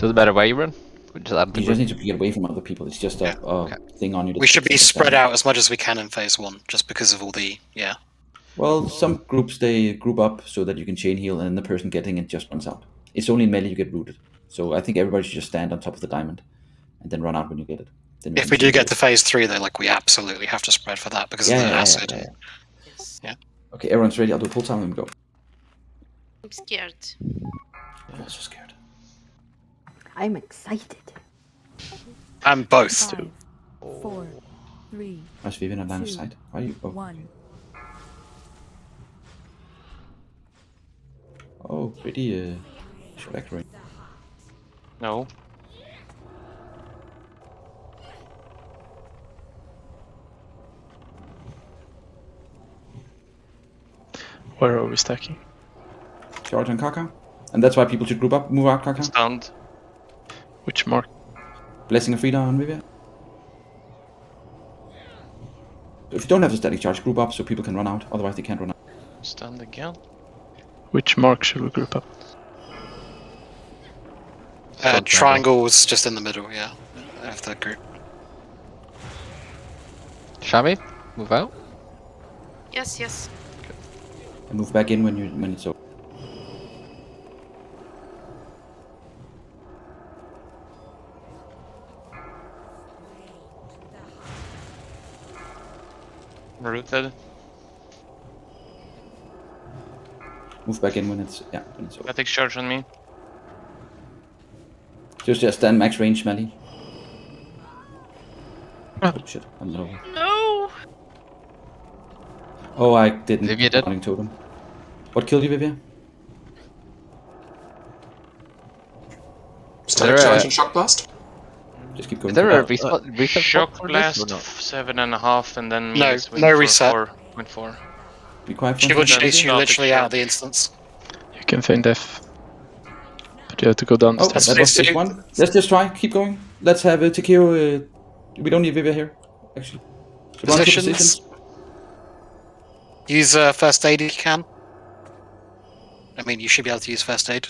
Doesn't matter where you run. We just add the You just need to get away from other people. It's just a thing on you. We should be spread out as much as we can in phase 1, just because of all the Well, some groups they group up so that you can chain heal, and then the person getting it just runs out. It's only in melee you get rooted. So I think everybody should just stand on top of the diamond, and then run out when you get it. Then If we do get to phase 3, though, like we absolutely have to spread for that because of the acid. Yeah. Okay, everyone's ready. I'll do full time and we go. I'm scared. I'm also scared. I'm excited. I'm both. 5, 4, 3, Where's Vivian on line of 2, sight? Why are you? 1. Oh, pretty short accurate. No. Where are we stacking? George and Kaka. And that's why people should group up. Move out, Kaka. Stunned. Which mark? Blessing of Frida on Vivian. If you don't have the static charge, group up so people can run out. Otherwise they can't run out. Stunned again. Which mark should we group up? Triangle was just in the middle, of the group. Shami, move out. Yes, yes. And move back in when it's over. Rooted. Move back in when it's over. Static charge on me. Just stand max range, melee. Oh shit, I'm low. No! Oh, I didn't. Vivian did. Running totem. What killed you, Vivian? Static charge and shock blast. Just keep going. Is there a reset Shock for blast this or not? 7.5 and then No, minus wing no for reset. 4.4. Be quiet. She will for a second. chase you literally out of the instance. You can feign death. But you have to go down the Oh, stairs. that was this one. Let's just try. Keep going. Let's have Takeo. We don't need Vivian here, actually. So run to Positions. Use first aid if you can. I mean, you should be able to use first aid.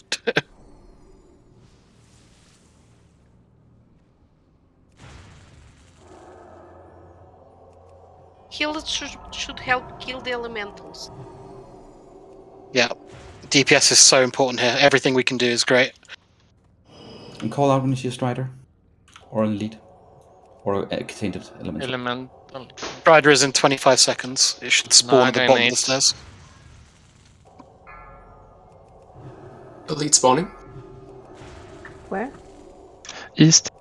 Heal should help kill the elementals. Yeah, DPS is so important here. Everything we can do is great. And call out when you see a strider, or an elite, or a tainted element. Elemental. Strider is in 25 seconds. It should spawn at the bottom of the stairs. Elite spawning. Where? East.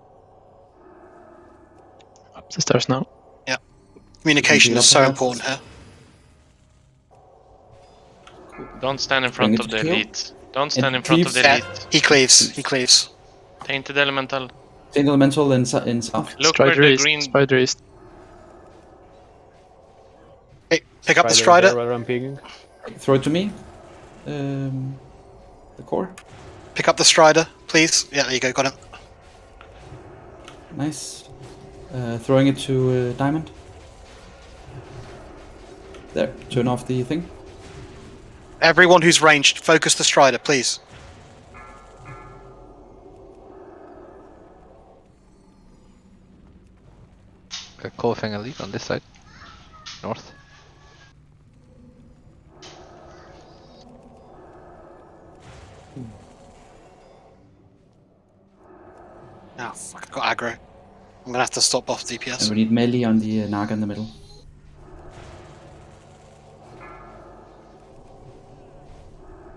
Up the stairs now. Communication is so important here. Don't stand in front Bring it of to the kill. elite. Don't stand in It front of the Yeah, elite. he cleaves. He cleaves. Tainted elemental. Tainted elemental in south. Look where Strider the east. green. Spider east. Hey, pick up the strider. Throw it to me. The core. Pick up the strider, please. Yeah, there you go. Got him. Nice. Throwing it to diamond. There. Turn off the thing. Everyone who's ranged, focus the strider, please. Okay, call thing elite on this side. North. Oh, fuck, I got aggro. I'm gonna have to stop off DPS. And we need melee on the Naga in the middle.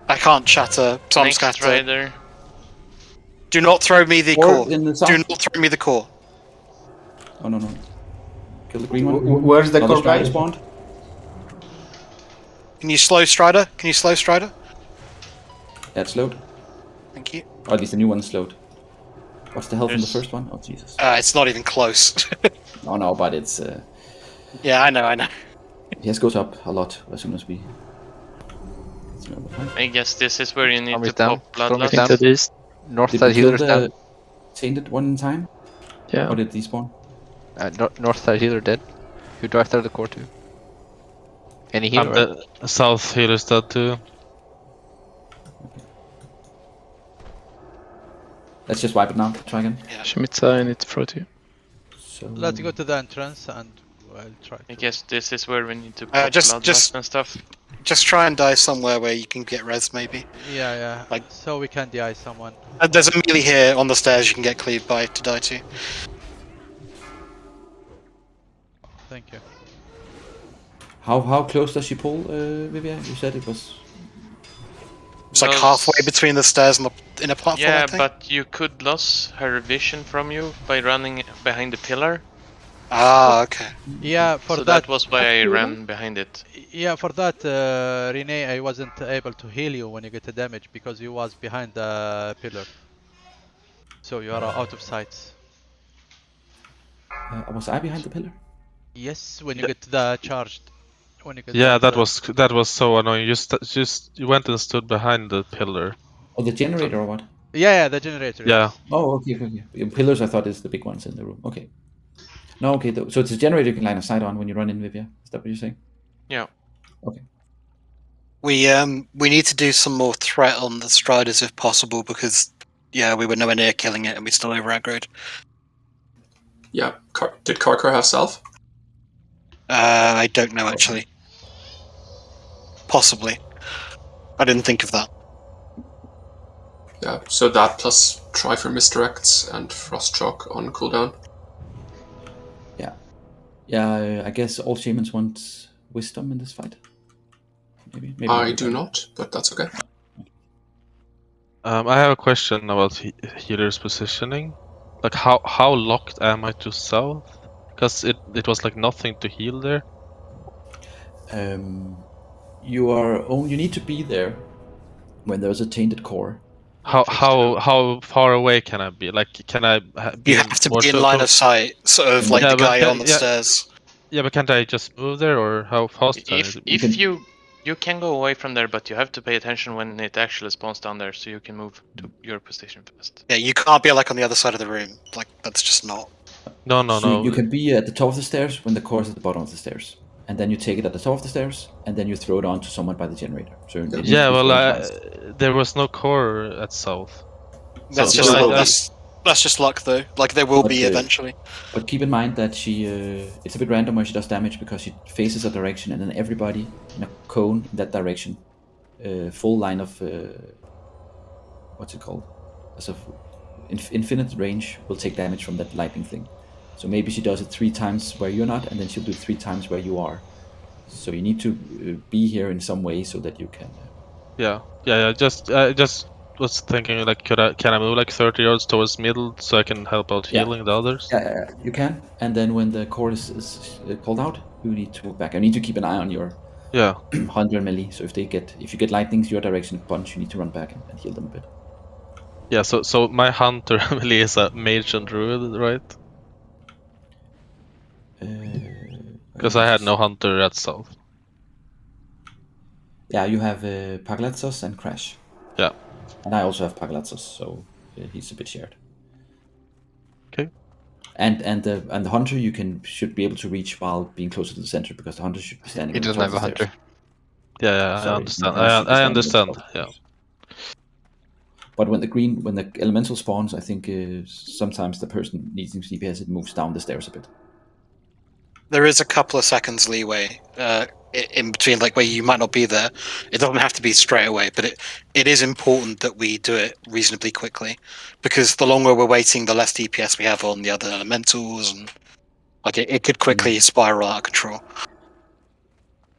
I can't chatter, so I'm just Next gonna have to... rider. Do not throw me the Core core. in the south. Do not throw me the core. Oh no. Kill the green one. Where's the Another core guy? strider spawned. Can you slow strider? Can you slow strider? Yeah, it's slowed. Thank you. Or at least the new one's slowed. What's the health in the There's- first one? Oh Jesus. It's not even close. Oh no, but it's Yeah, I know. PS goes up a lot as soon as we. I guess this is where you need Storm to is down. pop Storm is bloodlust. down. To the east. North Did side we kill healer's down. the tainted one in time? Yeah. Or did these spawn? North side healer dead. Who do I throw the core to? Any healer? The south healer's dead too. Let's just wipe it now. Try again. Shmitsa, I need to throw to you. So Let's go to the entrance and I'll try. I guess this is where we need to pop just- bloodlust and stuff. Just try and die somewhere where you can get res, maybe. Yeah. Like- so we can DI someone. There's a melee here on the stairs you can get cleaved by to die to. Thank you. how close does she pull, Vivia? You said it was. It's like Well, halfway between the stairs and the inner platform. I Yeah, think. but you could lose her vision from you by running behind the pillar. Okay. Yeah, for So that. that was why I ran behind it. Yeah, for that, Renee, I wasn't able to heal you when you get a damage because you was behind the pillar. So you are out of sight. Was I behind the pillar? Yes, when you get the charged. When you get Yeah, the- that was so annoying. You went and stood behind the pillar. Oh, the generator or what? Yeah, the generator. Yeah. yes. Oh, okay. Pillars, I thought, is the big ones in the room. Okay. No, okay. So it's a generator you can line a sight on when you run in, Vivia. Is that what you're saying? Yeah. Okay. We need to do some more threat on the Striders if possible because we were nowhere near killing it and we still over aggroed. Yeah. Did Karkar have self? I don't know actually. Possibly. I didn't think of that. Yeah. So that plus try for misdirects and frost shock on cooldown. Yeah, I guess all shamans want wisdom in this fight. Maybe I do not, but that's okay. I have a question about healer's positioning. Like, how locked am I to south? Because it was like nothing to heal there. You need to be there when there's a tainted core. How far away can I be? Like, can I be? You have to more be in so- line of sight, sort of like Yeah, the but guy on the yeah. stairs. Yeah, but can't I just move there, or how fast can I do? If you can go away from there, but you have to pay attention when it actually spawns down there, so you can move to your position fast. Yeah, you can't be like on the other side of the room. Like that's just not. No. You can be at the top of the stairs when the core is at the bottom of the stairs, and then you take it at the top of the stairs, and then you throw it on to someone by the generator. So it needs Yeah, to be well, thrown twice. there was no core at south. That's So- just so I- luck. That's just luck though. Like there will But, be eventually. But keep in mind that she it's a bit random where she does damage because she faces a direction, and then everybody in a cone in that direction, full line of what's it called? As of infinite range will take damage from that lightning thing. So maybe she does it 3 times where you're not, and then she'll do it 3 times where you are. So you need to be here in some way so that you can. Yeah. Just was thinking, like, can I move like 30 yards towards middle so I can help out healing the others? Yeah, you can. And then when the core is called out, you need to move back. You need to keep an eye on your Yeah. hunter and melee. So if you get lightnings your direction punch, you need to run back and heal them a bit. Yeah. So my hunter really is a mage and druid, right? Because I had no hunter at south. Yeah, you have Paglatzos and Crash. Yeah. And I also have Paglatzos, so he's a bit shared. Okay. And the hunter should be able to reach while being closer to the center because the hunter should be standing. He on the doesn't top have of a the hunter. stairs. Yeah, I Sorry, understand. the hunter should be I standing on the understand. top of the Yeah. stairs. But when the elemental spawns, I think sometimes the person needs DPS, it moves down the stairs a bit. There is a couple of seconds leeway in between, like where you might not be there. It doesn't have to be straight away, but it is important that we do it reasonably quickly, because the longer we're waiting, the less DPS we have on the other elementals, and like it could quickly spiral out of control.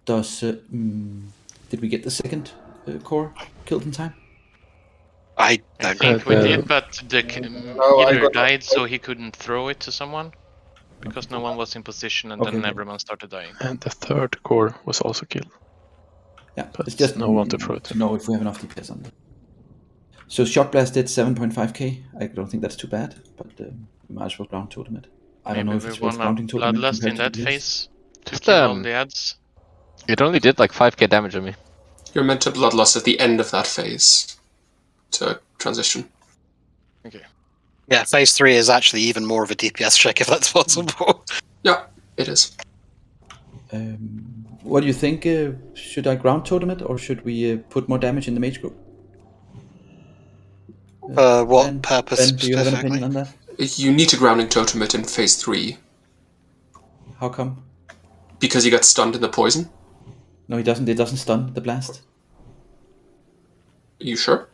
Did we get the second core killed in time? I I don't think we did, but the I healer got died, so he couldn't throw it to someone because no one was in position, and then Okay. everyone started dying. And the third core was also killed. Yeah, But it's just no one to throw it. to know if we have enough DPS on them. So Shock Blast did 7.5k. I don't think that's too bad, but we might as well ground totem it. I don't know Maybe if we it's worth won a grounding totem it bloodlust in compared that to DPS. phase to Just, kill all the ads. It only did like 5k damage on me. You're meant to bloodlust at the end of that phase to transition. Yeah, phase 3 is actually even more of a DPS check if that's possible. Yeah, it is. What do you think? Should I ground totem it or should we put more damage in the mage group? What Ben, purpose Ben, do you have an specifically? opinion on that? You need to grounding totem it in phase 3. How come? Because he got stunned in the poison? No, he doesn't. It doesn't stun the blast. Are you sure?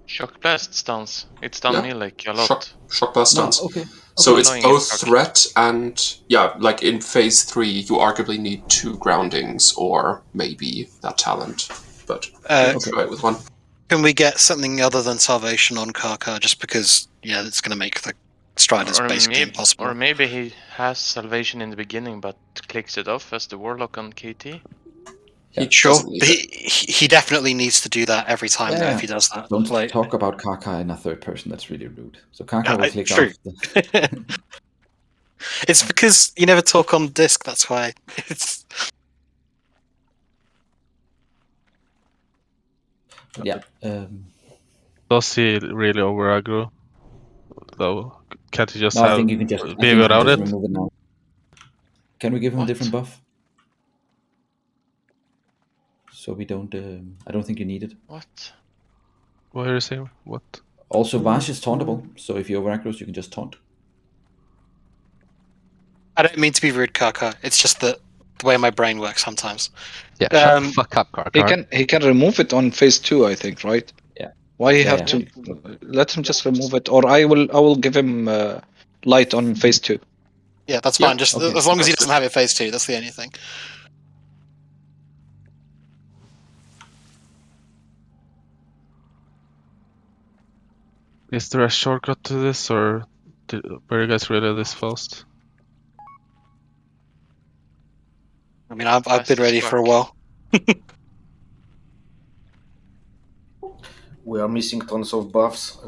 Shock blast stuns. It stun Yeah. me like a lot. Shock blast No, stuns. okay. So Okay. it's Annoying both as fuck. threat and, yeah, like in phase 3, you arguably need 2 groundings or maybe that talent. But try it with 1. Can we get something other than salvation on Karka? Just because, yeah, it's going to make the Striders basically impossible. Or maybe he has salvation in the beginning but clicks it off as the warlock on KT. Sure, he definitely needs to do that every time though, Yeah. if he does that. Don't Like, talk about Kaka in a third person. That's really rude. So Kaka will click true. off. It's because you never talk on disc. That's why. It's yeah. Does he really over aggro? Though, can't he just No, I have think you can just be without it? remove it now. Can we give him a different buff? So we don't. I don't think you need it. What? What are you saying? What? Also, Vash is tauntable, so if you over aggros, you can just taunt. I don't mean to be rude, Kaka. It's just that the way my brain works sometimes. Yeah, shut the fuck up, Karkar. He can remove it on phase 2, I think, right? Yeah. Why he have to let him just remove it, or I will give him light on phase 2. Yeah, that's fine. Just as long as he doesn't have it phase 2, that's the only thing. Is there a shortcut to this, or were you guys really this fast? I mean, I've been ready for a while. We are missing tons of buffs.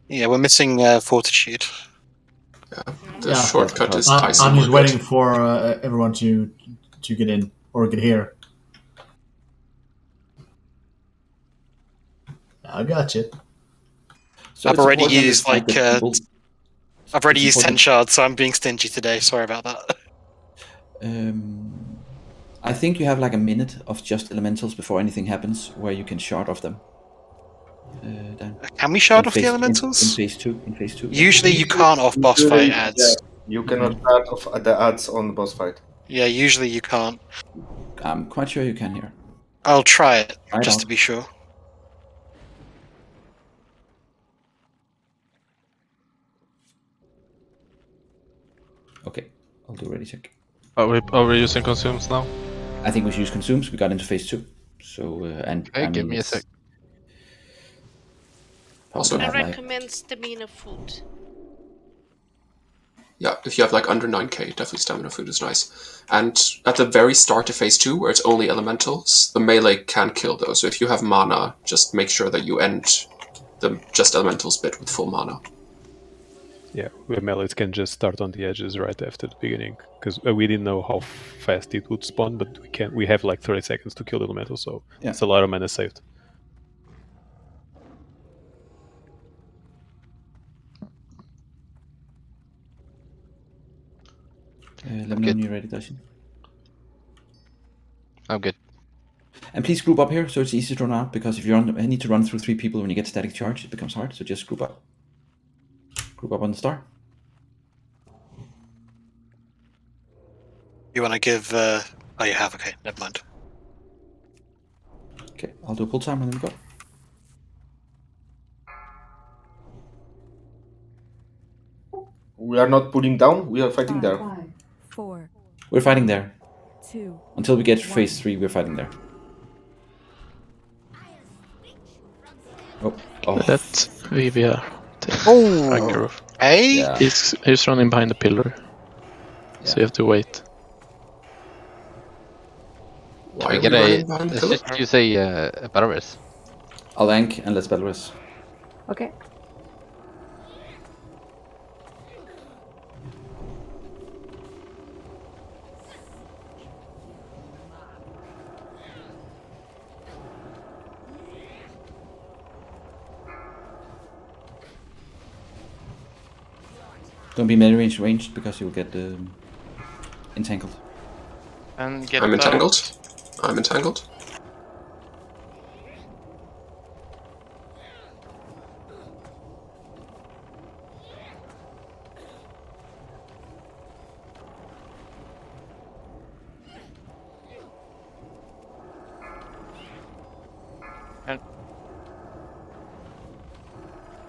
Yeah, we're missing fortitude. The shortcut is I'm just waiting for everyone to get in or get here. I got you. So I've it's already important to used understand that people- I've already it's used 10 important- shards, so I'm being stingy today. Sorry about that. I think you have like a minute of just elementals before anything happens, where you can shard off them. Dan. Can we shard In off the phase- elementals? in phase 2? In phase 2. Usually you can't off boss fight ads. Yeah, you cannot start off the ads on the boss fight. Yeah, usually you can't. I'm quite sure you can here. I'll try it, Try it just out. to be sure. Okay, I'll do a ready check. Are we using consumes now? I think we should use consumes. We got into phase 2. So and Hey, I give mean, me a it's sec. possible to I have, like, recommend stamina food. Yeah, if you have like under 9k, definitely stamina food is nice. And at the very start of phase 2, where it's only elementals, the melee can kill those. So if you have mana, just make sure that you end the just elementals bit with full mana. Yeah, melees can just start on the edges right after the beginning, because we didn't know how fast it would spawn, but we have like 30 seconds to kill the elemental, so it's a lot of mana saved. let me know when you're ready, Dashin. I'm good. And please group up here so it's easy to run out, because if you need to run through 3 people when you get static charge, it becomes hard. So just group up. Group up on the star. You want to give... Oh, you have. Okay, never mind. Okay, I'll do a pull time and then we go. We are not pulling down, we are fighting there. 4. We're fighting there. 2. Until we get phase 3, we're fighting there. Oh. Let Vivia Oh, hey? Yeah. He's running behind the pillar. So you have to wait. Can we get let's just use a Belarus. I'll ank and let's Belarus. Okay. Don't be melee ranged because you'll get entangled. And get I'm out. entangled. I'm entangled.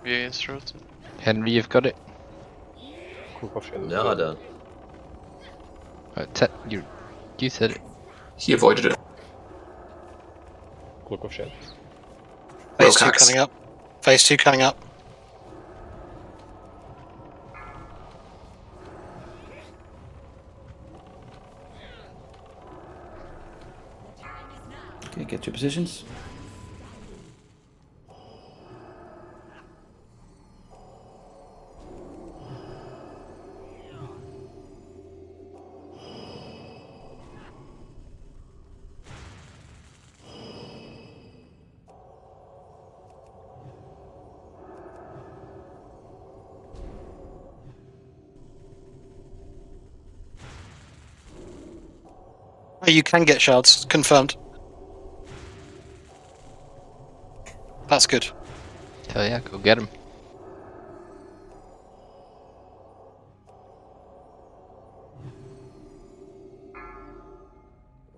VS wrote it. Henry, you've got it. Cloak of Shadows. Nada. You said it. He avoided it. Cloak of Shadows. Phase 2 Wilcax. coming up. Phase 2 coming up. Okay, get your positions. Oh, you can get shards. Confirmed. That's good. Hell yeah, go get him.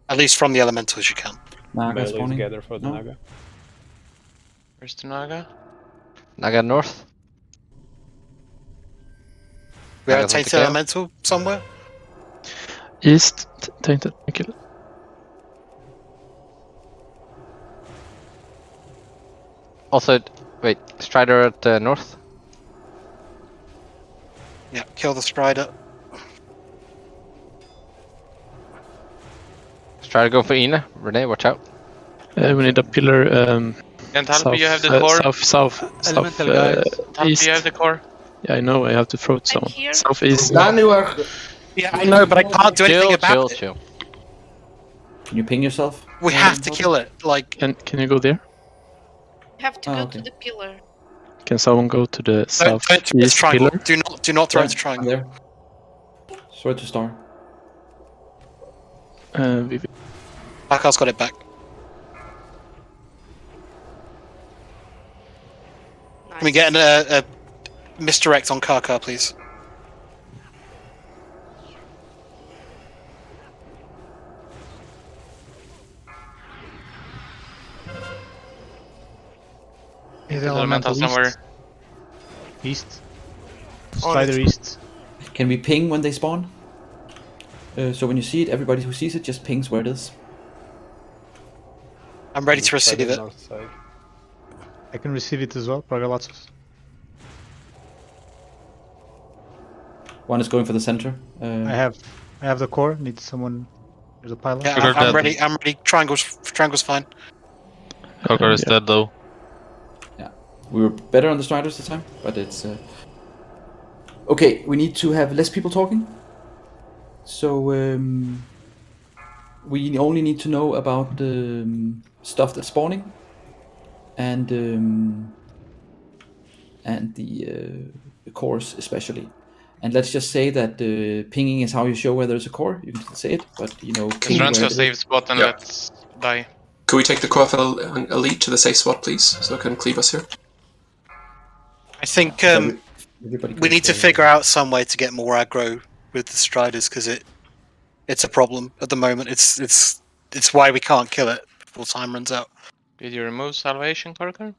At least from the elementals you can. Naga Melee spawning. together for the No? Naga. Where's the Naga? Naga north. We have a Naga's on tainted the KO. elemental somewhere. East, tainted. Kill it. Also, wait, Strider at north. Yeah, kill the Strider. Strider go for Ina. Renee, watch out. We need a pillar. And South, Talpi, you have the core. south, Elemental guys. Talpi, east. you have the core. Yeah, I know. I have to throw it I'm someone. here. Southeast. Dan, you are. Yeah, I know, but I can't do anything about it. Chill. Can you ping yourself? We have to kill it. Like, Can you go there? You have to Oh, go okay. to the pillar. Can someone go to the don't throw it to its southeast triangle. pillar? Do not throw it to I'm triangle. there. Throw it to star. Bakar's got it back. Can we get a misdirect on Karkar, please? Is Elemental somewhere. East. On Spider it. east. Can we ping when they spawn? So when you see it, everybody who sees it just pings where it is. I'm ready to receive it. North side. I can receive it as well, Pragalatsos. One is going for the center. I have the core. Need someone. There's a pilot. Yeah, Trigger I'm dead. ready. I'm ready. Triangle's fine. Karkar is dead though. We were better on the Striders this time, but it's... Okay, we need to have less people talking. So, we only need to know about the stuff that's spawning. And the cores especially. And let's just say that pinging is how you show where there's a core. You can still say it, but you know... Just ping run where to a it is. safe spot and Yeah. let's die. Could we take the core elite to the safe spot, please, so it can cleave us here? I think Everybody we goes need to for- figure out some way to get more aggro with the Striders because it's a problem at the moment. It's why we can't kill it before time runs out. Did you remove salvation, Karkar?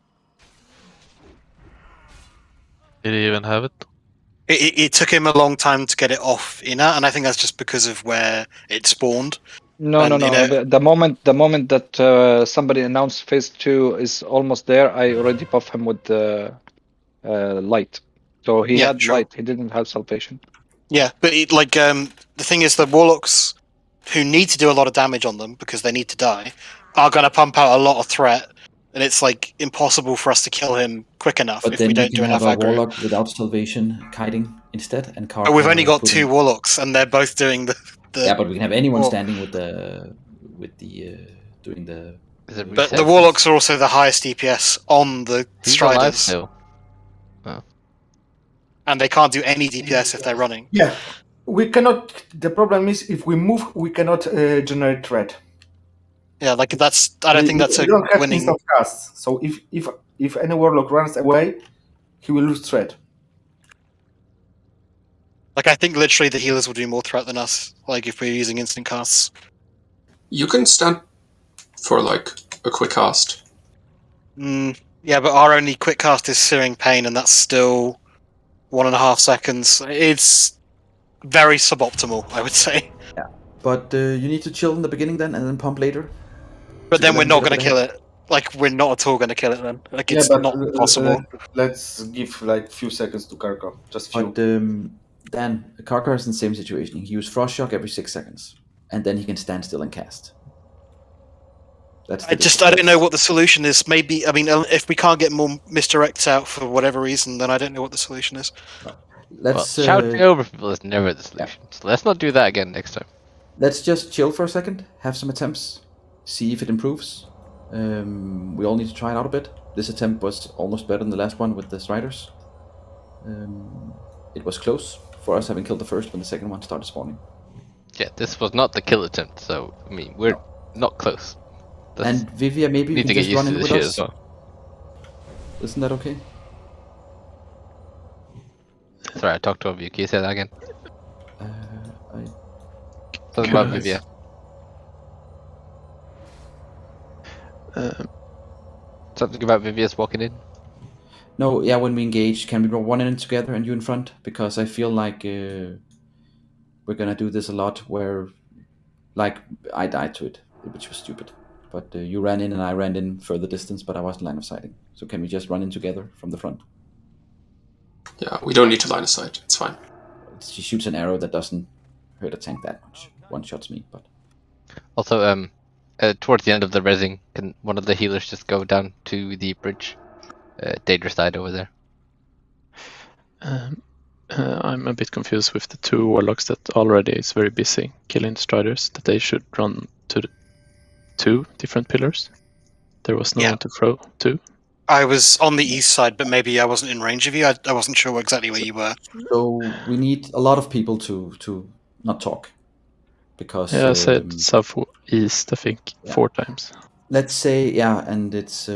Did he even have it? It took him a long time to get it off Ina, and I think that's just because of where it spawned. No, And, no. you know- The moment that somebody announced phase 2 is almost there, I already buff him with the light. So he Yeah, had sure. light. He didn't have salvation. Yeah, but the thing is, the Warlocks who need to do a lot of damage on them because they need to die are going to pump out a lot of threat, and it's like impossible for us to kill him quick enough But if then we you don't can do enough have a aggro. Warlock without salvation kiting instead, and But we've only got putting- 2 Warlocks, and they're both doing the Yeah, but we can have anyone Well- standing with the doing the. Is it But the reset? Warlocks are also the highest DPS on the Who's alive Striders, still? and they can't do any DPS if they're running. Yeah, we cannot. The problem is if we move, we cannot generate threat. Yeah, like that's. I don't think that's we a don't have winning. instant casts. So if any warlock runs away, he will lose threat. Like I think literally the healers will do more threat than us. Like if we're using instant casts. You can stand for like a quick cast. Yeah, but our only quick cast is Searing Pain, and that's still 1.5 seconds. It's very suboptimal, I would say. Yeah, but you need to chill in the beginning then, and then pump later. But then we're not going to kill it. it. Like, we're not at all going to kill it then. Like, Yeah, it's but not possible. let's give like few seconds to Karkov. Just few. But Dan, Karkar is in the same situation. He uses Frost Shock every 6 seconds, and then he can stand still and cast. That's I don't know what the solution is. Maybe, I mean, if we can't get more misdirects out for whatever reason, then I don't know what the solution is. Let's shouting over people is never the solution. So let's not do that again next time. Let's just chill for a second, have some attempts, see if it improves. We all need to try it out a bit. This attempt was almost better than the last one with the Striders. It was close for us having killed the first when the second one started spawning. Yeah, this was not the kill attempt, so I mean we're not close. And Vivia, maybe you can just run in with us. Well. Isn't that okay? Sorry, I talked over you. Can you say that again? I Something about Vivia. Something about Vivia's walking in? No, yeah, when we engage, can we roll one in together and you in front? Because I feel like we're gonna do this a lot where, like, I died to it, which was stupid. But you ran in and I ran in further distance, but I wasn't line of sighting. So can we just run in together from the front? Yeah, we don't need to line of sight. It's fine. She shoots an arrow that doesn't hurt a tank that much. One shots me, but... Also, towards the end of the rezzing, can one of the healers just go down to the bridge? Dangerous side over there. I'm a bit confused with the two warlocks that already is very busy killing the Striders, that they should run to the 2 different pillars. There was no one to throw to. I was on the east side, but maybe I wasn't in range of you. I wasn't sure exactly where you were. So we need a lot of people to not talk. Because... Yeah, I said southeast, I think, 4 times. Let's say, yeah, and it's...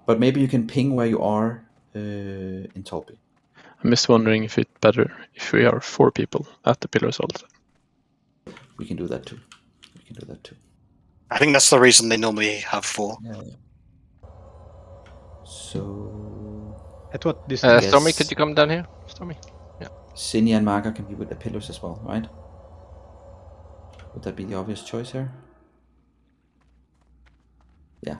but maybe you can ping where you are in Tolby. I'm just wondering if it's better if we are 4 people at the pillars all the time. We can do that too. I think that's the reason they normally have 4. Yeah. So... At what distance? Stormy, could you come down here? Stormy? Yeah. Sinny and Marga can be with the pillars as well, right? Would that be the obvious choice here? Yeah.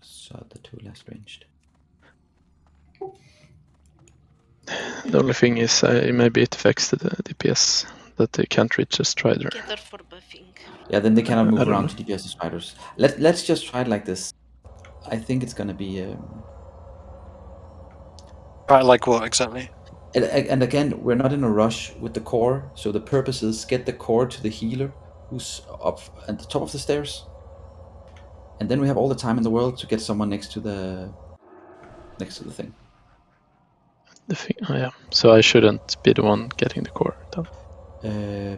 So the 2 less ranged. The only thing is maybe it affects the DPS, that they can't reach a Strider. Together for buffing. Yeah, then they cannot I move don't around know. to DPS the Striders. Let's just try it like this. I think it's gonna be... Right, like what exactly? And again, we're not in a rush with the core, so the purpose is get the core to the healer who's up at the top of the stairs. And then we have all the time in the world to get someone next to the thing. Oh yeah, so I shouldn't be the one getting the core done.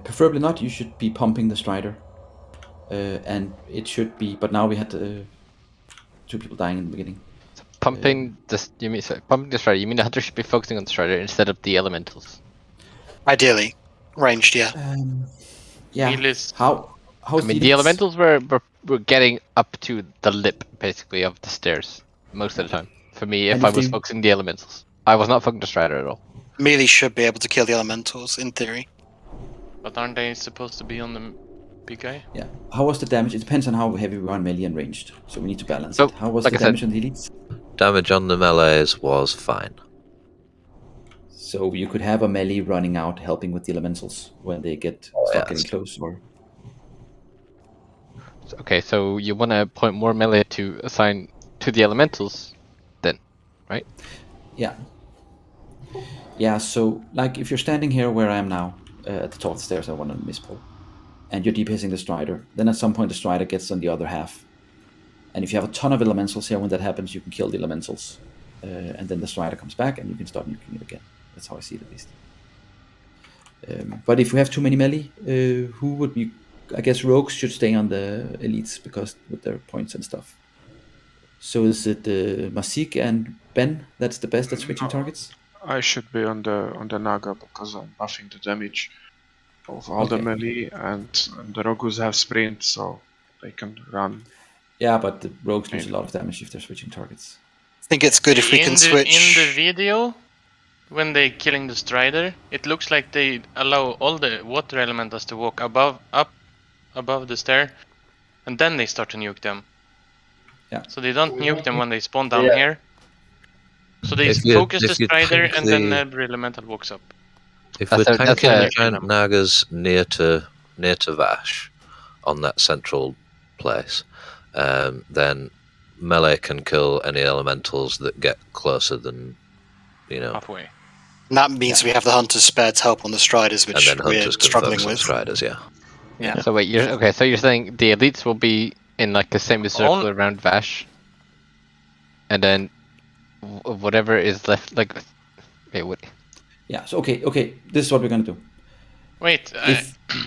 Preferably not. You should be pumping the Strider. And it should be, but now we had 2 people dying in the beginning. Pumping pumping the Strider, you mean the hunter should be focusing on the Strider instead of the elementals? Ideally. Ranged, yeah. Yeah. How's I mean, the elementals were getting up to the lip, basically, of the stairs most of the time. For me, if I was focusing the elementals. I was not focusing the Strider at all. Melee should be able to kill the elementals, in theory. But aren't they supposed to be on the big guy? Yeah. How was the damage? It depends on how heavy we are melee and ranged. So we need to balance it. How was the damage on the elites? Damage on the melees was fine. So you could have a melee running out helping with the elementals when they start getting close, or... Okay, so you want to point more melee to assign to the elementals, then, right? Yeah. Yeah, so, like, if you're standing here where I am now, at the top of the stairs, I want to mispull, and you're DPSing the Strider, then at some point the Strider gets on the other half. And if you have a ton of elementals here, when that happens, you can kill the elementals. And then the Strider comes back, and you can start nuking it again. That's how I see it, at least. But if we have too many melee, who would be... I guess rogues should stay on the elites, because with their points and stuff. So is it Masik and Ben that's the best at switching targets? I should be on the Naga because I'm buffing the damage of all the melee, and the Rogus have sprint, so they can run. Yeah, but the rogues lose a lot of damage if they're switching targets. think it's good if we can switch. In the video, when they killing the Strider, it looks like they allow all the water elementals to walk above the stair, and then they start to nuke them. Yeah. So they don't nuke them when they spawn down here. So they If you focus the Strider, tank and then every elemental walks up. If That's we're a- tanking that's the a- giant Nagas near to Vash on that central place, then melee can kill any elementals that get closer than halfway. And that means we have the hunters spared to help on the Striders, which and then we're hunters can struggling focus on with. Striders. Yeah. Yeah. So wait, you're okay. So you're saying the elites will be in like a semicircle around Vash, and then whatever is left, like, wait, what? Yeah. So okay. This is what we're gonna do. Wait.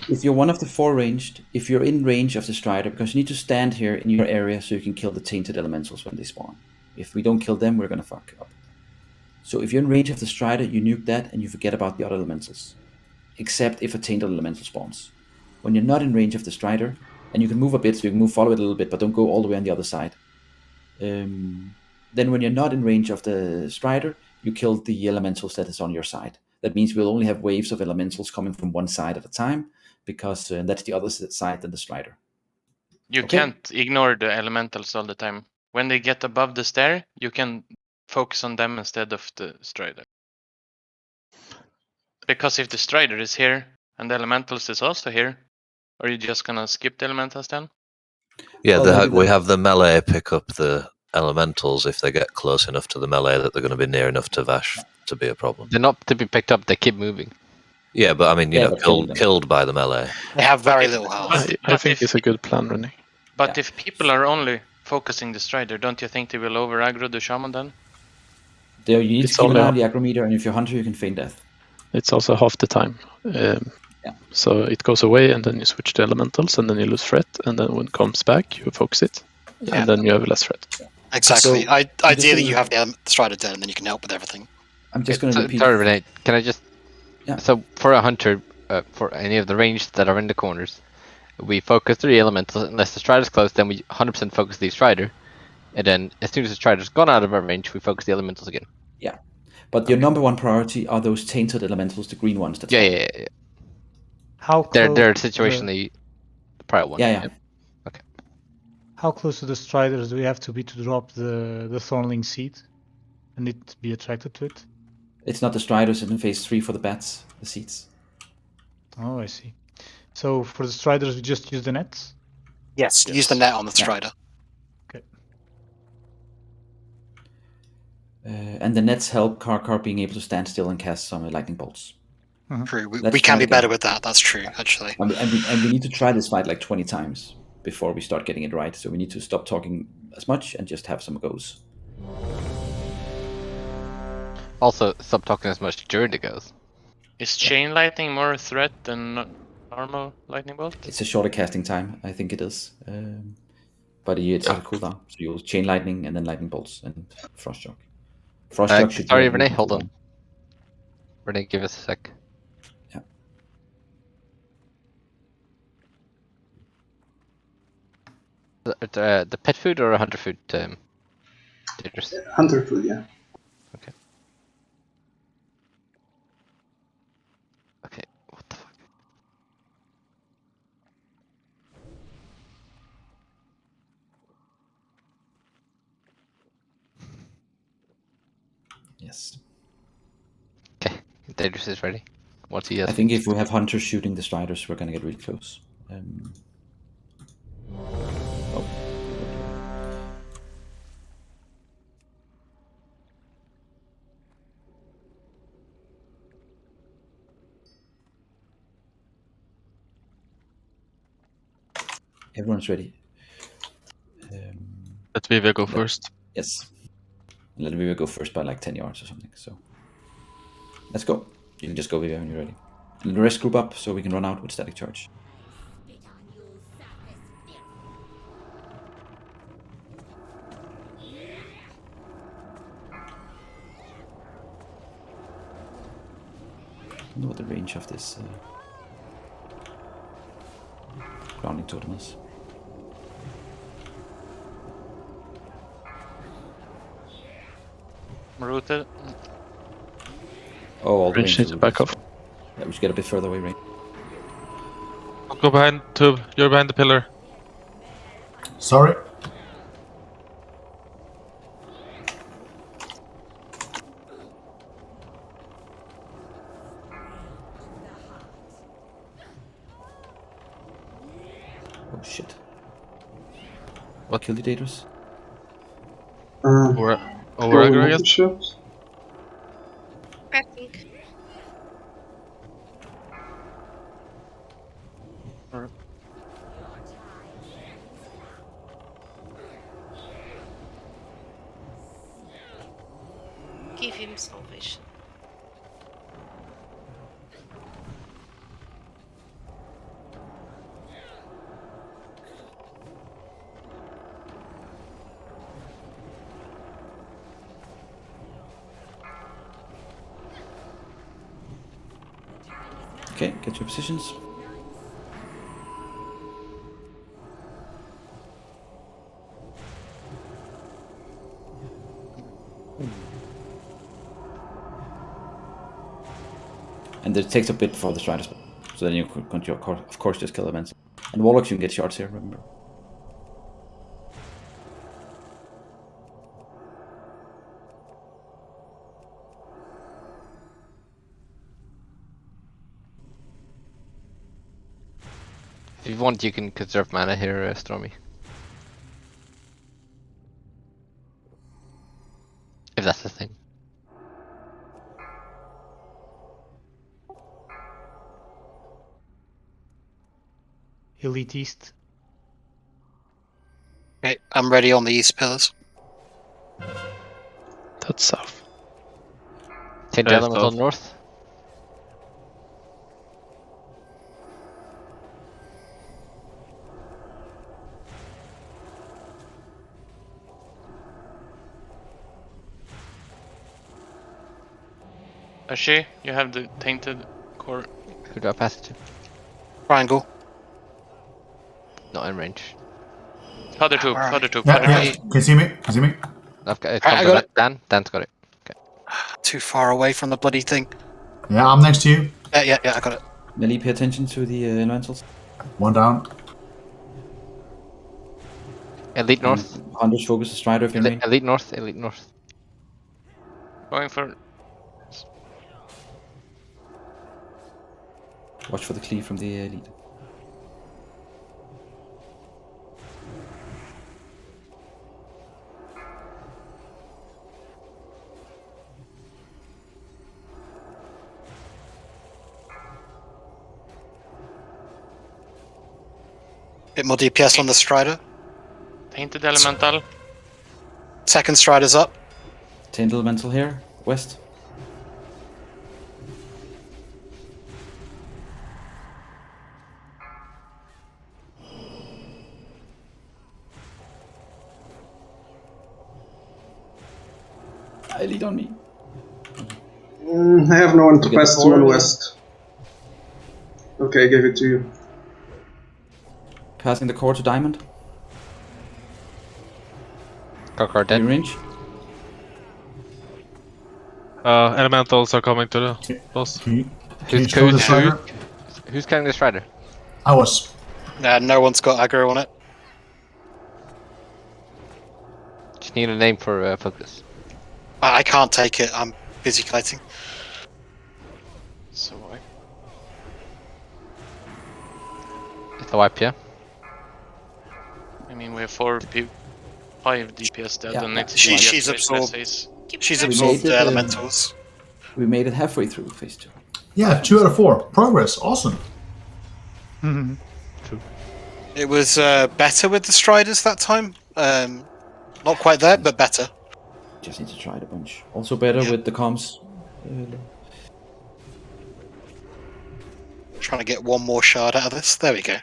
If you're one of the 4 ranged, if you're in range of the Strider, because you need to stand here in your area so you can kill the tainted elementals when they spawn. If we don't kill them, we're gonna fuck up. So if you're in range of the Strider, you nuke that and you forget about the other elementals, except if a tainted elemental spawns. When you're not in range of the Strider, and you can move a bit, so you can move follow it a little bit, but don't go all the way on the other side. Then when you're not in range of the Strider, you kill the elementals that is on your side. That means we'll only have waves of elementals coming from one side at a time, because that's the other side than the Strider. You can't ignore the elementals all the time. When they get above the stair, you can focus on them instead of the Strider. Because if the Strider is here and the elementals is also here, are you just gonna skip the elementals then? Yeah, we have the melee pick up the elementals if they get close enough to the melee that they're going to be near enough to Vash to be a problem. They're not to be picked up. They keep moving. Yeah, but I mean, killed by the melee. They have very little health. I think it's a good plan, Renee. But if people are only focusing the Strider, don't you think they will over aggro the Shaman then? There you need to keep an eye on the aggro meter, and if you're hunter, you can feign death. It's also half the time. So it goes away, and then you switch to elementals, and then you lose threat, and then when it comes back, you focus it, and then you have less threat. Exactly. So, Ideally, you have the Strider dead, and then you can help with everything. I'm just going to repeat. Sorry, Renee. Can I just? Yeah. So for a hunter, for any of the ranged that are in the corners, we focus 3 elementals. Unless the Strider's close, then we 100% focus the Strider, and then as soon as the Strider's gone out of our range, we focus the elementals again. Yeah, but your number 1 priority are those tainted elementals, the green ones. That's Yeah. How close? They're situationally the prior one. Yeah. Okay. How close to the Striders do we have to be to drop the Thornling seed and it be attracted to it? It's not the Striders in phase 3 for the bats, the seeds. Oh, I see. So for the Striders, we just use the nets? Yes, use the net on the Strider. Okay. And the nets help Karkar being able to stand still and cast some lightning bolts. True. We can be better with that. That's true, actually. And we need to try this fight like 20 times before we start getting it right. So we need to stop talking as much and just have some goes. Also, stop talking as much during the goes. Is chain lightning more a threat than normal lightning bolt? It's a shorter casting time, I think it is. But it's a cooldown. So you'll chain lightning and then lightning bolts and frost shock. Frost shock should. Sorry, Renee, hold on. Renee, give us a sec. Yeah. The pet food or a hunter food? Dangerous? Hunter food, yeah. Okay. Okay, what the fuck? Yes. Okay, Dangerous is ready. What's he? I think if we have hunters shooting the Striders, we're gonna get really close. Everyone's ready. Let Viva go first. Yes. Let Viva go first by like 10 yards or something. So let's go. You can just go Viva when you're ready. And the rest group up so we can run out with static charge. I don't know what the range of this grounding totem is. Rooted. Oh, all the Range range needs to rooted, back off. so- Yeah, we should get a bit further away, range. Go behind Tube. You're behind the pillar. Sorry. Oh shit. What killed the Daedrus? Over aggro, I guess. I think. Give him salvation. Okay, get your positions. And it takes a bit for the Striders, so then you could, of course, just kill events. And Warlocks, you can get shards here, remember. If you want, you can conserve mana here, Stormy. If that's the thing. Elite East. Okay, I'm ready on the east pillars. That's south. Take the elemental north. Ashi, you have the tainted core. Who do I pass it to? Triangle. Not in range. Further tube, further tube, Yeah, further yeah. tube. Can you see me? Can you see me? I've got it. I got it. Dan. Dan's got it. Okay. Too far away from the bloody thing. Yeah, I'm next to you. Yeah, I got it. Melee, pay attention to the elementals. One down. Elite north. Hunters focus the Strider if you're in range. Elite north. Elite north. Going for. Watch for the cleave from the elite. Bit more DPS on the Strider. Tainted elemental. Second Strider's up. Tainted elemental here, west. Lead on me. I have no one to You get pass the to on core? west. Okay, I gave it to you. Passing the core to Diamond. Car dead. In range. Elementals are coming to the boss. Can you show the Strider? Who's carrying the Strider? I was. No one's got aggro on it. Just need a name for focus. I can't take it. I'm busy kiting. So I. It's the wipe, yeah? I mean, we have 5 DPS dead, Yeah, and yeah. it's She's DPS absorbed. phase. She's We absorbed made it, the elementals. We made it halfway through phase 2. Yeah, 2 out of 4. Progress. Awesome. It was better with the Striders that time. Not quite there, but better. Just need to try it a bunch. Also better with the comms. Trying to get one more shard out of this. There we go.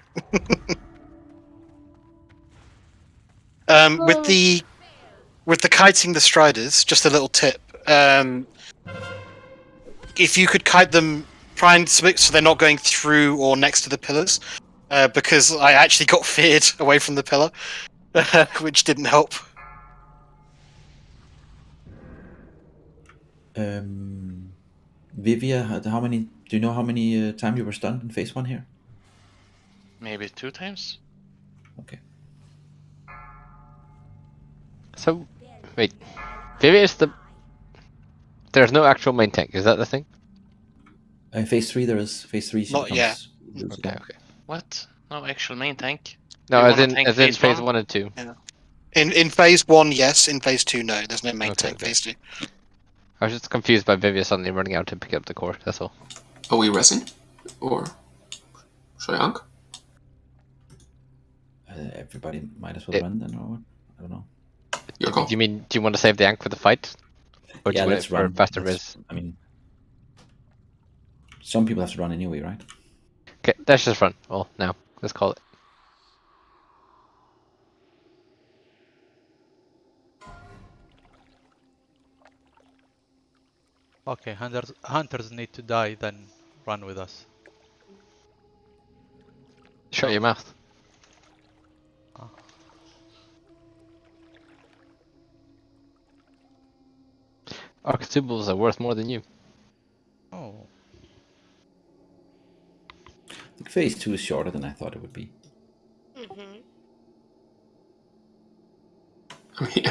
With the kiting the Striders, just a little tip. If you could kite them, try and so they're not going through or next to the pillars, because I actually got feared away from the pillar, which didn't help. Vivia, how many? Do you know how many time you were stunned in phase 1 here? Maybe 2 times. Okay. So, wait. Vivia is the. There's no actual main tank. Is that the thing? In phase 3 there is. Phase 3 she Not yet. becomes. Okay. Okay. What? No actual main tank? No, You as wanna in tank phase one? 1 and 2. Yeah. In phase 1, yes. In phase 2, no. There's no main Okay, tank. okay. Phase 2. I was just confused by Vivia suddenly running out to pick up the core. That's all. Are we resing? Or should I ank? Everybody might as well run then, or what? I don't know. Your call. Do you want to save the ank for the fight? Or do Yeah, you want let's it for run. faster res? I mean, some people have to run anyway, right? Okay, let's just run. Well, now let's call it. Okay, hunters need to die, then run with us. Shut your mouth. Our consumables are worth more than you. Oh. I think phase 2 is shorter than I thought it would be. Mm-hmm.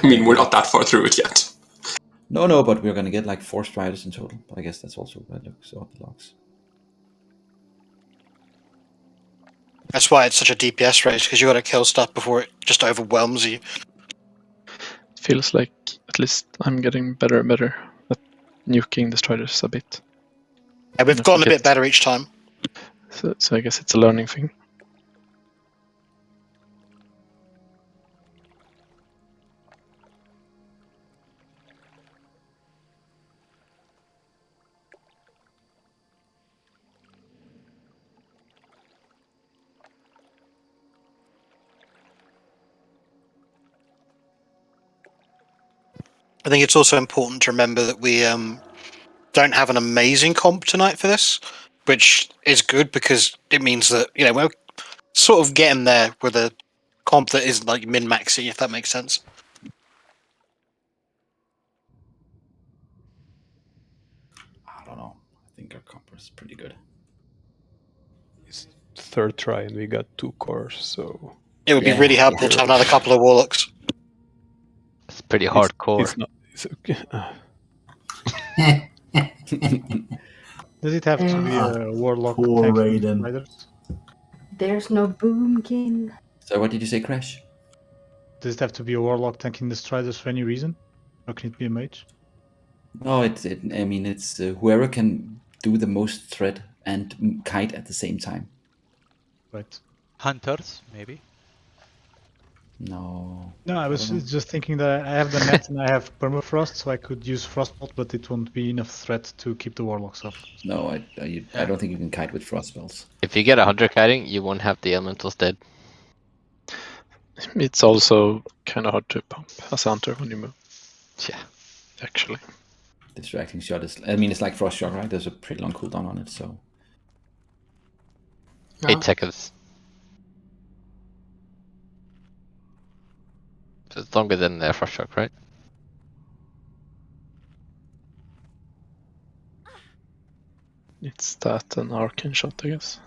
I mean, we're not that far through it yet. No, but we're gonna get like 4 striders in total. But I guess that's also what it looks on the logs. That's why it's such a DPS race, because you got to kill stuff before it just overwhelms you. It feels like at least I'm getting better and better at nuking the striders a bit. Yeah, we've gotten a bit better each time. So I guess it's a learning thing. I think it's also important to remember that we don't have an amazing comp tonight for this, which is good because it means that we're sort of getting there with a comp that isn't like min-maxy, if that makes sense. I don't know. I think our comp is pretty good. It's third try and we got 2 cores, so It would be really helpful to have another couple of warlocks. It's pretty hardcore. It's not. It's okay. Does it have to be a warlock Poor tanking Raiden. spiders? There's no boomkin. So what did you say, Crash? Does it have to be a warlock tanking the striders for any reason? Or can it be a mage? No, it's whoever can do the most threat and kite at the same time. Right. Hunters, maybe? No. No, I was don't know. just thinking that I have the net and I have permafrost, so I could use frostbolt, but it won't be enough threat to keep the warlocks off. No, I don't think you can kite with frost spells. If you get 100 kiting, you won't have the elementals dead. It's also kind of hard to pump as a hunter when you move. Yeah. Actually. Distracting shot is. I mean, it's like frost shock, right? There's a pretty long cooldown on it, so. 8 seconds. So it's longer than the frost shock, right? It's that and arcane shot, I guess.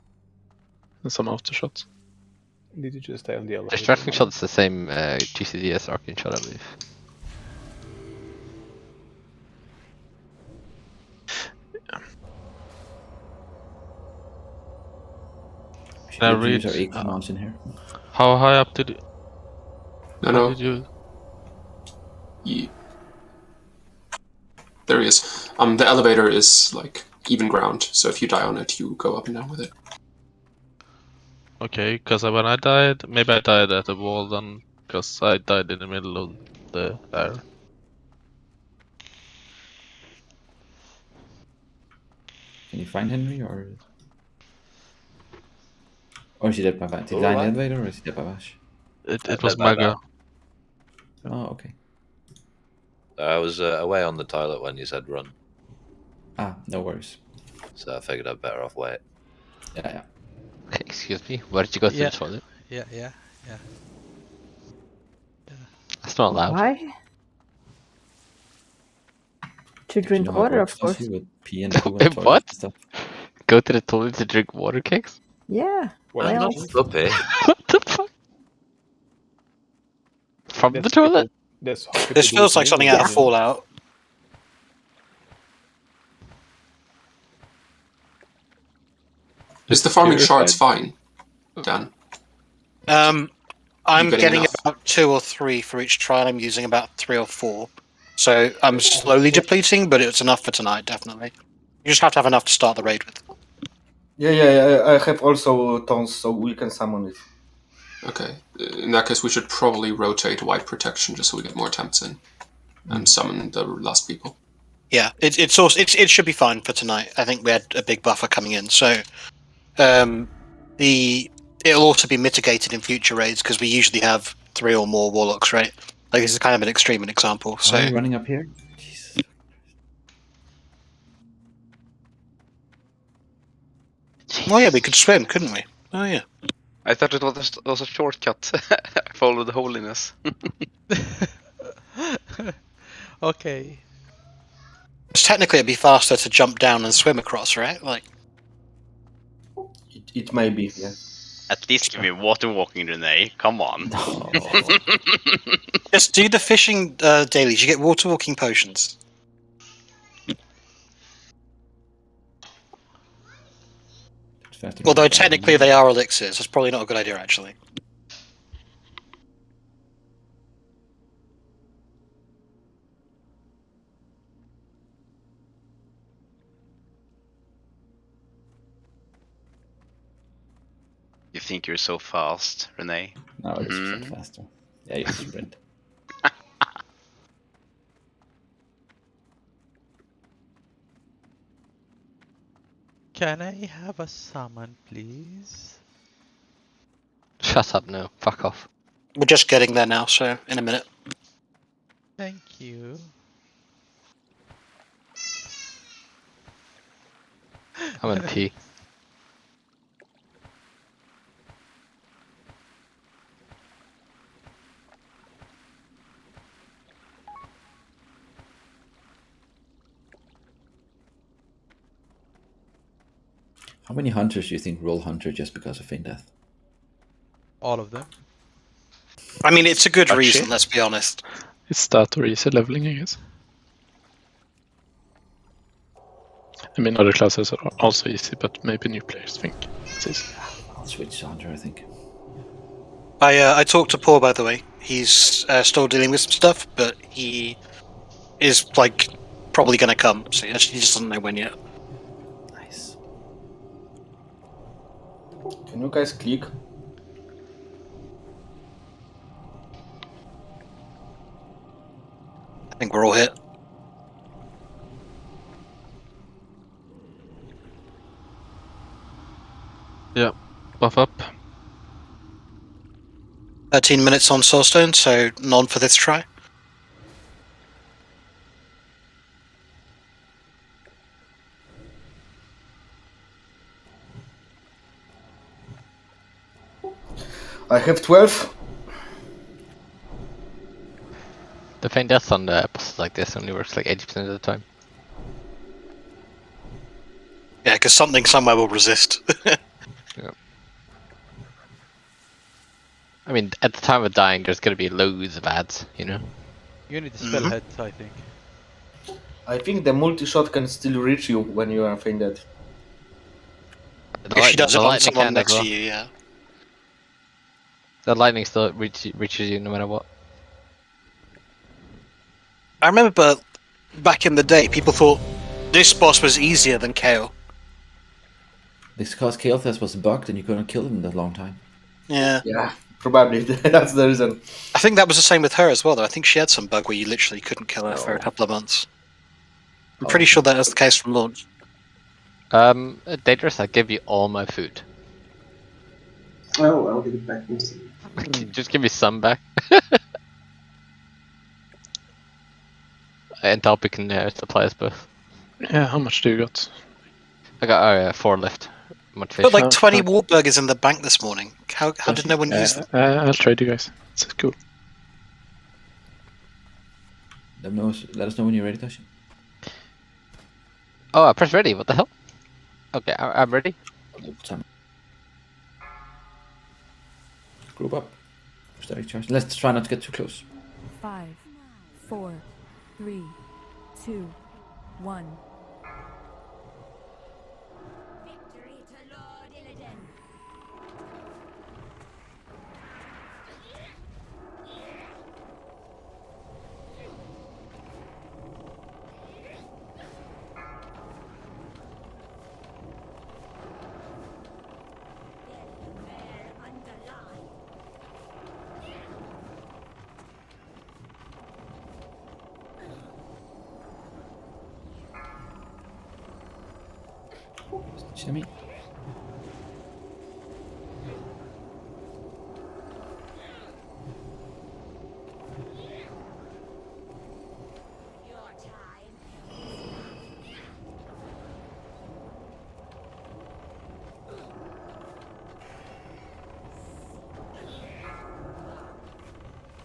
And some auto shots. Did you just stay on the elevator? Distracting shot is the same GCD as arcane shot, I believe. Should Can I we use read? our A commands in here? How high up did you? No. Did you? Yeah. There he is. The elevator is like even ground, so if you die on it, you go up and down with it. Okay, because when I died, maybe I died at the wall then, because I died in the middle of the air. Can you find Henry or is he dead by Vash? Did he die in the elevator or is he dead by Vash? It was Mega. Oh, okay. I was away on the toilet when you said run. Ah, no worries. So I figured I'd better off wait. Yeah. Okay, excuse me. Why did you go to the toilet? Yeah. That's not allowed. Why? To Do you know drink how it water, works, of course. Toshi, with pee in the poo and the toilet What? and stuff? Go to the toilet to drink water cakes? Yeah. I'm Well, not puppy. What the fuck? From the toilet? That's how people This do feels it in like something England, out of you know? Fallout. Is the farming shards Purified? fine, Dan? I'm getting getting enough? about 2 or 3 for each trial. I'm using about 3 or 4. So I'm slowly depleting, but it's enough for tonight, definitely. You just have to have enough to start the raid with. Yeah. I have also tons, so we can summon it. Okay. In that case, we should probably rotate white protection just so we get more attempts in, and summon the last people. Yeah, it should be fine for tonight. I think we had a big buffer coming in, so it'll also be mitigated in future raids because we usually have 3 or more warlocks, right? Like this is kind of an extreme example. So Are you running up here? Jesus. oh yeah, we could swim, couldn't we? Oh yeah. I thought it was a shortcut. Follow the holiness. Okay. Technically, it'd be faster to jump down and swim across, right? Like It may be, yeah. At least give me water walking, Renee. Come on. just do the fishing dailies. You get water walking potions. Although technically they are elixirs. That's probably not a good idea, actually. You think you're so fast, Renee? No, it's just faster. Yeah, you sprint. Can I have a summon, please? Shut up, no. Fuck off. We're just getting there now, so in a minute. Thank you. I'm gonna pee. How many hunters do you think roll hunter just because of feign death? All of them. I mean, it's a good Actually, reason, let's be honest. It's that or easy leveling, I guess. I mean, other classes are also easy, but maybe new players think it's easy. I'll switch to hunter, I think. I talked to Paul, by the way. He's still dealing with some stuff, but he is like probably going to come. So he just doesn't know when yet. Nice. Can you guys click? I think we're all hit. Yeah, buff up. 13 minutes on Soulstone, so none for this try. I have 12. The feign death on the bosses like this only works like 80% of the time. Yeah, because something somewhere will resist. Yeah. I mean, at the time of dying, there's gonna be loads of ads, you know? You need a spell head, I think. I think the multi-shot can still reach you when you are feign dead. If she does it on lightning someone can next as well. to you, yeah. The lightning still reaches you no matter what. I remember back in the day, people thought this boss was easier than KO. This because Kael'thas was bugged and you couldn't kill him in that long time. Yeah. Yeah, probably. That's the reason. I think that was the same with her as well, though. I think she had some bug where you literally couldn't kill her for a couple of months. I'm pretty sure that was the case from launch. Dangerous, I give you all my food. Oh, I'll give it back instantly. Just give me some back. Enthalpy can supply us both. Yeah, how much do you got? I got 4 left. Much fish. Put like 20 wart burgers in the bank this morning. How did no one use them? I'll trade you guys. It's cool. Let us know when you're ready, Toshi. Oh, I pressed ready. What the hell? Okay, I'm ready. Group up. Static charge. Let's try not to get too close. 5, 4, 3, 2, 1. Shimmy.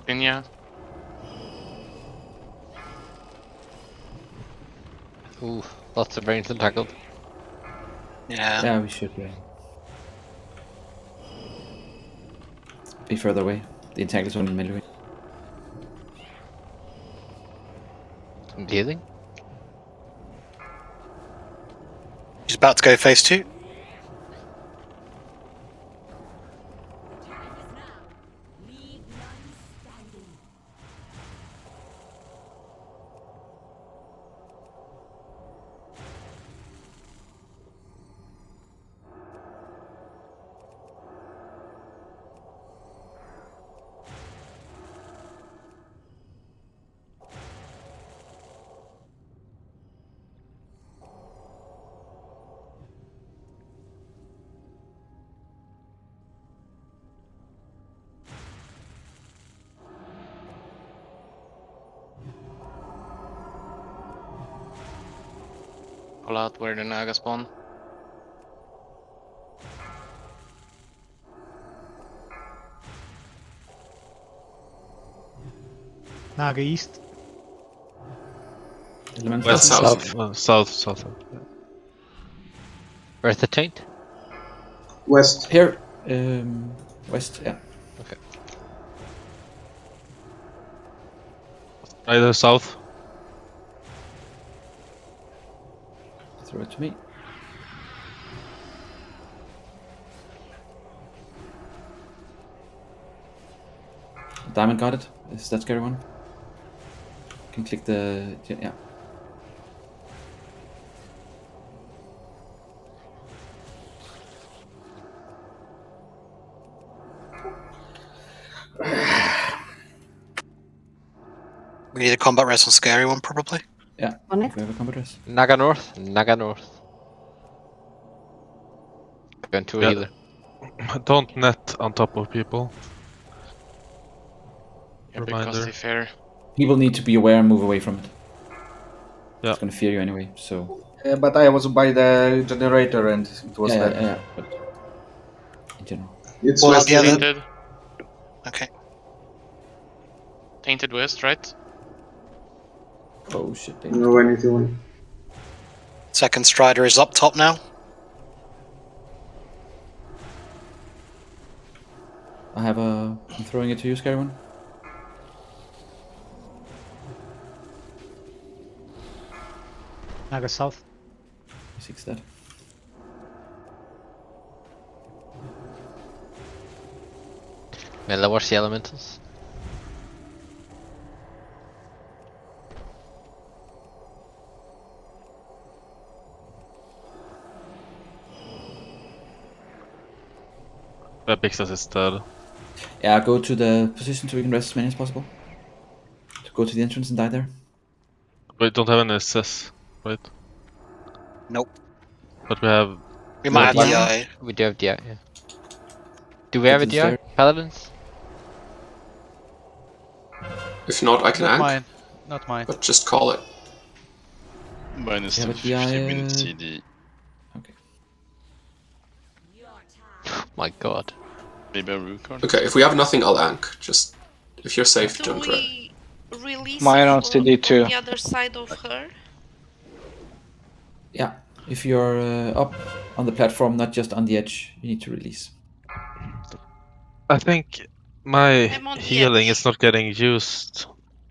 Pinya. Ooh, lots of brains entangled. Yeah. Yeah, we should be further away. The entangles only melee. Healing? He's about to go phase 2. Pull out where the Naga spawn. Naga East. West, South. south. Where's the taint? West. Here. West, yeah. Okay. Either south. Throw it to me. Diamond got it. Is that scary one? Can click the yeah. We need a combat res on scary one, probably. Yeah. On If we have a combat res. Naga north. Naga north. Going to a healer. Don't net on top of people. Yeah, because they fear. People need to be aware and move away from it. Yeah. It's gonna fear you anyway, so. But I was by the generator and it was there. Yeah, but in general. It's Well, west. the other- Tainted. Okay. Tainted west, right? Oh shit. I don't know anything. Second Strider is up top now. I'm throwing it to you, scary one. Naga South. 6 dead. Mela, watch the elementals. Bixas is dead. Yeah, go to the position so we can rest as many as possible. To go to the entrance and die there. We don't have an SS, right? Nope. But we have. We might have DI. DI. We do have DI, yeah. Do we have a DI? Paladins? If not, I can Not ank. mine. Not mine. But just call it. Minus Yeah, the but DI, 50-minute CD. Okay. My god. Maybe a root card? Okay, if we have nothing, I'll ank. Just if you're safe, Do don't red. we release Mine on it CD too. on the other side of her? Yeah, if you're up on the platform, not just on the edge, you need to release. I think my I'm on the healing edge. is not getting used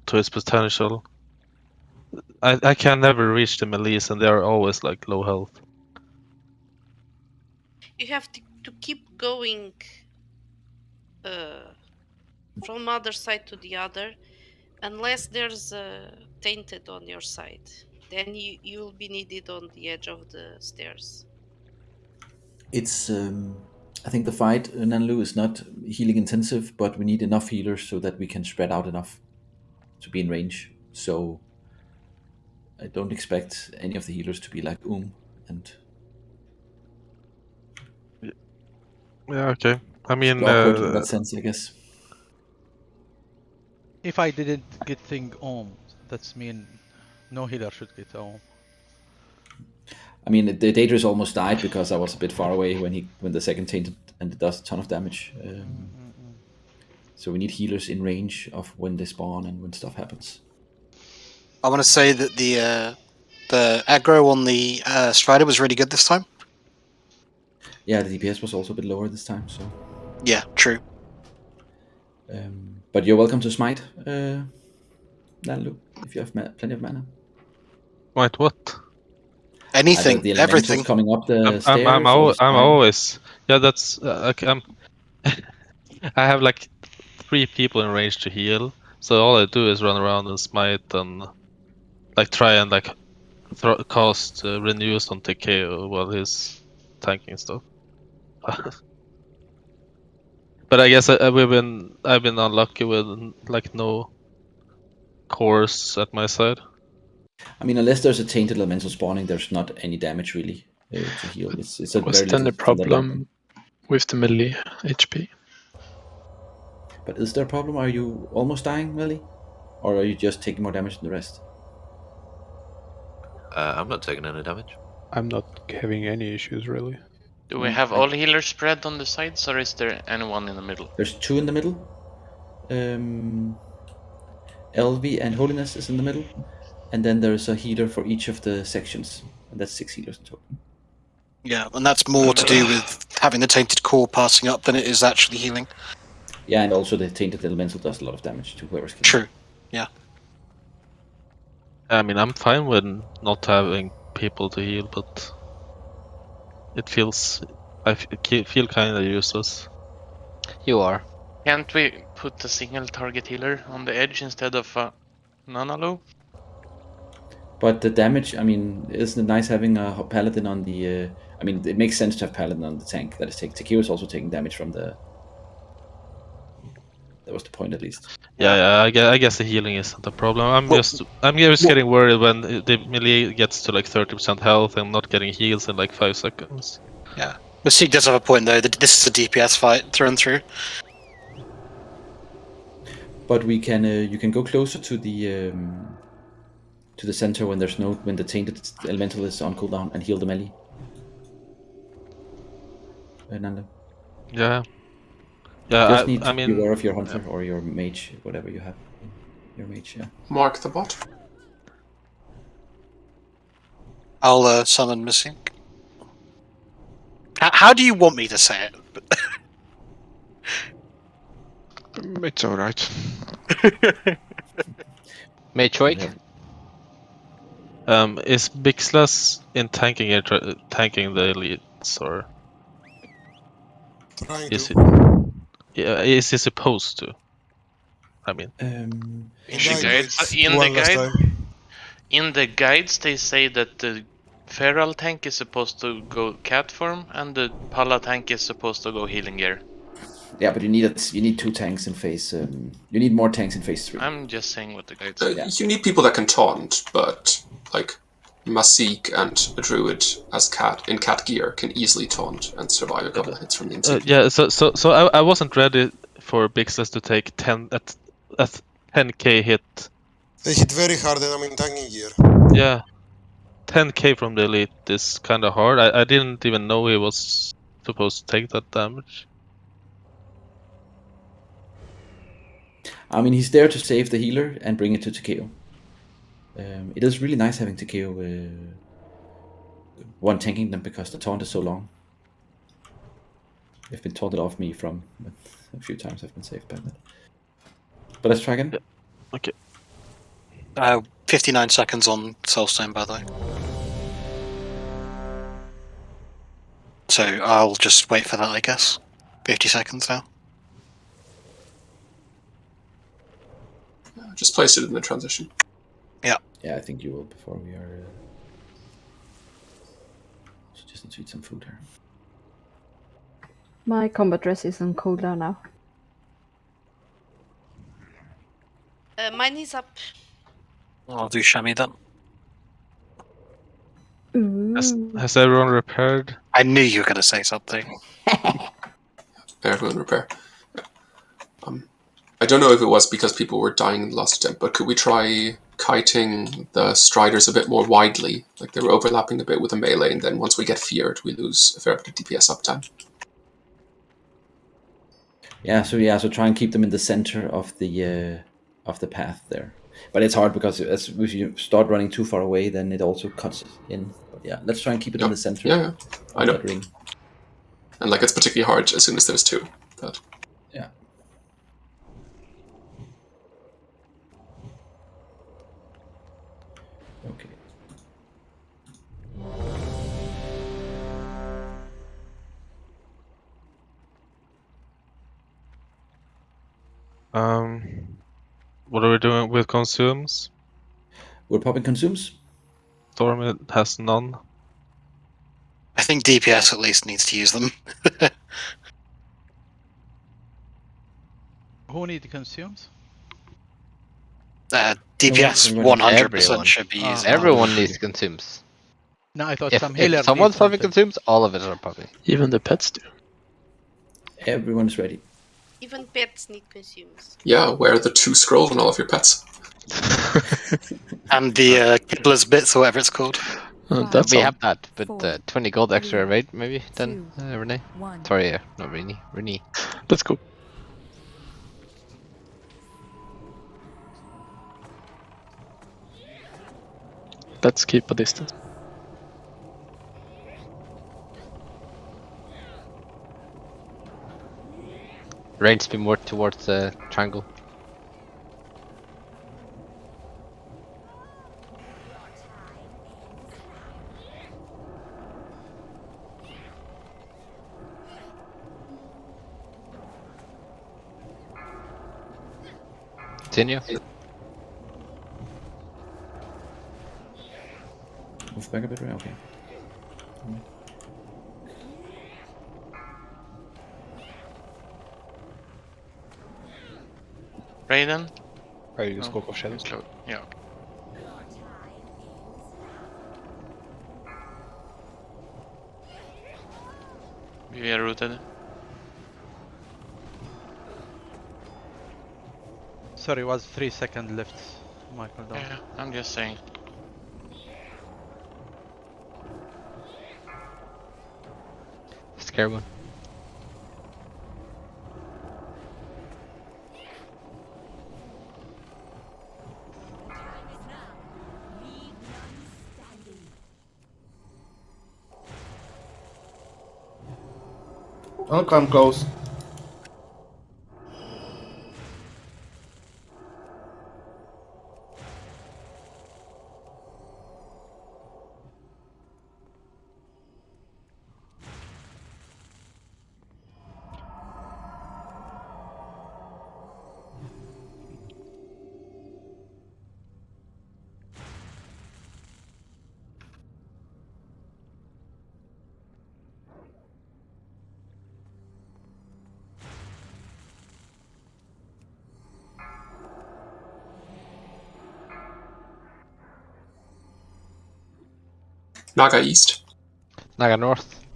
to its potential. I can never reach the melees, and they are always like low health. You have to keep going from other side to the other, unless there's a tainted on your side. Then you'll be needed on the edge of the stairs. It's I think the fight Nanlu is not healing intensive, but we need enough healers so that we can spread out enough to be in range. So I don't expect any of the healers to be like and Yeah, okay. I it's a mean, bit awkward in that sense, I guess. If I didn't get thing on, that's mean no healer should get on. I mean, the Daedrus almost died because I was a bit far away when the second tainted, and it does a ton of damage. So we need healers in range of when they spawn and when stuff happens. I want to say that the aggro on the Strider was really good this time. Yeah, the DPS was also a bit lower this time. So yeah, true. But you're welcome to smite, Nanlu, if you have plenty of mana. Smite what? Anything, Either the elementals everything. coming up the I'm stairs, or the I'm smite. always that's I have like 3 people in range to heal, so all I do is run around and smite and like try and like cast renews on TK while he's tanking stuff. But I guess I've been unlucky with like no cores at my side. I mean, unless there's a tainted elemental spawning, there's not any damage really to heal. It's a Was very then little the from that level. problem with the melee HP? But is there a problem? Are you almost dying, Melly? Or are you just taking more damage than the rest? I'm not taking any damage. I'm not having any issues really. Do we have all healers spread on the sides, or is there anyone in the middle? There's 2 in the middle. LV and Holiness is in the middle. And then there's a healer for each of the sections. And that's 6 healers in total. Yeah, and that's more to do with having the tainted core passing up than it is actually healing. Yeah, and also the tainted elemental does a lot of damage to whoever's killing. True. Yeah. I mean, I'm fine with not having people to heal, but it feels I feel kind of useless. You are. Can't we put a single target healer on the edge instead of Nanalo? But the damage, I mean, isn't it nice having a paladin on the... I mean, it makes sense to have paladin on the tank. That is taking... Takeo is also taking damage from the... That was the point, at least. Yeah, I guess the healing isn't a problem. I'm just getting worried when the melee gets to like 30% health and not getting heals in like 5 seconds. Yeah. But Seek does have a point, though. That this is a DPS fight through and through. But we can... you can go closer to the center when the tainted elemental is on cooldown and heal the melee. Nando. Yeah. Just need to I mean, be aware of your hunter or your mage, whatever you have. Your mage, yeah. Mark the bot. I'll summon Missing. How do you want me to say it? It's alright. Mage Wake? Is Bixlas in tanking the elites, or is he? Yeah, is he supposed to? I mean, in the guides they say that the feral tank is supposed to go cat form and the pala tank is supposed to go healing gear. Yeah, but you need 2 tanks in phase. You need more tanks in phase 3. I'm just saying what the guides say. You need people that can taunt, but like Masik and a druid as cat in cat gear can easily taunt and survive a couple of hits from the inside. yeah. So I wasn't ready for Bixlas to take 10k hit. They hit very hard and I'm in tanking gear. Yeah, 10k from the elite is kind of hard. I didn't even know he was supposed to take that damage. I mean, he's there to save the healer and bring it to Takeo. It is really nice having Takeo one tanking them because the taunt is so long. They've been taunted off me from a few times. I've been saved by that. But let's try again. Okay. 59 seconds on Soulstone, by the way. So I'll just wait for that, I guess. 50 seconds now. Just place it in the transition. Yeah. Yeah, I think you will before we are. So just need to eat some food here. My combat dress is on cooldown now. Mine is up. I'll do Shami then. Has everyone repaired? I knew you were going to say something. Everyone repair. I don't know if it was because people were dying in the last attempt, but could we try kiting the Striders a bit more widely? Like they were overlapping a bit with the melee, and then once we get feared, we lose a fair bit of DPS uptime. So try and keep them in the center of the path there. But it's hard because if you start running too far away, then it also cuts in. But yeah, let's try and keep it in the center. Yeah, I know. Ring. And like it's particularly hard as soon as there's two. But yeah. Okay. What are we doing with consumes? We're popping consumes. Storm has none. I think DPS at least needs to use them. Who need consumes? DPS 100% should be used. Everyone needs consumes. No, I thought If some healer someone's needs popping something. consumes, all of it are popping. Even the pets do. Everyone's ready. Even pets need consumes. yeah, wear the 2 scroll on all of your pets. And the Kibler's Bits, or whatever it's called. We have that, but 20 gold extra, right? Maybe then, Renee? Sorry, not Renee. Renee. Let's go. Let's keep a distance. Range be more towards the triangle. Continue. Move back a bit, right? Okay. Raiden? I use Cloak of Shadows. Yeah. We are rooted. Sorry, was 3 seconds left. Michael down. Yeah, I'm just saying. Scare one. Don't come close. Naga East. Naga North.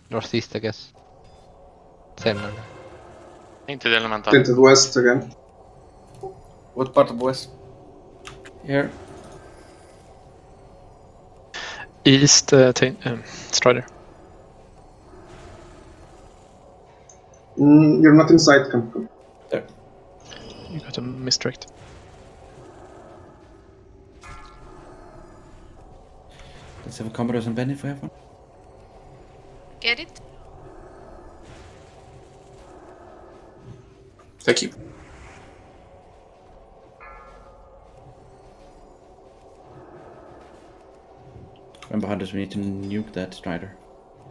Northeast, I guess. Same Naga. Into the elemental. Tinted West again. What part of West? Here. East, Strider. You're not inside, come. There. You got a misdirect. Let's have a Commodores and Ben if we have one. Get it? Thank you. Remember, Hunters, we need to nuke that Strider.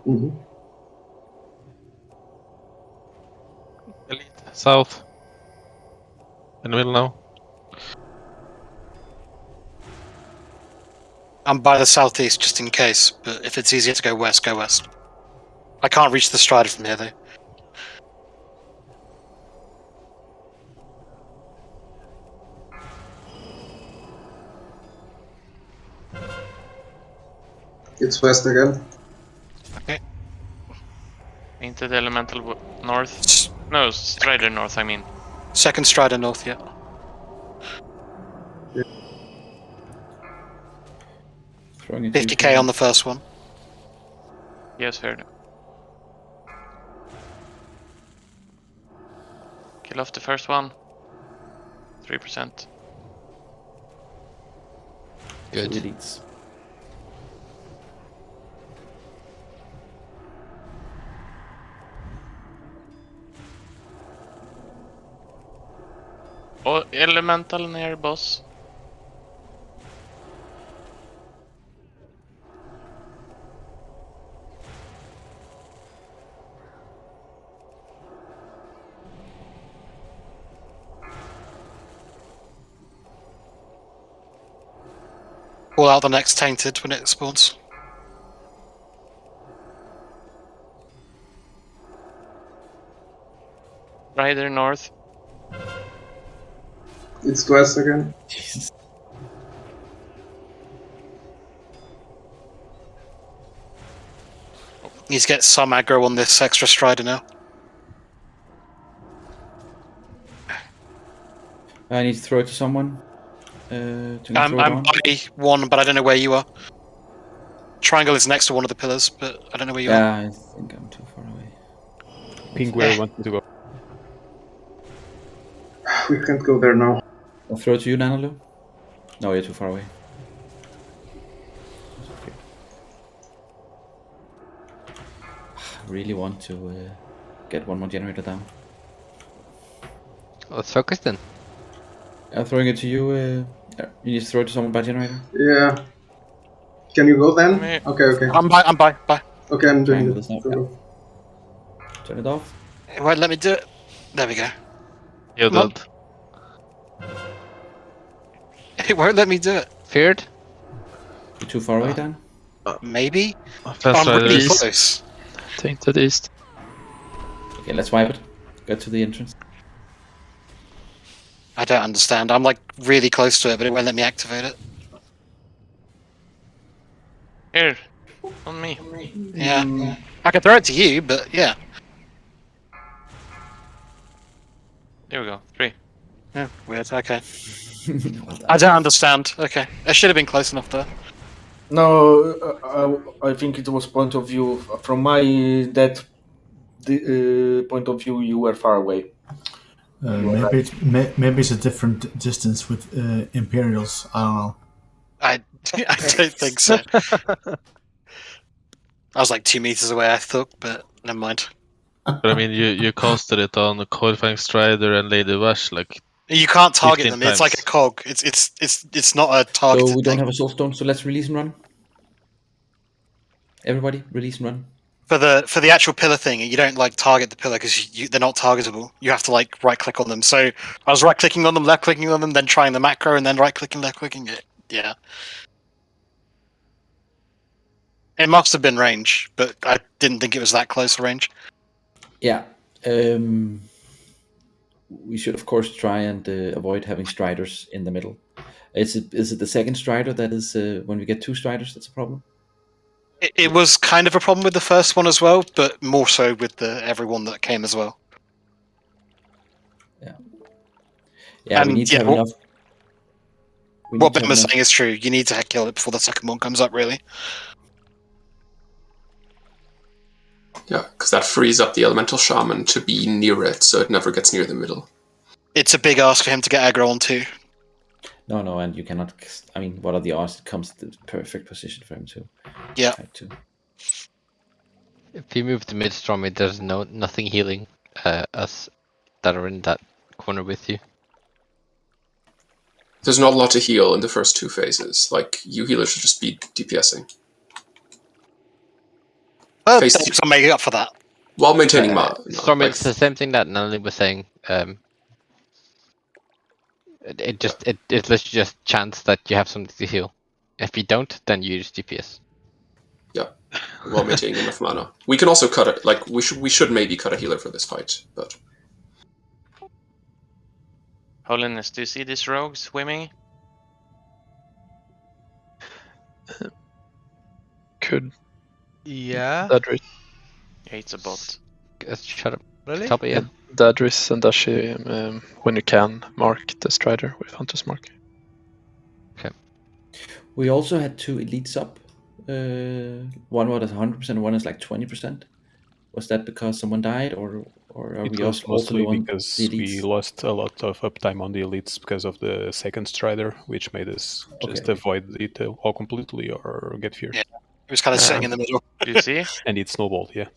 Mm-hmm. Elite south. In the middle now. I'm by the southeast just in case, but if it's easier to go west, go west. I can't reach the Strider from here though. It's west again. Okay. Into the elemental north. No, Strider north, I mean. Second Strider north, yeah. Throwing it 50k on the first one. Yes, heard. Kill off the first one. 3%. Good. Two elites. Oh, elemental near boss. Pull out the next tainted when it spawns. Rider north. It's west again. Jesus. Need to get some aggro on this extra Strider now. I need to throw it to someone. To throw it I'm on. by one, but I don't know where you are. Triangle is next to one of the pillars, but I don't know where you are. Yeah, I think I'm too far away. Ping where you want me to go. We can't go there now. I'll throw it to you, Nanalu. No, you're too far away. I really want to get one more generator down. Let's focus then. I'm throwing it to you. You need to throw it to someone by generator. Yeah. Can you go then? Me. Okay. I'm by. Okay, I'm doing Triangle it. is not. Go, Yeah. go. Turn it off. It won't let me do it. There we go. You're Come on. dead. It won't let me do it. Feared? You're too far away, Dan. Maybe? Fast I'm Rider really east. close. Tainted east. Okay, let's wipe it. Go to the entrance. I don't understand. I'm like really close to it, but it won't let me activate it. Here. On me. Yeah. I can throw it to you, but yeah. There we go. 3. Yeah, weird. Okay. I don't understand. Okay. I should have been close enough there. No, I think it was point of view from my point of view. You were far away. Maybe it's a different distance with Imperials. I don't know. I don't think so. I was like 2 meters away, I thought, but never mind. But I mean, you casted it on Coilfang Strider and Lady Vash, like. You can't target 15 them. It's like a times. cog. It's not a targeted So we don't thing. have a soulstone. So let's release and run. Everybody, release and run. For the actual pillar thing, you don't like target the pillar because they're not targetable. You have to like right click on them. So I was right clicking on them, left clicking on them, then trying the macro, and then right clicking, left clicking it. Yeah. It must have been range, but I didn't think it was that close to range. Yeah. We should, of course, try and avoid having Striders in the middle. Is it the second Strider that is when we get 2 Striders that's a problem? It was kind of a problem with the first one as well, but more so with the everyone that came as well. Yeah. Yeah, we need to have enough. What Ben was saying is true. You need to kill it before the second one comes up, really. Yeah, because that frees up the elemental shaman to be near it, so it never gets near the middle. It's a big ask for him to get aggro on too. No, and you cannot. I mean, what are the odds? It comes to the perfect position for him to. Yeah. If you move to mid-stormy, there's nothing healing us that are in that corner with you. There's not a lot to heal in the first 2 phases. Like, you healers should just be DPSing. Thanks for making up for that. While maintaining Stormy, it's the same thing that Natalie was saying. It lets you just chance that you have something to heal. If you don't, then you use DPS. Yeah, while maintaining enough mana. We can also cut it. Like, we should maybe cut a healer for this fight, but. Holiness, do you see this rogue swimming? Could. Yeah. Dadris. Yeah, it's a bot. Shut up. Really? Top, yeah. Dadris and Dashi, when you can, mark the Strider with Hunter's Mark. Okay. We also had 2 elites up. One was 100%, one is like 20%. Was that because someone died, or are It we was also mostly doing because the elites? we lost a lot of uptime on the elites because of the second Strider, which made us just avoid it all completely or get fear. Yeah, it was kind of sitting in the middle. You see? And it snowballed, yeah.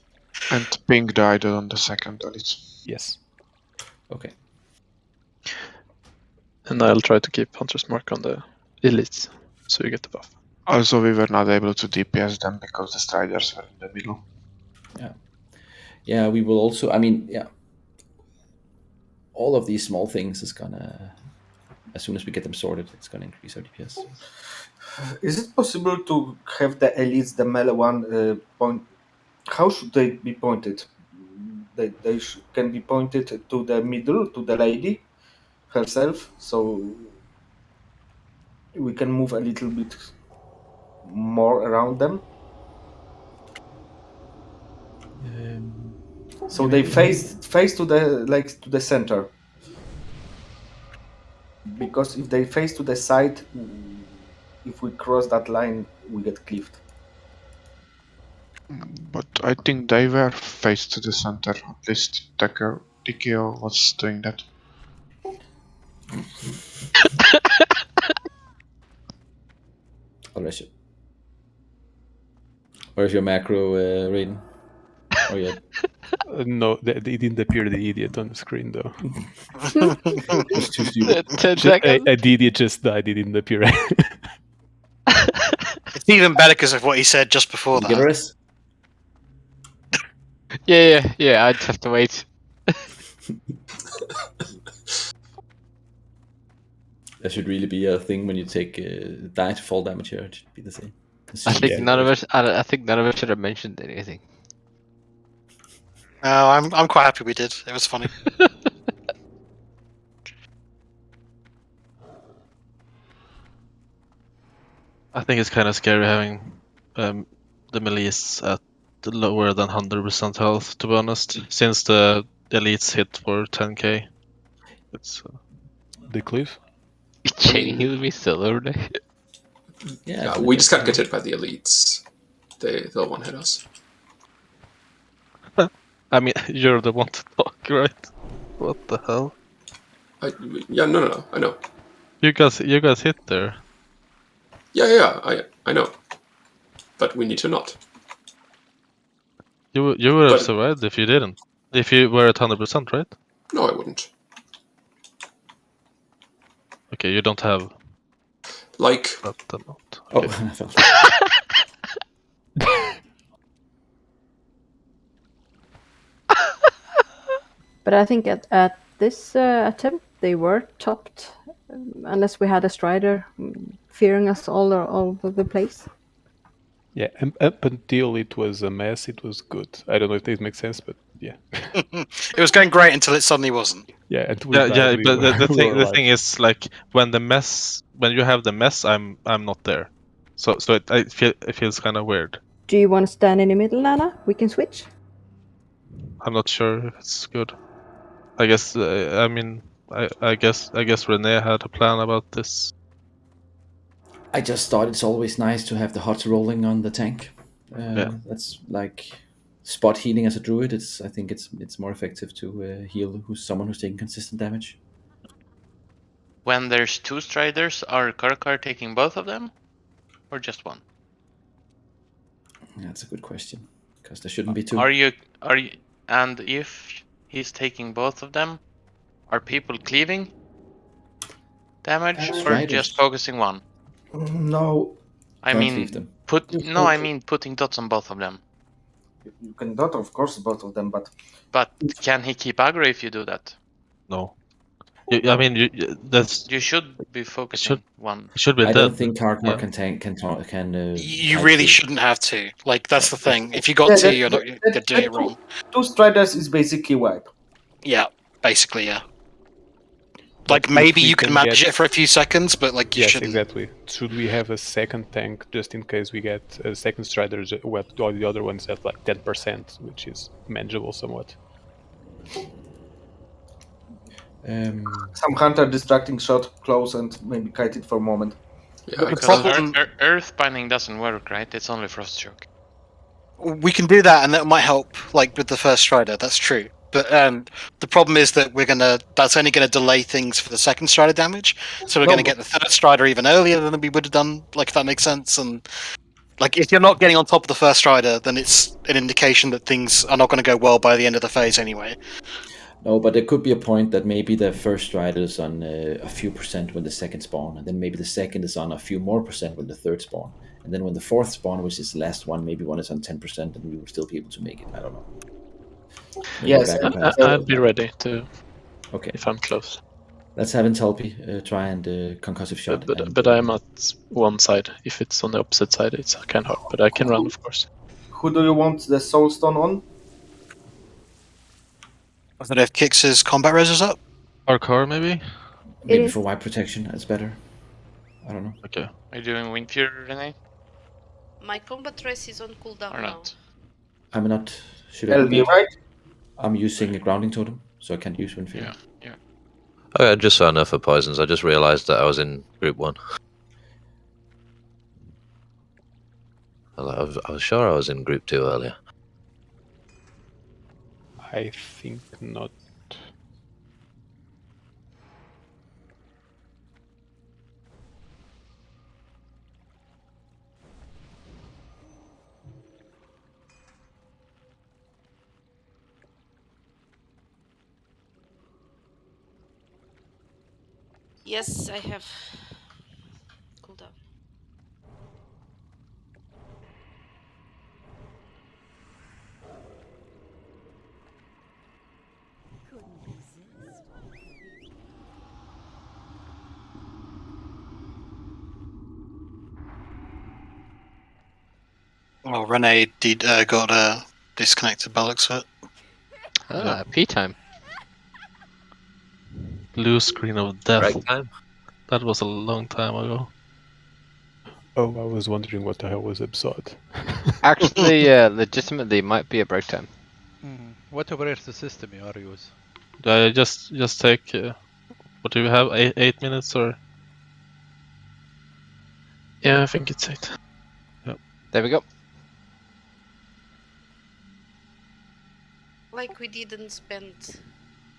And Pink died on the second elite. Yes. Okay. And I'll try to keep Hunter's Mark on the elites, so you get the buff. Also, we were not able to DPS them because the Striders were in the middle. Yeah, we will also. I mean, yeah. All of these small things is gonna. As soon as we get them sorted, it's gonna increase our DPS. Is it possible to have the elites, the melee one, point? How should they be pointed? They can be pointed to the middle, to the lady herself, so we can move a little bit more around them. So they face to the center. Because if they face to the side, if we cross that line, we get cliffed. But I think they were faced to the center. At least Tikio was doing that. Where's your macro, Raiden? Oh yeah. No, it didn't appear the idiot on the screen though. It's too stupid. 10 seconds. A idiot just died. It didn't appear. It's even better because of what he said just before that. Gigaris? Yeah. I just have to wait. That should really be a thing when you take die to fall damage here. It should be the same. I think none of us. I think none of us should have mentioned anything. No, I'm quite happy we did. It was funny. I think it's kind of scary having the melees at lower than 100% health, to be honest, since the elites hit for 10k. It's the cliff. Chain healed me still over there. Yeah, we just can't get hit by the elites. They'll one hit us. I mean, you're the one to talk, right? What the hell? No, I know. You guys hit there. Yeah, I know. But we need to not. You would have survived if you didn't. If you were at 100%, right? No, I wouldn't. Okay, you don't have. Like. Okay. But I think at this attempt they were topped, unless we had a Strider fearing us all over the place. Yeah, up until it was a mess, it was good. I don't know if this makes sense, but yeah. It was going great until it suddenly wasn't. Yeah, But the thing is, like, when you have the mess, I'm not there, so it feels kind of weird. Do you want to stand in the middle, Nana? We can switch. I'm not sure if it's good. I guess I guess Renee had a plan about this. I just thought it's always nice to have the HOTS rolling on the tank. That's like spot healing as a druid. I think it's more effective to heal someone who's taking consistent damage. when there's 2 Striders, are Karkar taking both of them? Or just one? That's a good question. Because there shouldn't be 2. Are you and if he's taking both of them, are people cleaving damage or Striders. just focusing one? No. I Don't mean leave them. I mean putting dots on both of them. You can dot, of course, both of them, but can he keep aggro if you do that? No. I mean, that's. You should be focusing one. It should be I dead. don't think Karkar Yeah. can. You type really two. shouldn't have to. Like, that's the thing. If you got Yeah, to, you're doing it wrong. 2 Striders is basically wipe. Yeah, basically, yeah. But Like, maybe if we you can can manage get- it for a few seconds, but like, you Yes, shouldn't. exactly. Should we have a second tank just in case we get a second strider where all the other ones at like 10%, which is manageable somewhat? Some hunter distracting shot close and maybe kite it for a moment. Yeah, The problem, Earth binding doesn't work, right? It's only frost choke. we can do that, and that might help, like with the first strider. That's true. But the problem is that that's only gonna delay things for the second strider damage. So we're No, gonna get the third strider even earlier than we would have done. Like, if that makes sense. And like, if you're not getting on top of the first strider, then it's an indication that things are not going to go well by the end of the phase anyway. No, but there could be a point that maybe the first strider is on a few percent when the second spawn, and then maybe the second is on a few more percent when the third spawn, and then when the fourth spawn, which is the last one, maybe one is on 10%, and we will still be able to make it. I don't know. Maybe Yes, I'll be ready to. Okay. If I'm close. Let's have Enthalpy try and concussive shot. But I'm at one side. If it's on the opposite side, it's kind of hard. But I can run, of course. Who do you want the soulstone on? I don't know if Kix's combat res is up. Karkar, maybe? Maybe for wipe protection, that's better. I don't know. Okay. Are you doing Wind Fury, Renee? My combat res is on cooldown Or now. not? I'm not. Should I? LB, right? I'm using a grounding totem, so I can't use Wind Fury. Yeah. Okay, I just signed up for poisons. I just realised that I was in group 1. I was sure I was in group 2 earlier. I think not. Yes, I have cooldown. Well, Renee got disconnected by the looks of it. Pee time. Blue screen of death. Break time? That was a long time ago. Oh, I was wondering what the hell was Absurd. Actually, legitimately, might be a break time. What operating system you are use? Just take. What do you have? 8 minutes or? Yeah, I think it's 8. Yep. There we go. Like we didn't spend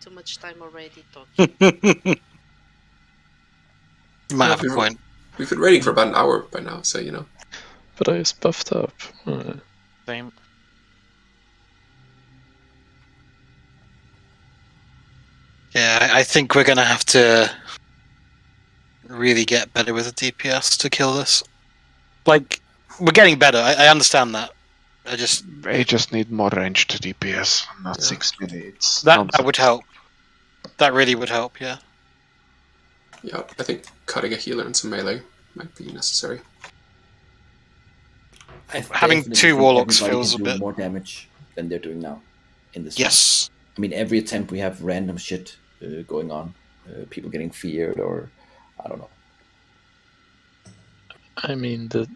too much time already talking. You might have a point. We've been waiting for about an hour by now, so you know. But I just buffed up. Same. Yeah, I think we're going to have to really get better with the DPS to kill this. Like, we're getting better. I understand that. They just need more ranged DPS, not 6 minutes. That would help. That really would help, yeah. Yeah, I think cutting a healer and some melee might be necessary. Having 2 warlocks everybody feels can a do bit more damage than they're doing now in this. Yes. I mean, every attempt we have random shit going on, people getting feared, or I don't know. I mean, the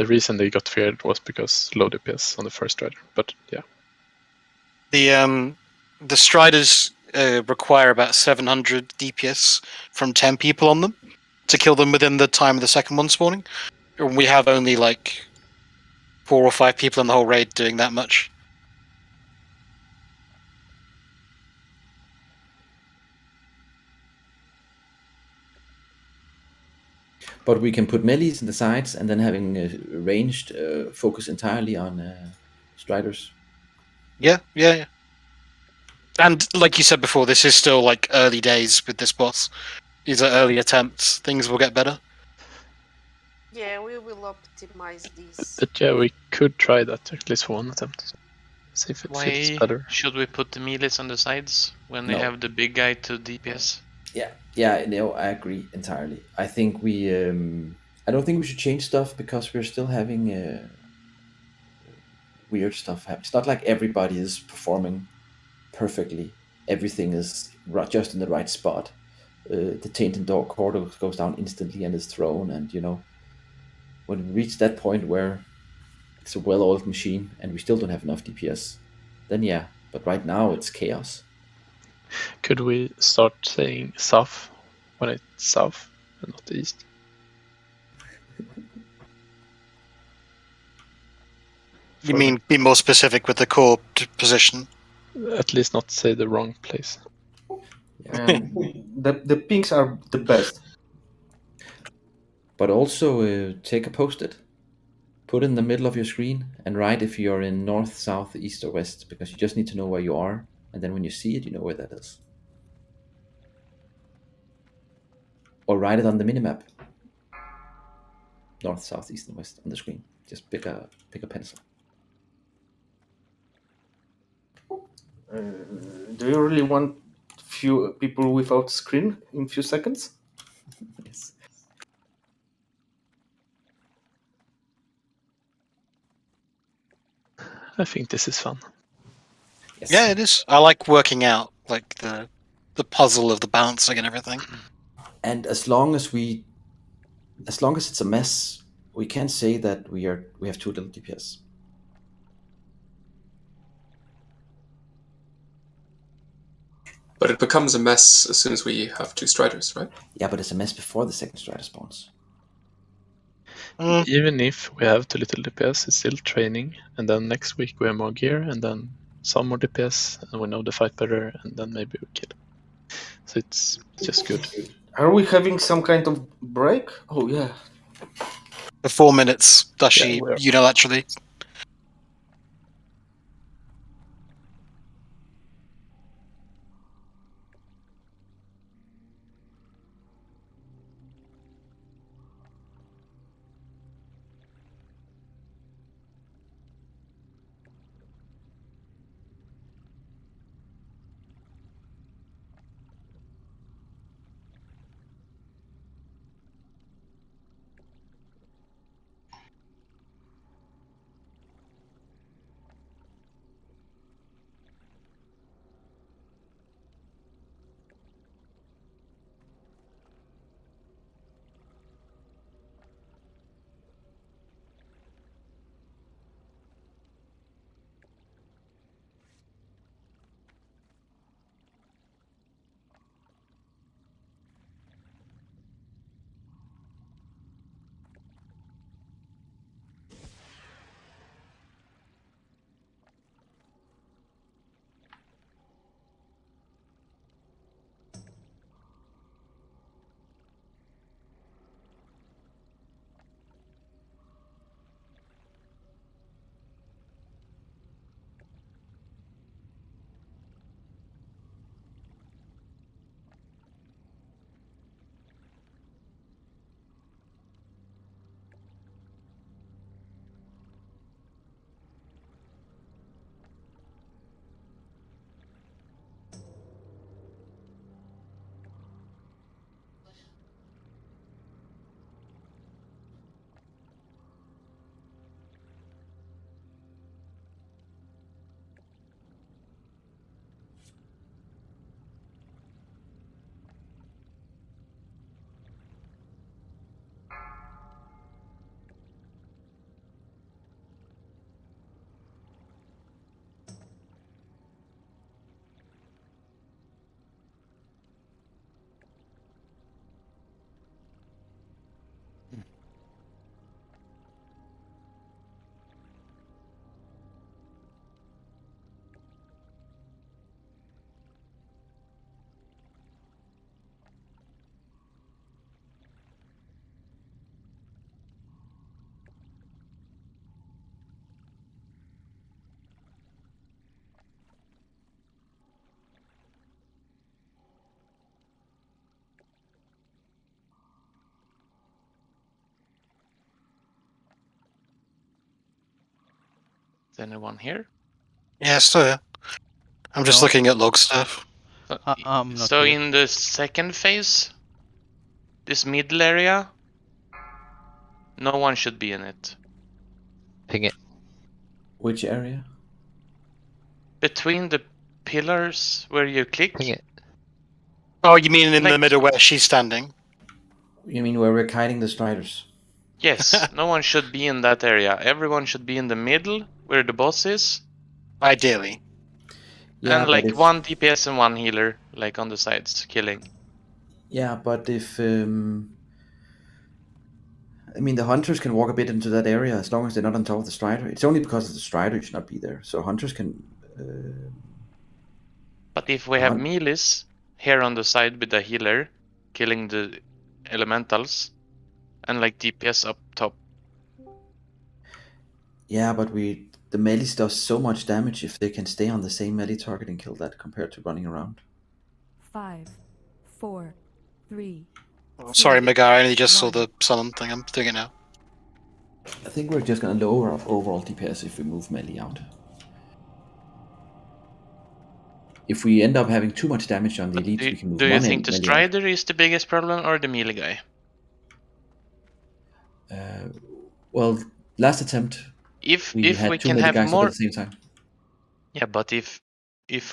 reason they got feared was because low DPS on the first strider. But yeah, the striders require about 700 DPS from 10 people on them to kill them within the time of the second one spawning. And we have only like 4 or 5 people in the whole raid doing that much. But we can put melees in the sides and then having ranged focus entirely on striders. Yeah. And like you said before, this is still like early days with this boss. These are early attempts. Things will get better. Yeah, we will optimize this. But yeah, we could try that at least for one attempt. See if it feels Why better. should we put the melees on the sides when they No. have the big guy to DPS? Yeah, no, I agree entirely. I think I don't think we should change stuff because we're still having weird stuff happen. It's not like everybody is performing perfectly. Everything is just in the right spot. The Tainted Dog Corridor goes down instantly and is thrown, and when we reach that point where it's a well-oiled machine and we still don't have enough DPS, then yeah. But right now it's chaos. Could we start saying south when it's south and not east? You mean be more specific with the core position? At least not say the wrong place. The pinks are the best. But also take a post-it, put it in the middle of your screen, and write if you're in north, south, east, or west, because you just need to know where you are, and then when you see it, you know where that is. Or write it on the minimap. North, south, east, and west on the screen. Just pick a pencil. Do you really want few people without screen in few seconds? Yes. I think this is fun. Yes. Yeah, it is. I like working out like the puzzle of the balancing and everything. And as long as it's a mess, we can't say that we have too little DPS. But it becomes a mess as soon as we have 2 striders, right? Yeah, but it's a mess before the second strider spawns. Even if we have too little DPS, it's still training, and then next week we have more gear, and then some more DPS, and we know the fight better, and then maybe we kill. So it's just good. Are we having some kind of break? Oh yeah. For 4 minutes, Dashi unilaterally. Is anyone here? Yeah, still here. I'm just No. looking at log stuff. I'm not So here. in the second phase, this middle area, no one should be in it. Ping it. Which area? Between the pillars where you click. Ping it. Oh, you mean in the Like- middle where she's standing? You mean where we're kiting the striders? Yes, no one should be in that area. Everyone should be in the middle where the boss is. Ideally. Yeah, And but like if one DPS and one healer, like on the sides, killing. yeah, but if I mean the hunters can walk a bit into that area as long as they're not on top of the strider. It's only because of the strider you should not be there. So hunters can. But if we have melees here on the side with the healer, killing the elementals, and like DPS up top. Yeah, but the melee does so much damage if they can stay on the same melee target and kill that compared to running around. 5, 4, 3. Oh, sorry, Megar, I only just saw the summon thing. I'm doing it now. I think we're just gonna lower our overall DPS if we move melee out. If we end up having too much damage on the elites, we can move Do you one think the melee out. strider is the biggest problem or the melee guy? Well, last attempt, If we we had two can melee have guys up more at the same time. Yeah, but if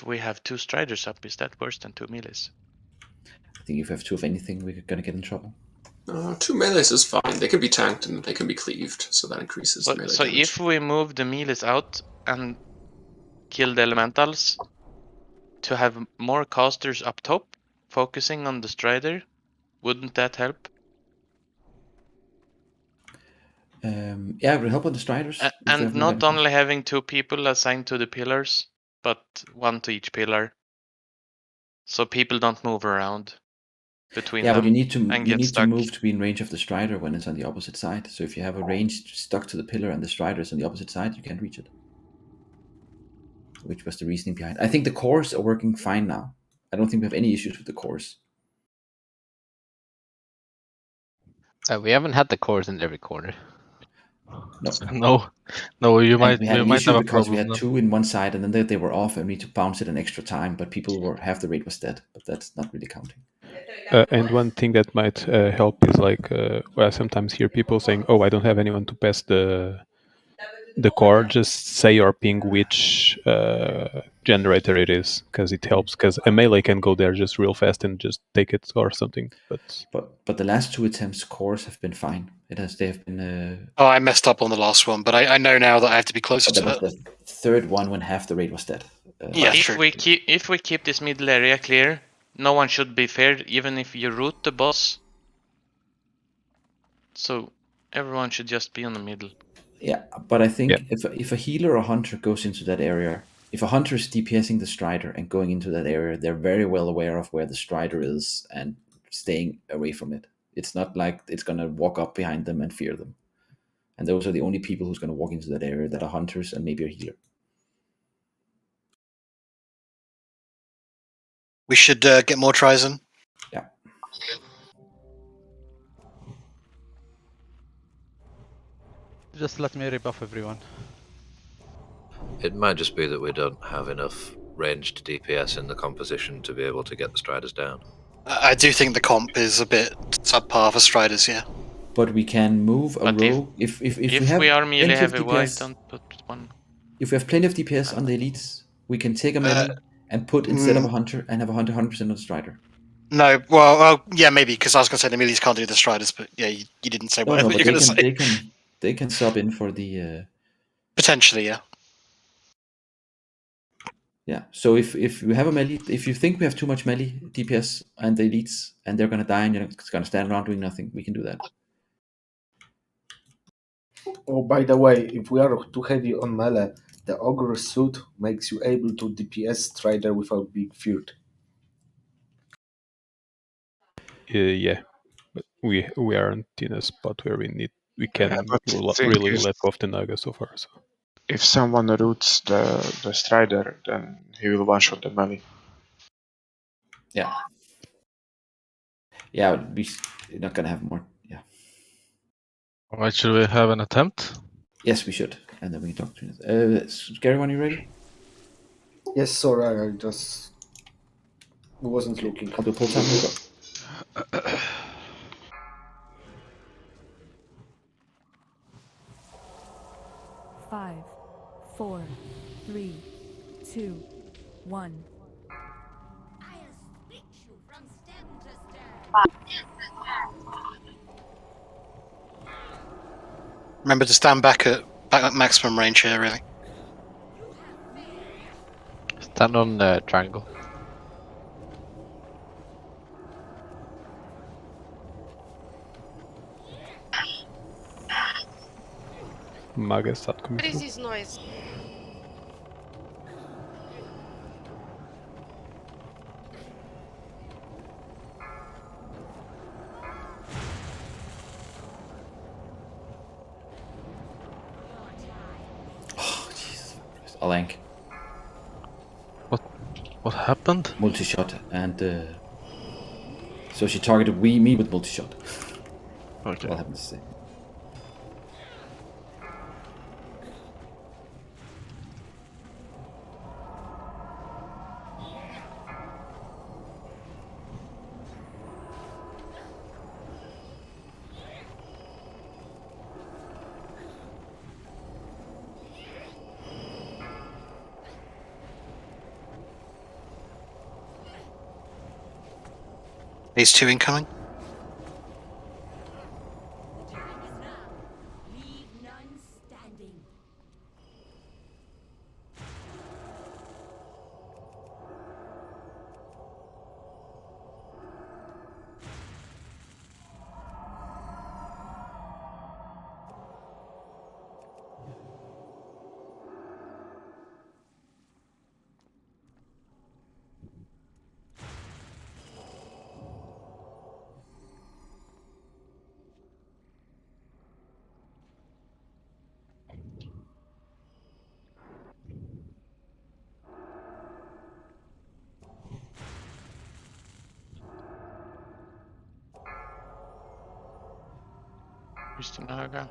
we have two striders up, is that worse than two melees? I think if we have two of anything, we're gonna get in trouble. Two melees is fine. They can be tanked and they can be cleaved, so that increases melee So damage. if we move the melees out and kill the elementals to have more casters up top, focusing on the strider, wouldn't that help? Yeah, it will help on the striders. if they And have more not damage. only having two people assigned to the pillars, but one to each pillar. So people don't move around between Yeah, them but you need to and get stuck. move to be in range of the strider when it's on the opposite side. So if you have a range stuck to the pillar and the strider is on the opposite side, you can't reach it. Which was the reasoning behind. I think the cores are working fine now. I don't think we have any issues with the cores. We haven't had the cores in every corner. No. You And might we had an might issue have a because we problem had then. two in one side and then they were off and we need to bounce it an extra time, but people were half the rate was dead, but that's not really counting. And one thing that might help is like where I sometimes hear people saying, "Oh, I don't have anyone to pass the core." Just say or ping which generator it is, because it helps. Because a melee can go there just real fast and just take it or something. But the last two attempts, cores have been fine. They have been. Oh, I messed up on the last one, but I know now that I have to be closer That was to it. the third one when half the rate was dead. Yeah, if we keep this middle area clear, no one should be feared, even if you root the boss. So everyone should just be in the middle. Yeah, but I think if a healer or hunter goes into that area, if a hunter is DPSing the strider and going into that area, they're very well aware of where the strider is and staying away from it. It's not like it's gonna walk up behind them and fear them. And those are the only people who's gonna walk into that area that are hunters and maybe a healer. We should get more tries in. Yeah. Just let me rebuff everyone. It might just be that we don't have enough ranged DPS in the composition to be able to get the striders down. I do think the comp is a bit subpar for striders, yeah. But we can move a row if we have we are melee plenty of heavy, why DPS. don't put one? If we have plenty of DPS on the elites, we can take a melee and put instead of a hunter and have a hunter 100% on the strider. No, well, yeah, maybe, because I was going to say the melees can't do the striders, but yeah, you didn't say No, whatever but you're going to say. they can sub in for the Potentially, yeah. Yeah. So if you have a melee, if you think we have too much melee DPS and the elites and they're gonna die and you're gonna stand around doing nothing, we can do that. Oh, by the way, if we are too heavy on melee, the ogre suit makes you able to DPS strider without being feared. Yeah, but we aren't in a spot where we can but the thing really is, let off the Naga so far. So if someone roots the strider, then he will one-shot the melee. Yeah. Yeah, we're not gonna have more. Yeah. Alright, should we have an attempt? Yes, we should. And then we talk to Gary, when you ready? Yes, sorry, I just wasn't looking. I'll do pull time. Here we go. 5, 4, 3, 2, 1. Remember to stand back at maximum range here, really. Stand on the triangle. Magus start coming What is through. this noise? Alank. What happened? Multi-shot, and so she targeted me with multi-shot. Okay. What happened to say? These two incoming. Just an höger.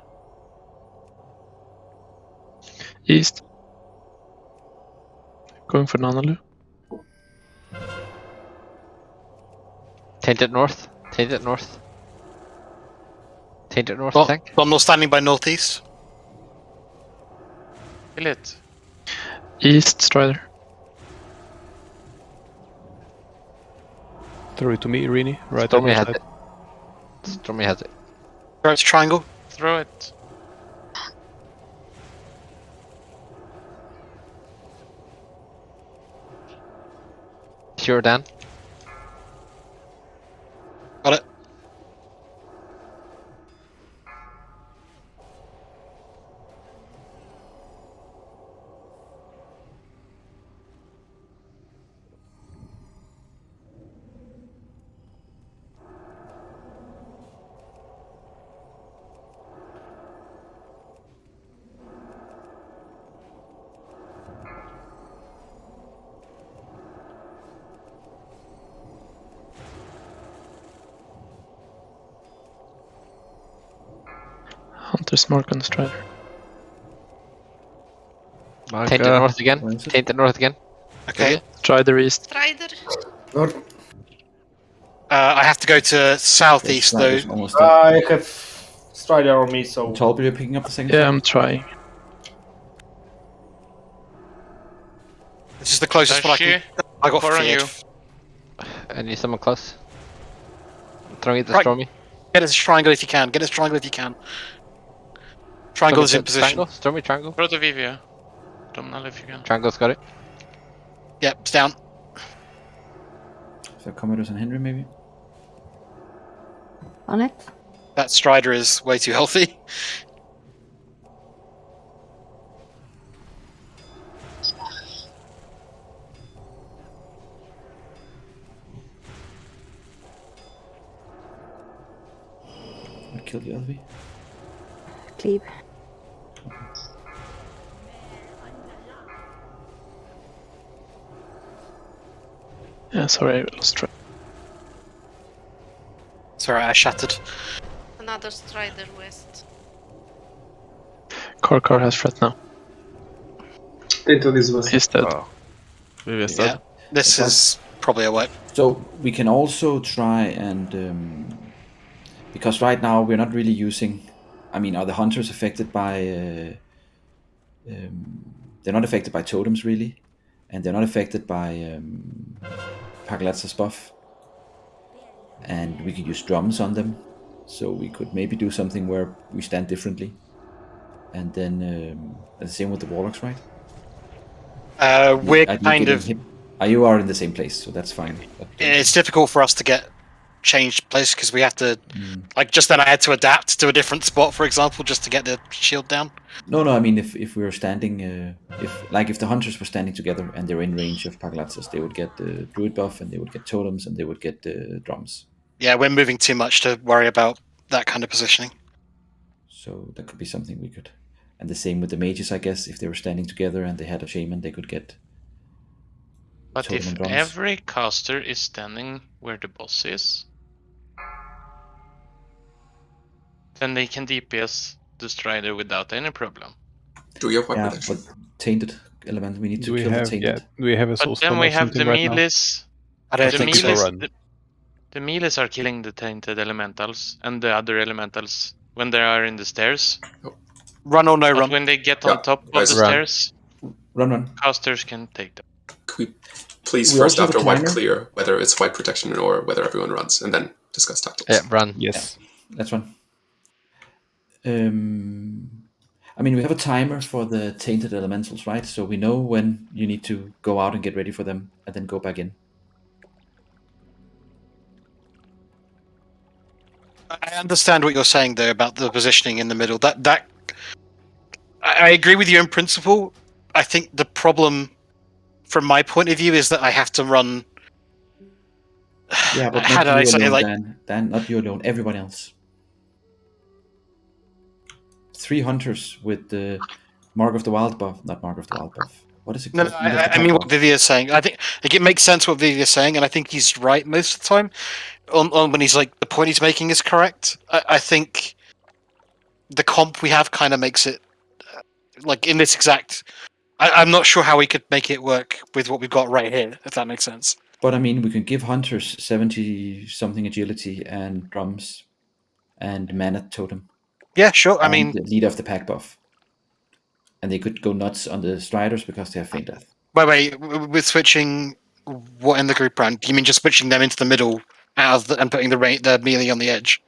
East. Going for Nanalu. Tainted north. Tainted north. Tainted north, tank. Bomnal standing by northeast. Kill it. East Strider. Throw it to me, Rini. Right on Stormy your has side. it. Stormy has it. Throw it to triangle. Throw it. Sure, Dan. Got it. Hunter's mark on the Strider. Tainted north again. Tainted north again. Okay. Strider East. Strider. North. I have to go to southeast though. Strider's almost dead. I have Strider on me, so. Tolby, you're picking up the second. Yeah, I'm trying. This is the closest one I can. I got Four on feared. you. I need someone close. I'm throwing it to Right. Stormy. Get us triangle if you can. Get us triangle if you can. Triangle is in position. Triangle. Stormy triangle. Throw to Vivia. Domnall if you can. Triangle's got it. Yep, it's down. So Commodus and Henry, maybe. On it. That Strider is way too healthy. I killed the LV. Cleave. Yeah, sorry, I lost track. Sorry, I shattered. Another Strider west. Karkar has threat now. Tainted is was. He's dead. Oh. Maybe it's Yeah, dead. this But- is probably a wipe. So we can also try and because right now we're not really using. I mean, are the hunters affected by? They're not affected by totems really, and they're not affected by Pagalatza's buff. And we could use drums on them, so we could maybe do something where we stand differently. And then the same with the warlocks, right? We're Are you kind getting of. hit? You are in the same place, so that's fine. But, It's difficult for us to get changed place because we have to. Like just then, I had to adapt to a different spot, for example, just to get the shield down. No, I mean if we were standing, if the hunters were standing together and they're in range of Pagalatzas, they would get the druid buff and they would get totems and they would get the drums. Yeah, we're moving too much to worry about that kind of positioning. So that could be something we could. And the same with the mages, I guess. If they were standing together and they had a shaman, they could get. But totem if and drums. every caster is standing where the boss is, then they can DPS the Strider without any problem. Do we have white Yeah, protection? but tainted element. We need to Do we kill have the tainted. do we have a But soul then stone we or have something the right now? melees. I don't The think so. melees, the melees are killing the tainted elementals and the other elementals when they are in the stairs. Run or no But run. when they get Yeah, on top of guys. the Run. stairs, Run. casters can take them. Could we please We first also have a after white timer. clear whether it's white protection or whether everyone runs, and then discuss tactics. Yeah, run. Yes. Let's run. I mean, we have a timer for the tainted elementals, right? So we know when you need to go out and get ready for them, and then go back in. I understand what you're saying though about the positioning in the middle. That I agree with you in principle. I think the problem, from my point of view, is that I have to run. Yeah, but How not did you I say? alone, Like, Dan, not you alone. Everyone else. 3 hunters with the Mark of the Wild buff, not Mark of the Wild buff. What is it no, called? no, I mean what Vivia's saying. I think like, it makes sense what Vivia's saying, and I think he's right most of the time. On when he's like the point he's making is correct. I think the comp we have kind of makes it like in this exact. I'm not sure how we could make it work with what we've got right here, if that makes sense. But I mean, we can give hunters 70 something agility and drums and mana totem. Yeah, sure. I And mean, the leader of the pack buff. And they could go nuts on the striders because they have faint death. wait, with switching what in the group brand? Do you mean just switching them into the middle out of and putting the melee on the edge?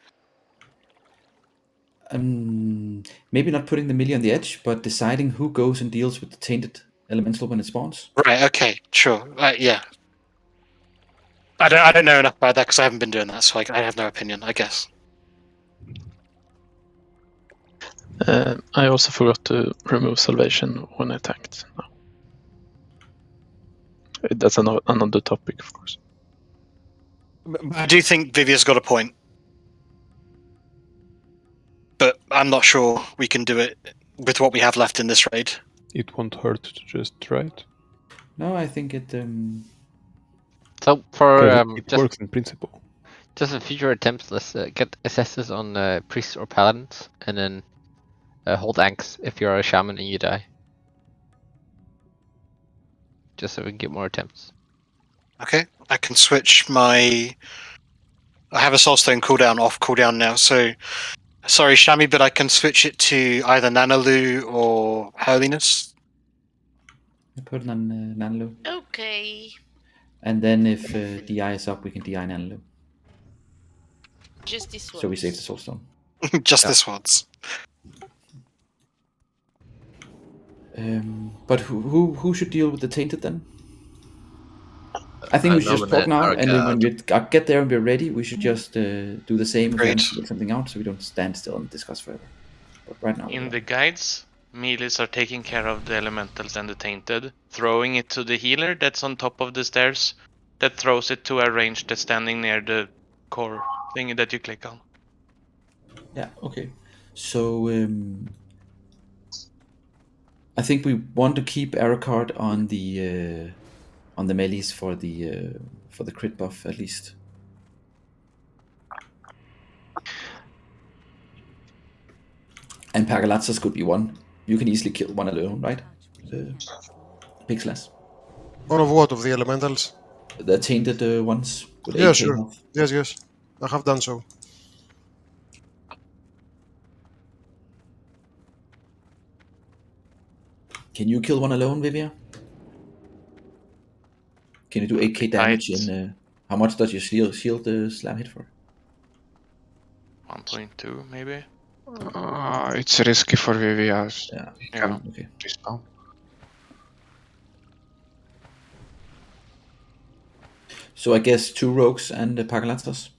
Maybe not putting the melee on the edge, but deciding who goes and deals with the tainted elemental when it spawns. Right. Okay. Sure. Yeah. I don't know enough about that because I haven't been doing that, so I have no opinion. I guess. I also forgot to remove salvation when I tanked. No. That's another topic, of course. I do think Vivia's got a point, but I'm not sure we can do it with what we have left in this raid. It won't hurt to just try it. No, I think it. So for it just works in principle. just for future attempts, let's get assesses on priests or paladins, and then hold anks if you're a shaman and you die. Just so we can get more attempts. Okay, I can switch my. I have a soulstone cooldown off cooldown now, so sorry, Shami, but I can switch it to either Nanalu or Holiness. I put it on Nanlu. Okay. And then if DI is up, we can DI Nanlu. Just this one. So we save the soulstone. Just this once. But who should deal with the tainted then? I think I we should just talk nominate now, and then when Arcad. we get there and we're ready, we should just do the same Great. event, get something out, so we don't stand still and discuss further. But right now, In the guides, melees are taking care of the elementals and the tainted, throwing it to the healer that's on top of the stairs, that throws it to a range that's standing near the core thing that you click on. yeah, okay. So I think we want to keep Arcad on the melees for the crit buff at least. And Pagalatzas could be one. You can easily kill one alone, right? Pixelas. One of what? Of the elementals? The tainted ones with Yeah, 8k sure. health. Yes. I have done so. Can you kill one alone, Vivia? Can you do 8k damage in... how much does your shield slam hit for? 1.2 maybe. It's risky for Vivia. Yeah. He can Okay. respawn. So I guess 2 rogues and Pagalatas.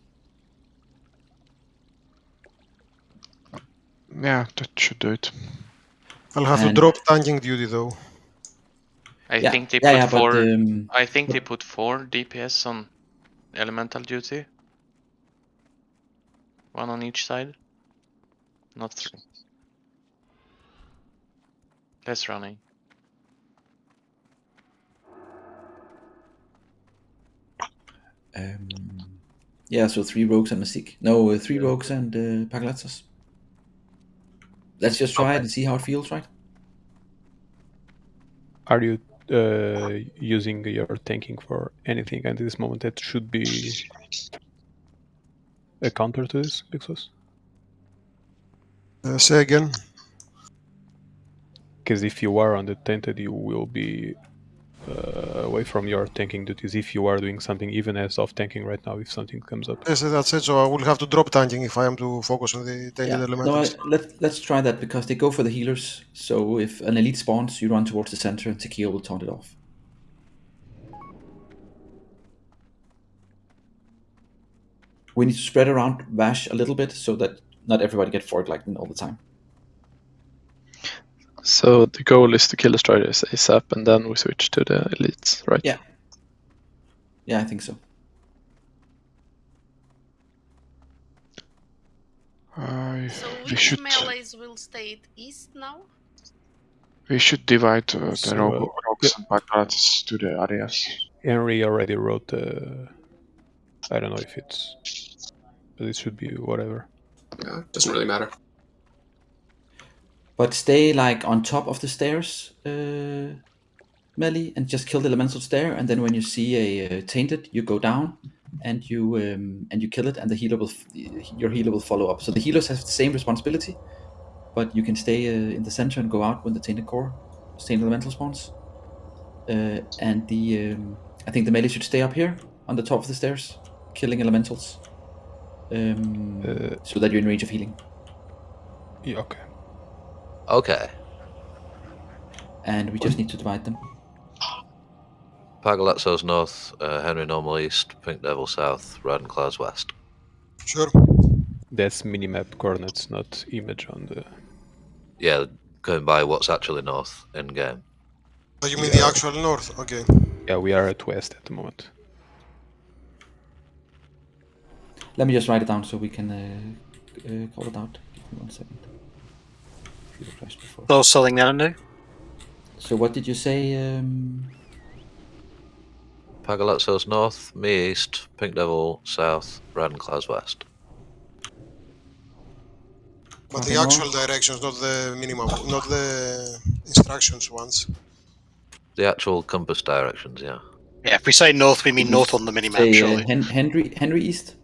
Yeah, that should do it. I'll have to drop tanking duty though. I Yeah, think they yeah, put yeah, but, 4. I think they put 4 DPS on elemental duty. 1 on each side. Not 3. Less running. Yeah, so 3 rogues and a Mystique. No, 3 rogues and Pagalatas. Let's just try it and see how it feels, right? Are you using your tanking for anything at this moment that should be a counter to this, Pixos? Say again. Because if you are on the tainted, you will be away from your tanking duties if you are doing something even as off tanking right now if something comes up. Yes, that's it. So I will have to drop tanking if I am to focus on the tainted elementals. No, let's try that because they go for the healers. So if an elite spawns, you run towards the center and Tequila will taunt it off. We need to spread around Vash a little bit so that not everybody get fork lightning all the time. So the goal is to kill the Striders ASAP and then we switch to the elites, right? Yeah. Yeah, I think so. So We which should melees will stay east now? we should divide the So, rogues and Pagalatas to the areas. Henry already wrote I don't know if it's, but it should be whatever. Yeah, it doesn't really matter. But stay like on top of the stairs, Melly, and just kill the elementals there. And then when you see a tainted, you go down and you kill it, and the healer your healer will follow up. So the healers have the same responsibility, but you can stay in the center and go out when the tainted elemental spawns. And I think the melee should stay up here on the top of the stairs, killing elementals, so that you're in range of healing. Yeah, okay. Okay. And we just need to divide them. Pagalatzos north, Henry normal east, Pink Devil south, Red Clouds west. Sure. That's minimap coordinates, not image on the... Yeah, going by what's actually north in game. Oh, you mean the actual north? Okay. Yeah, we are at west at the moment. Let me just write it down so we can call it out. Give me 1 second. Those selling now, no? So what did you say? Pagalatzos north, me east, Pink Devil south, Red Clouds west. But the actual directions, not the minimum, not the instructions ones. The actual compass directions, yeah. Yeah, if we say north, we mean north on the minimap, say, surely. Henry East?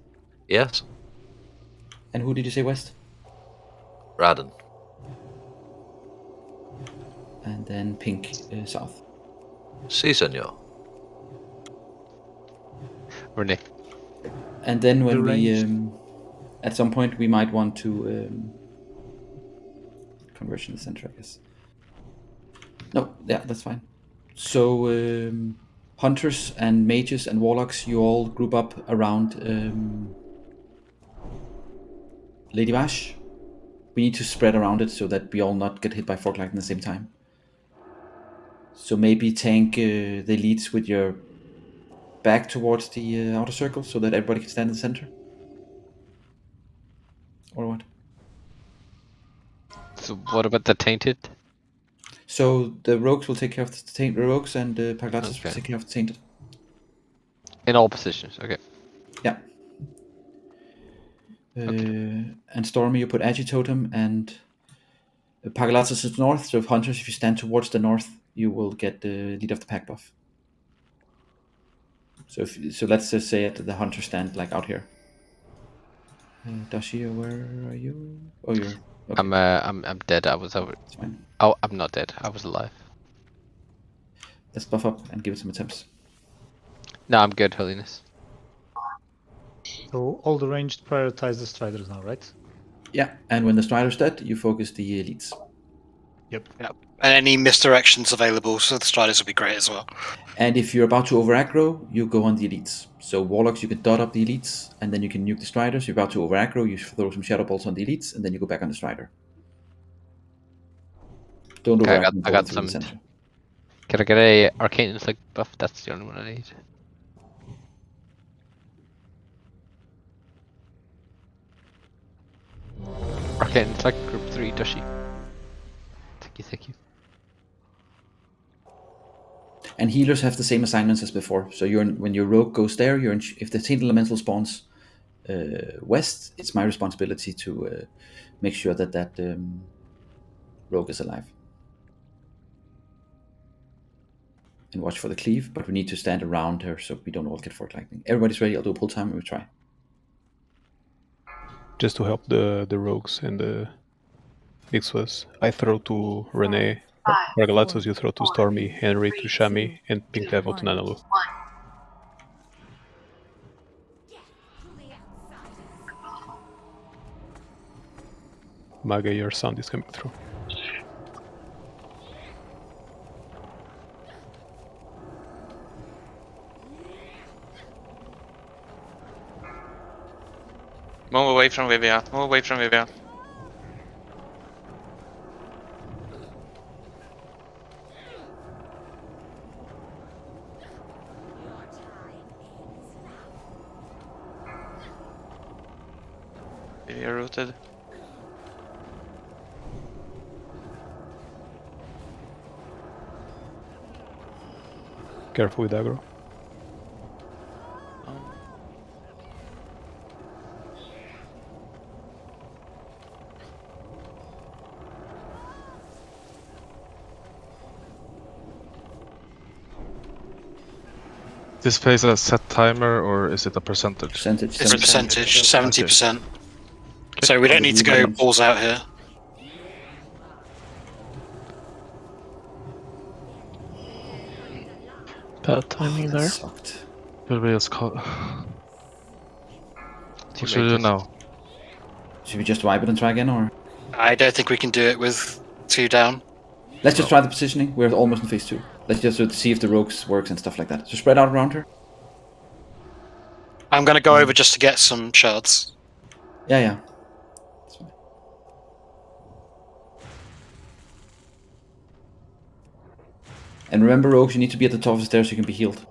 Yes. And who did you say west? Radden. And then Pink south. Si, senor. Renee. And then when The we, at some point, we might want to conversion the center, I guess. No, yeah, that's fine. So hunters and mages and warlocks, you all group up around Lady Vash. We need to spread around it so that we all not get hit by fork lightning at the same time. So maybe tank the elites with your back towards the outer circle so that everybody can stand in the center. Or what? So what about the tainted? So the rogues will take care of the tainted rogues, and the Pagalatas will take care of the tainted. In all positions, okay. Yeah. And Stormy, you put Agitotem, and Pagalatas is north, so if hunters, if you stand towards the north, you will get the lead of the pack buff. So let's just say the hunters stand like out here. Dashi, where are you? Oh, you're. Okay. I'm dead. I was over. It's fine. Oh, I'm not dead. I was alive. Let's buff up and give it some attempts. No, I'm good, Holiness. So all the ranged prioritize the striders now, right? Yeah, and when the strider's dead, you focus the elites. Yep. And any misdirections available, so the striders would be great as well. And if you're about to over aggro, you go on the elites. So warlocks, you can dot up the elites, and then you can nuke the striders. You're about to over aggro, you throw some shadow bolts on the elites, and then you go back on the strider. Don't over aggro. I got some. Can I get a arcane inflict buff? That's the only one I need. Arcane inflict group 3, Dashi. Thank you. And healers have the same assignments as before. So when your rogue goes there, if the tainted elemental spawns west, it's my responsibility to make sure that rogue is alive. And watch for the cleave, but we need to stand around her so we don't all get fork lightning. Everybody's ready. I'll do a pull time and we try. Just to help the rogues and the Ixwas, I throw to Renee. Pargalatos, you throw to Stormy, Henry to Shami, and Pink Devil to Nanalu. Maga, your sound is coming through. Move away from Vivia. Move away from Vivia. Vivia rooted. Careful with aggro. This plays a set timer, or is it a percentage? It's a percentage, 70%. So we don't need to go balls out here. Bad timing there. Sucked. What should we do now? Should we just wipe it and try again, or? I don't think we can do it with 2 down. Let's just try the positioning. We're almost in phase 2. Let's just see if the rogues works and stuff like that. So spread out around her. I'm going to go over just to get some shards. Yeah. That's fine. And remember, rogues, you need to be at the top of the stairs so you can be healed.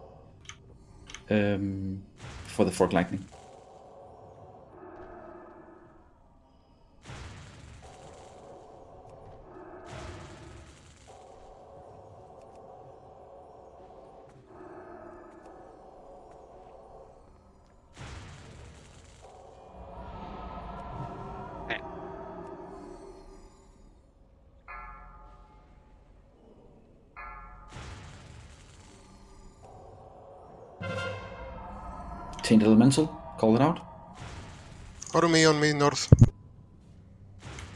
For the fork lightning. Tainted elemental, call it out. On me, north.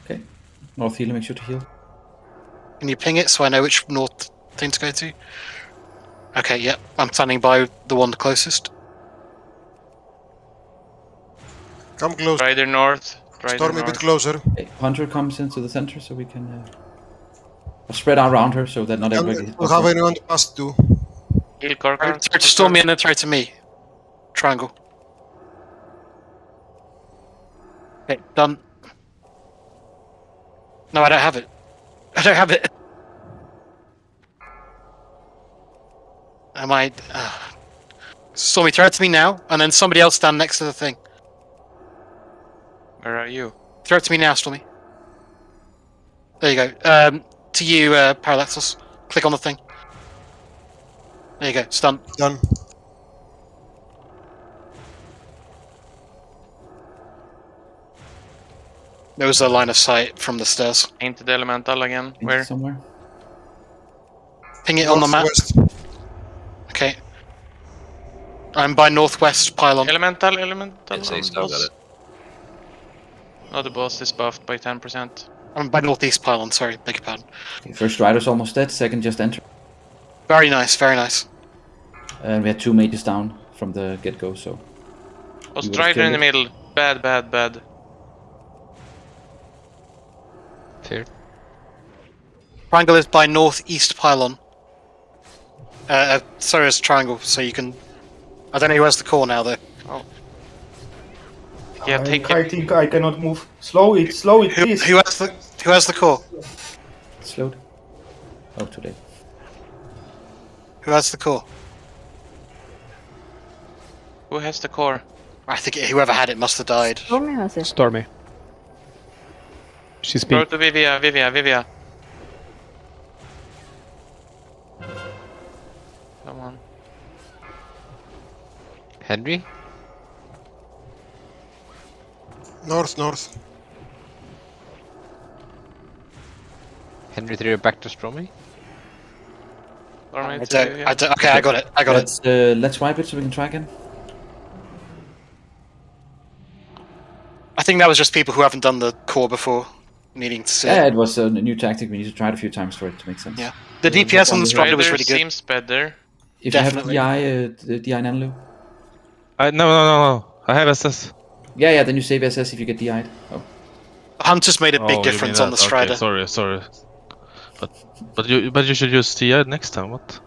Okay. North healer, make sure to heal. Can you ping it so I know which north thing to go to? Okay, yep. I'm standing by the one closest. Come close. Rider north. Storm a bit closer. Okay. Hunter comes into the center so we can spread out around her so that not everybody... We'll have anyone to pass to. Heal Korkar. Throw to Stormy and then throw to me. Triangle. Okay, done. No, I don't have it. I don't have it. Am I... Stormy, throw it to me now, and then somebody else stand next to the thing. Where are you? Throw it to me now, Stormy. There you go. To you, Parallaxos. Click on the thing. There you go. Stun. Done. There was a line of sight from the stairs. Painted elemental again. Where? Somewhere. Ping it on the map. Northwest. Okay. I'm by northwest pylon. Elemental It's on east, I've got boss. it. No, the boss is buffed by 10%. I'm by northeast pylon, sorry, beg your pardon. Okay, first rider's almost dead, second just entered. Very nice, very nice. And we had 2 mages down from the get-go, so... Oh, we would've Strider in killed the it. middle. Bad. Feared. Triangle is by northeast pylon. Sorry, it's triangle, so you can... I don't know who has the core now, though. Oh. Yeah, take I think I cannot move. Slow it, please. Who has the core? Slowed. Oh, too late. Who has the core? Who has the core? I think whoever had it must have died. Stormy has it. Stormy. She's Throw been. it to Vivia. Come on. Henry? North. Henry threw it back to Stromy? Okay, I got it. Let's wipe it so we can try again. I think that was just people who haven't done the core before, needing to see Yeah, it. it was a new tactic. We need to try it a few times for it to make sense. Yeah. The DPS on the Strider was really good. Seems better. If Definitely. you have the DI Nanlu. No. I have SS. Yeah, then you save SS if you get DI'd. Oh. Hunters made a big Oh, you mean difference on the that? Strider. Okay, sorry. But you should use TI next time. What?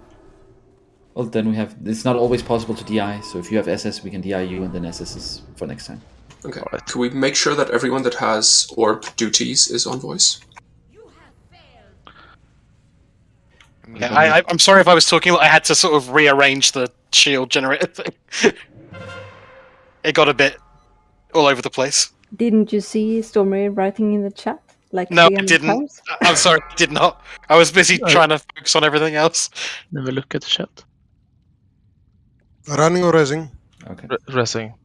Well, then we have. It's not always possible to DI. So if you have SS, we can DI you, and then SS is for next time. Okay. Can we make sure that everyone that has orb duties is on voice? Yeah, I'm sorry if I was talking. I had to sort of rearrange the shield generator thing. It got a bit all over the place. Didn't you see Stormy writing in the chat? Like No, I 300 didn't. times? I'm sorry, I did not. I was busy trying to focus on everything else. Never look at the chat. Running or raising? Okay. Resing.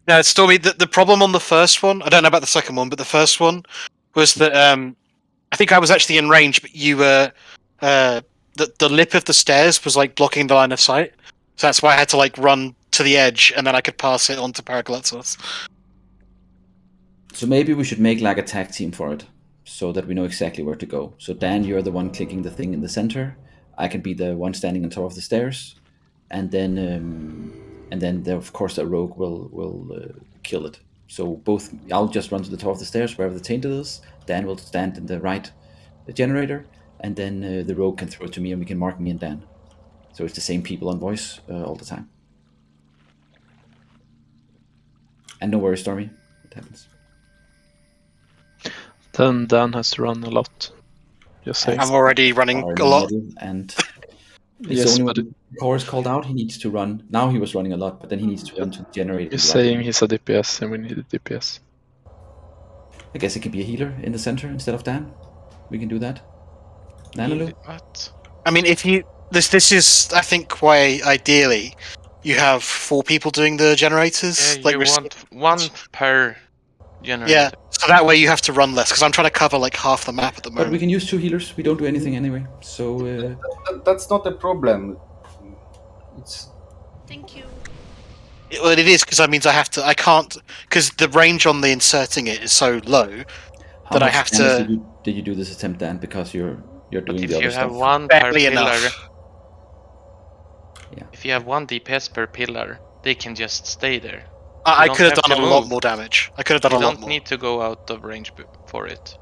No, Stormy, the problem on the first one, I don't know about the second one, but the first one was that I think I was actually in range, but you were the lip of the stairs was like blocking the line of sight. So that's why I had to like run to the edge and then I could pass it on to Paraglatzos. So maybe we should make like a tag team for it, so that we know exactly where to go. So Dan, you're the one clicking the thing in the center. I can be the one standing on top of the stairs, and then of course the rogue will kill it. So both, I'll just run to the top of the stairs wherever the tainted is. Dan will stand in the right generator, and then the rogue can throw it to me, and we can mark me and Dan. So it's the same people on voice all the time. And no worries, Stormy. It happens. Then Dan has to run a lot. Just saying. I'm already running a lot. And Yes, only but when the core is called out, he needs to run. Now he was running a lot, but then he needs to run to the generator. You're saying he's a DPS and we need a DPS. I guess it could be a healer in the center instead of Dan. We can do that. Nanalu? What? I mean, if you this is I think why ideally you have 4 people doing the generators. Yeah, you want one per generator. Yeah, so that way you have to run less because I'm trying to cover like half the map at the moment. But we can use 2 healers. We don't do anything anyway. So That's not a problem. It's Thank you. Well, it is because that means I can't because the range on the inserting it is so low how that I much have damage to. did you do this attempt, Dan? Because you're doing If the other you have stuff. one per Barely pillar, enough. Yeah. if you have 1 DPS per pillar, they can just stay there. I You could have don't done a to lot move. more damage. I could have done You a lot don't more. need to go out of range for it.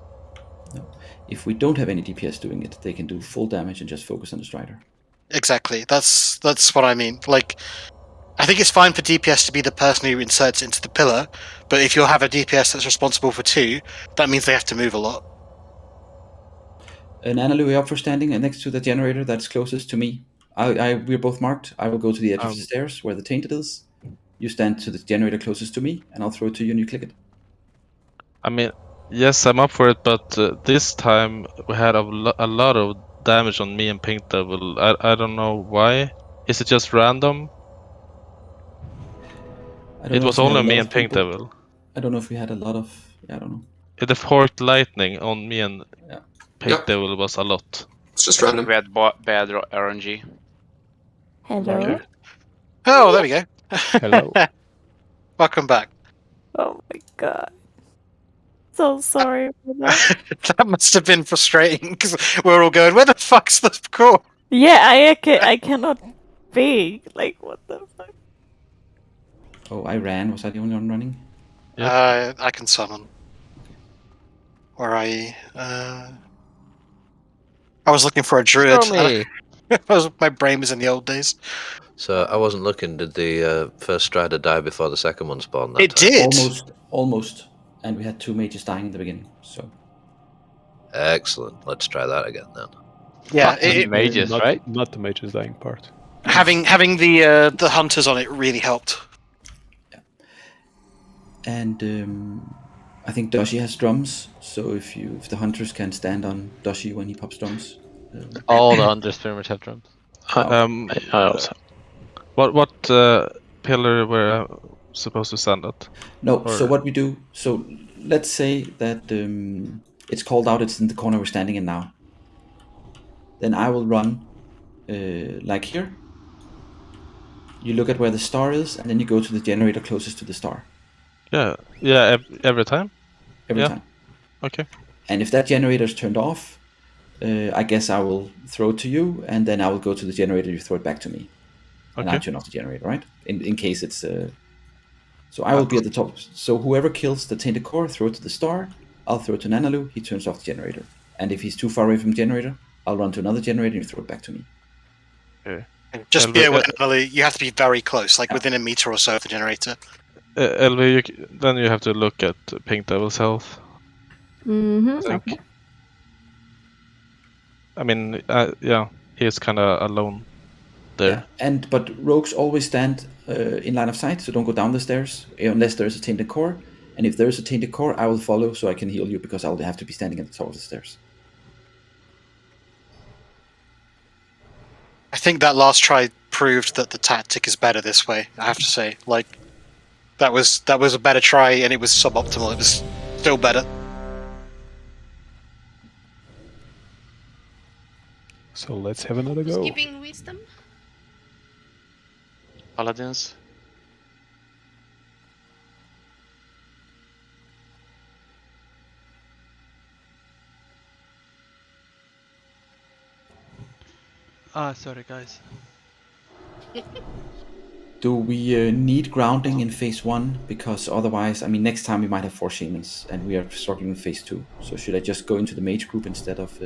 If we don't have any DPS doing it, they can do full damage and just focus on the Strider. Exactly. That's what I mean. Like, I think it's fine for DPS to be the person who inserts into the pillar, but if you have a DPS that's responsible for 2, that means they have to move a lot. Nanalu, are you up for standing next to the generator that's closest to me? We're both marked. I will go to the edge of the stairs where the tainted is. You stand to the generator closest to me, and I'll throw it to you and you click it. I mean, yes, I'm up for it, but this time we had a lot of damage on me and Pink Devil. I don't know why. Is it just random? It was only me and Pink Devil. I don't know if we had a lot of I don't know. The forked lightning on me and Pink Yep. Devil was a lot. It's just I random. think we had bad RNG. Hello. Okay. Oh, there we go. Hello. Welcome back. Oh my god. So sorry for that. That must have been frustrating because we're all going, where the fuck's the core? Yeah, I cannot think. Like, what the fuck? Oh, I ran. Was I the only one running? I can summon. Where I was looking for a druid. Throw me. My brain was in the old days. So I wasn't looking. Did the first Strider die before the second one spawned? That It time? did. Almost. And we had 2 mages dying in the beginning. So. Excellent. Let's try that again then. Yeah, mages, not, right? Not the mages dying part. having the hunters on it really helped. And I think Doshi has drums, so if the hunters can stand on Doshi when he pops drums. All the hunters pretty much have drums. I also. What pillar were supposed to stand at? No, Or- so what we do, so let's say that it's called out, it's in the corner we're standing in now. Then I will run like here. You look at where the star is, and then you go to the generator closest to the star. Yeah, every time? Every time. Okay. And if that generator is turned off, I guess I will throw it to you, and then I will go to the generator, you throw it back to me. And I Okay. turn off the generator, right? In case it's... So I will be at the top. So whoever kills the tainted core, throw it to the star. I'll throw it to Nanalu, he turns off the generator. And if he's too far away from the generator, I'll run to another generator and you throw it back to me. Okay. Just be aware, Natalie, you have to be very close, like within a meter or so of the generator. LV, then you have to look at Pink Devil's health. Mm-hmm. I think. Okay. I mean, he's kind of alone there. Yeah. But rogues always stand in line of sight, so don't go down the stairs unless there's a tainted core. And if there's a tainted core, I will follow so I can heal you because I'll have to be standing at the top of the stairs. I think that last try proved that the tactic is better this way. I have to say, like, that was a better try, and it was suboptimal. It was still better. So let's have another go. Skipping wisdom. Paladins. Sorry guys. Do we need grounding in phase 1? Because otherwise, I mean, next time we might have 4 shamans, and we are struggling in phase 2. So should I just go into the mage group instead of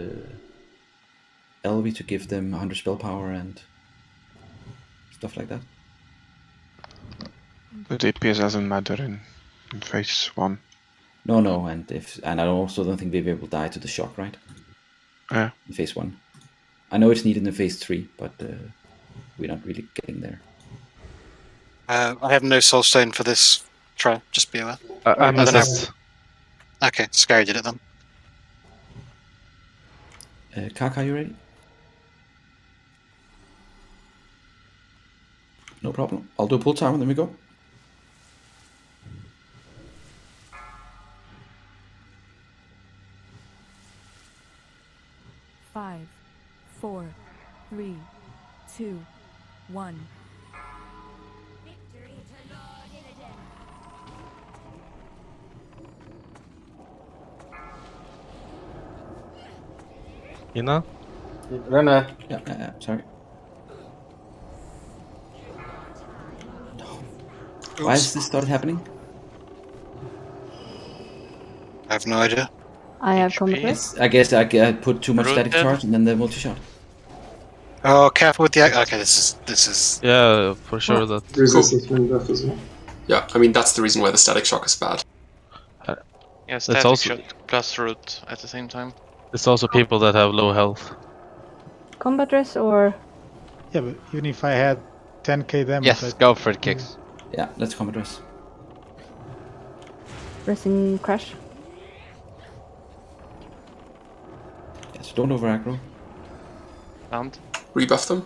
Elvi to give them 100 spell power and stuff like that? The DPS doesn't matter in phase 1. No, and I also don't think Vivi will die to the shock, right? Yeah. In phase 1. I know it's needed in phase 3, but we're not really getting there. I have no soul stone for this try. Just be aware. I'm I don't assessed. have... Okay, Scary did it then. Kaka, you ready? No problem. I'll do a pull time and then we go. Five, 4, 3, 2, 1. Ina? Rana. Yeah, sorry. Why has this started happening? I have no idea. I have combat. I guess I put too much static Rooted. charge and then the multi-shot. Oh, careful with the... Okay, this is... Yeah, for sure that. Resistance from death as well. Yeah, I mean, that's the reason why the static shock is bad. Yeah, static also- shot plus root at the same time. It's also people that have low health. Combat dress or Yeah, but even if I had 10k damage, Yes, go for it, kicks. Yeah, let's combat dress. pressing crash. Yeah, so don't over aggro. Found. Rebuff them.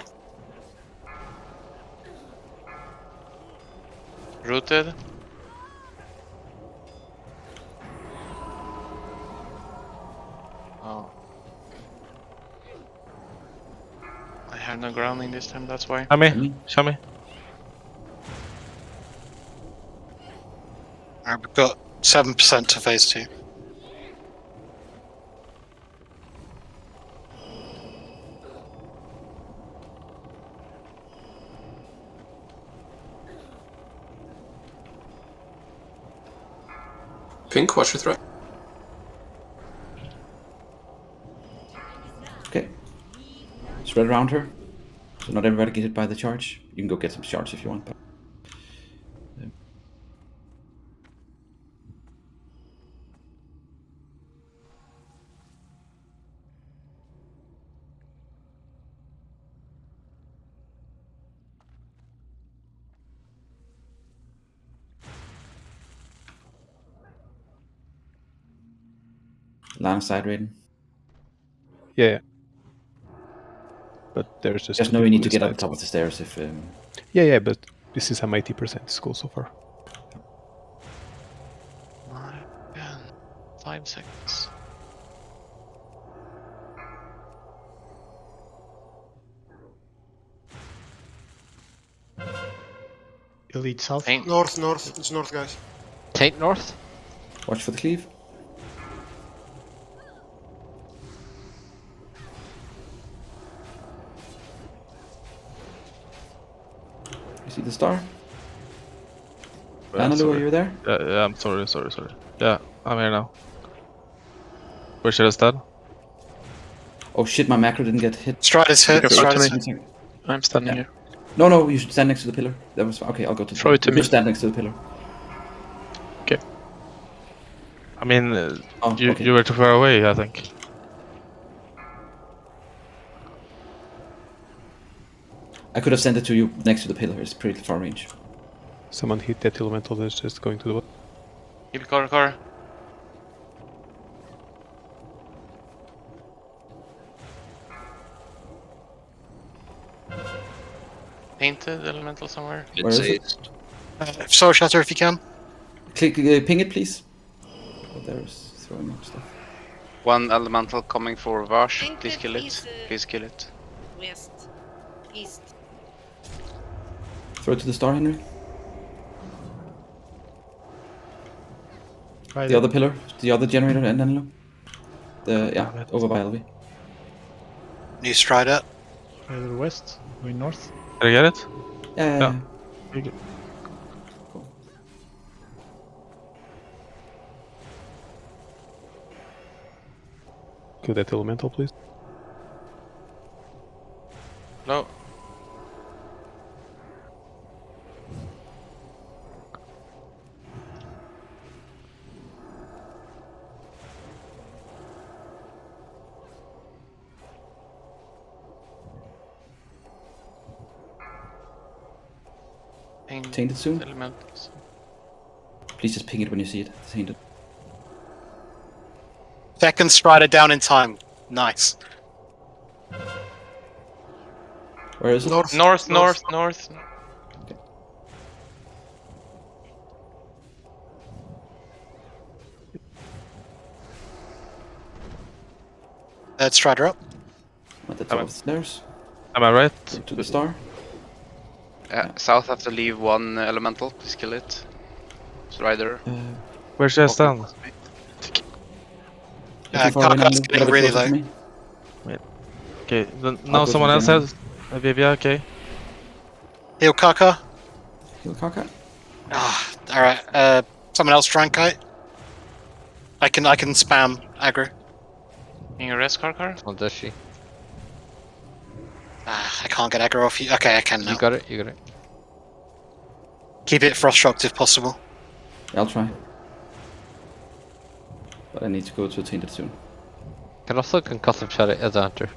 Rooted. Oh. I have no grounding this time, that's why. Show me. Alright, we've got 7% to phase 2. Pink, watch your threat. Okay. Spread around her. So not everybody get hit by the charge. You can go get some charge if you want. But... Line of sight, Raiden. Yeah. But there's just no need to get up the top of the stairs if... Yeah, but this is 80%. It's cool so far. 9, 10, 5 seconds. Elite south. North. It's north, guys. Taint north? Watch for the cleave. You see the star? Analu, are you there? Yeah, I'm sorry. Yeah, I'm here now. Where should I stand? Oh shit, my macro didn't get hit. Strider's hit. I'm standing here. No, you should stand next to the pillar. That was okay. I'll go to the Throw it to me. Stand next to the pillar. Okay. I mean, okay. you were too far away, I think. I could have sent it to you next to the pillar. It's pretty far range. Someone hit that elemental that's just going to the bottom. Heal car. Painted elemental somewhere. Where is it? Soul Shatter if you can. Click, ping it, please. Oh, there's throwing up stuff. One elemental coming for Vash. Please kill it. Please kill it. West. East. Throw it to the star, Henry. Right. The other pillar, the other generator, and then over by LV. New Strider. Either west, going north. Did I get it? Yeah. Okay. Kill that elemental, please. No. Tainted soon. Elementals. Please just ping it when you see it. Tainted. Second Strider down in time. Nice. Where is it? North. Okay. Strider up. At the top of the stairs. Am I right? To the star. South have to leave one elemental. Please kill it. Strider. Where should I stand? Karka's getting really low. Wait. Okay, then now someone else has Vivia, okay. Heal Karka. Heal Karka. Alright. Someone else try and kite. I can spam aggro. Can you rest Car? What does she? I can't get aggro off you. Okay, I can now. You got it. Keep it frost shocked if possible. I'll try. But I need to go to Tainted soon. Can also concussive shot it as a hunter.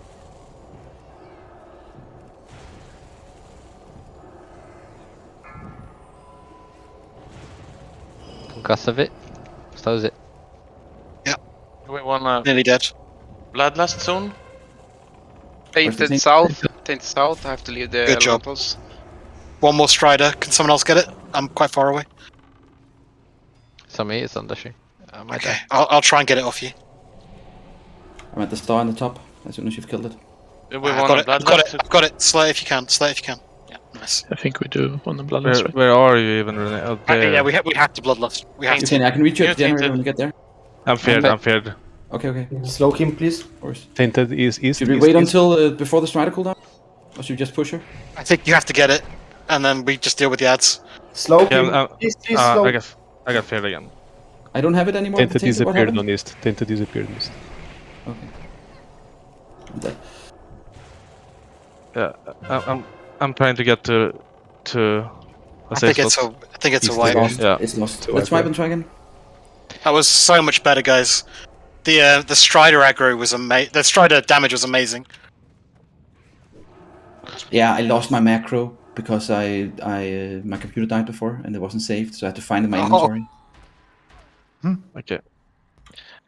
Concussive it. Slows it. Yep. We want Nearly dead. Bloodlust zone. Tainted south. Tainted south. I have to leave the Good job. elementals. One more Strider. Can someone else get it? I'm quite far away. It's on me. It's on Dashi. Okay, I'll try and get it off you. I'm I'm at the star on the top. As soon as you've killed it. We I've want got it. I've got it. Slay if you can. Slay if you can. Yeah, nice. I think we do on the bloodlust, right? Where are you even, Rene? Oh, there. Yeah, we have to bloodlust. We have to. I can reach you at the Tainted. generator when you get there. I'm feared. I'm feared. Okay. Slow him, please. Tainted is east. Should we wait until before the strider cooldown? Or should we just push her? I think you have to get it, and then we just deal with the ads. Slow Yeah, him. Please, slow. I got feared again. I don't have it anymore. Tainted What disappeared happened? on east. Tainted disappeared on east. Okay. Yeah, I'm trying to get to. I think it's a wipe. Yeah. It's lost. Let's wipe and try again. That was so much better, guys. The Strider aggro was amazing. The Strider damage was amazing. Yeah, I lost my macro because my computer died before and it wasn't saved, so I had to find it in my inventory. Okay.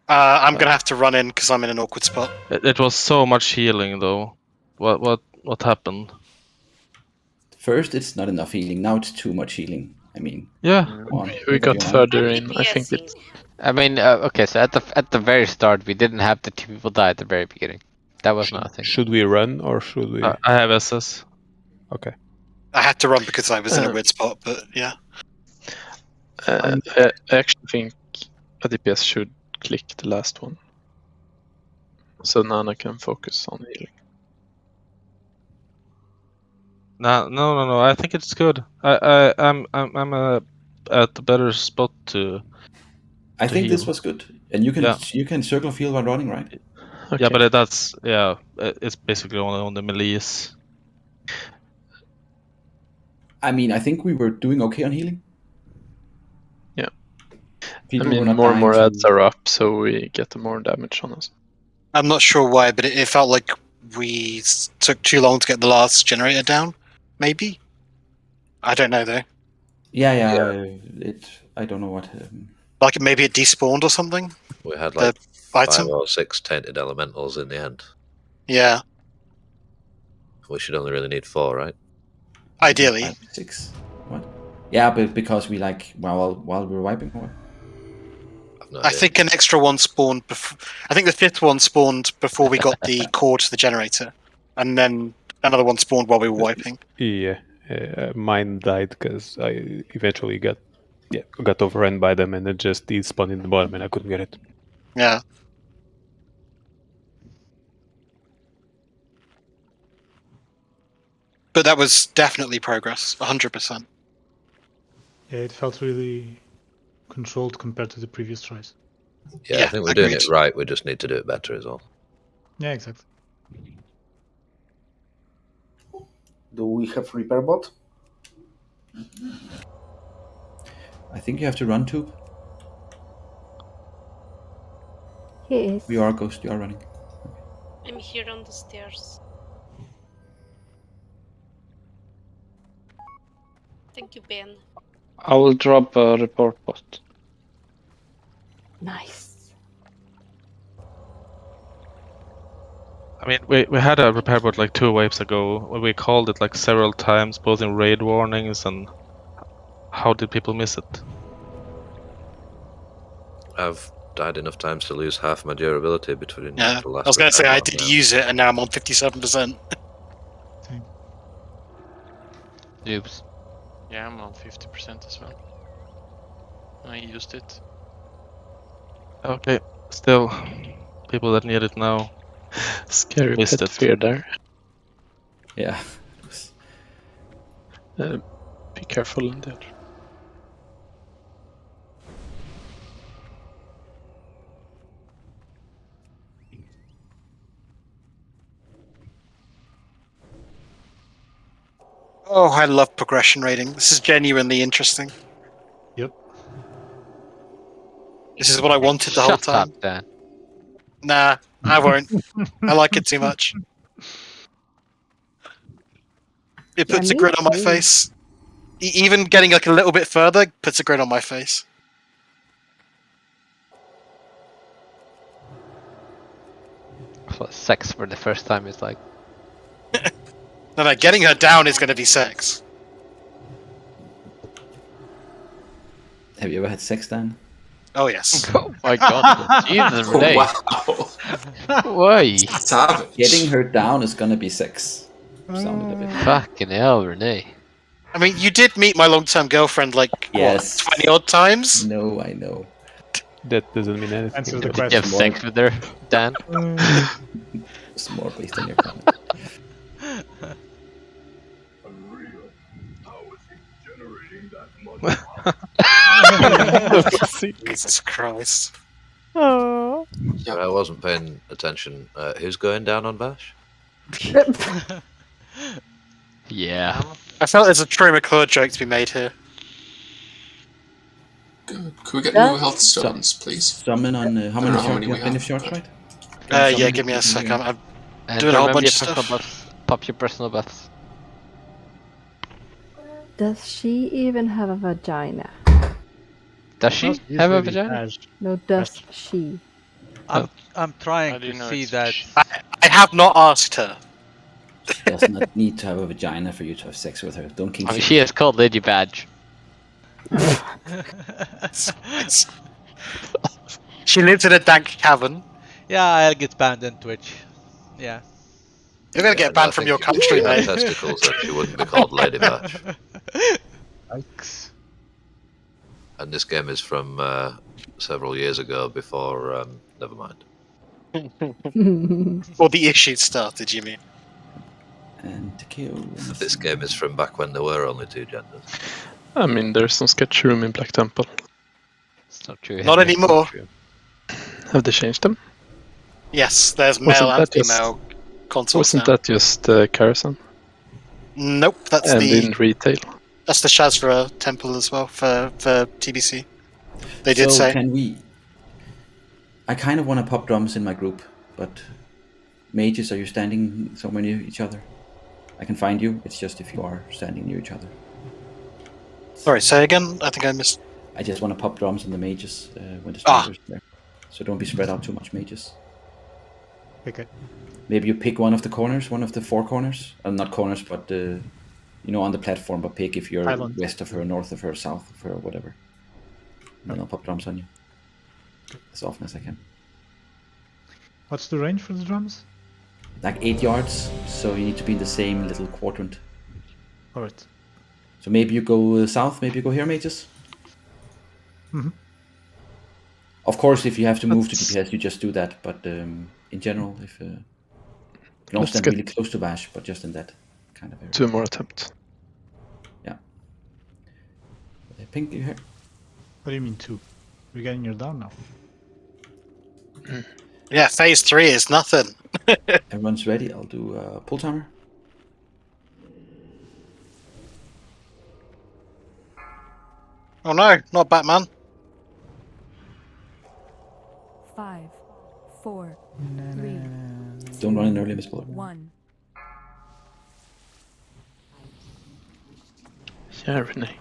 I'm gonna have to run in because I'm in an awkward spot. It was so much healing though. What happened? First, it's not enough healing. Now it's too much healing. I mean, yeah, we got further in. I think that. I mean, okay. So at the very start, we didn't have the 2 people die at the very beginning. That was nothing. Should we run or should we? I have SS. Okay. I had to run because I was in a weird spot, but yeah. I actually think a DPS should click the last one, so Nana can focus on healing. No. I think it's good. I'm at a better spot to. I think heal. this was good, and you can circle of heal while running, right? Okay. Yeah, but it's basically on the melees. I mean, I think we were doing okay on healing. Yeah. People I were mean, not more and dying more to- ads are up, so we get more damage on us. I'm not sure why, but it felt like we took too long to get the last generator down. Maybe. I don't know though. Yeah. I don't know what. Like maybe it despawned or something. We had The like item? 5 or 6 tainted elementals in the end. Yeah. We should only really need 4, right? Ideally. 5, 6. What? Yeah, but because we while we were wiping. Or? I think an extra one spawned. I think the 5th one spawned before we got the core to the generator, and then another one spawned while we were wiping. Yeah, mine died because I eventually got overrun by them, and it just despawned in the bottom, and I couldn't get it. Yeah. But that was definitely progress, 100%. Yeah, it felt really controlled compared to the previous tries. Yeah, I think we're doing it right. We just need to do it better as well. Yeah, exactly. Do we have repair bot? I think you have to run tube. Yes. You are Ghost. You are running. I'm here on the stairs. Thank you, Ben. I will drop a report bot. Nice. I mean, we had a repair bot like 2 waves ago. We called it like several times, both in raid warnings and. How did people miss it? I've died enough times to lose half my durability between Yeah, the last I was going to say repair I bot did now. use it, and now I'm on 57%. Oops. Yeah, I'm on 50% as well. I used it. Okay, still, people that need it now. Scary missed pet it. fear there. Yeah. Be careful in there. Oh, I love progression rating. This is genuinely interesting. Yep. This is what I wanted the whole Shut time. up, Dan. Nah, I won't. I like it too much. It puts a me grin on my too. face. Even getting like a little bit further puts a grin on my face. Well, sex for the first time is like. No, getting her down is going to be sex. Have you ever had sex, Dan? Oh yes. Oh my god, Jesus, Renee. Wow. Why? Savage. Getting her down is gonna be sex. Sounded a bit. Fucking hell, Renee. I mean, you did meet my long-term girlfriend like Yes. 20 odd times. No, I know. That doesn't mean anything. Answer the though. Did you have question. sex with her, Dan? It's more based on your comment. Jesus Christ. Sorry, I wasn't paying attention. Who's going down on Vash? Yeah. I felt there's a Troy McClure joke to be made here. Good. Could we get Yeah. new health stones, please? Summon on how I don't many know how short? many You we have plenty of have, shorts, but- right? Yeah, give me a second. I'm And doing a whole remember bunch your of personal stuff. buffs. Pop your personal buffs. Does she even have a vagina? Does she have a vagina? No, does she? I'm trying How do you to know see it's that. I have not asked her. She does not need to have a vagina for you to have sex with her. Don't kink I mean, shame she her. is called Lady Badge. She lives in a dank cavern. Yeah, I'll get banned on Twitch. Yeah. You're gonna Yeah, get no, I banned from think your if country, she had mate. testicles, then she wouldn't be called Lady Batch. Yikes. And this game is from several years ago before. Never mind. Or the issue started, you mean? And to kill. This game is from back when there were only two genders. I mean, there's some sketch room in Black Temple. It's not true. Not Henry. anymore. Have they changed them? Yes, there's Wasn't male and that just- female consoles Wasn't now. that just Karasan? Nope, that's And the in retail? that's the Shazra temple as well for TBC. They did so say. Can we? I kind of want to pop drums in my group, but mages, are you standing somewhere near each other? I can find you. It's just if you are standing near each other. Sorry, say again. I think I missed. I just want to pop drums on the mages when the striders are there. So don't be spread out too much, mages. Okay. Maybe you pick one of the corners, one of the four corners. Not corners, but on the platform. But pick if you're Island. west of her, north of her, south of her, whatever. And then I'll pop drums on you as often as I can. What's the range for the drums? Like 8 yards, so you need to be in the same little quadrant. Alright. So maybe you go south, maybe you go here, mages. Mhm. Of course, if you have to move to DPS, you just do that. But in general, if you can also Let's stand get- really close to Vash, but just in that kind of area. 2 more attempts. Yeah. Pink, you here? What do you mean 2? We're getting you down now. Yeah, phase 3 is nothing. Everyone's ready. I'll do pull timer. Oh no, not Batman. 5, 4, 3, Don't run in early, Miss Buller. 1. Yeah, Renee.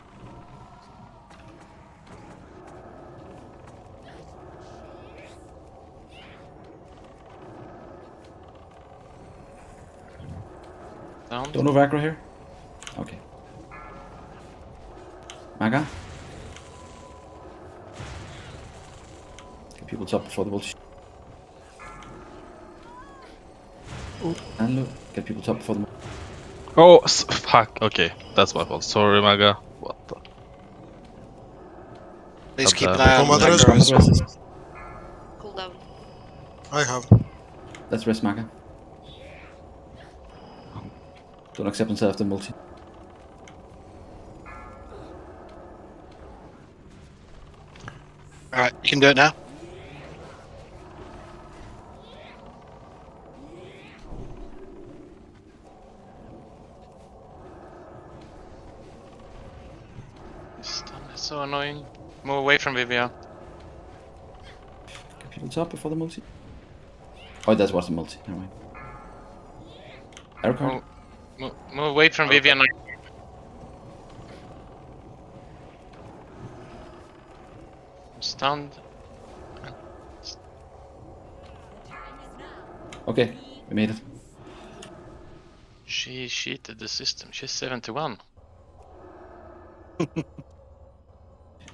Don't know Vakra here? Okay. Maga? Get people top before the bullshit. And look, get people top before the. Oh, fuck. Okay, that's my fault. Sorry, Maga. What the? Please Have keep an the- eye on Commanders. Necro as well. Cool down. I have. Let's rest Maga. Don't accept himself the multi. Alright, you can do it now. This stun is so annoying. Move away from Vivian. Get people top before the multi. Oh, that was the multi. Never mind. Arrow card. Move away from Vivian. I'm Stunned. Okay, we made it. She cheated the system. She's 71.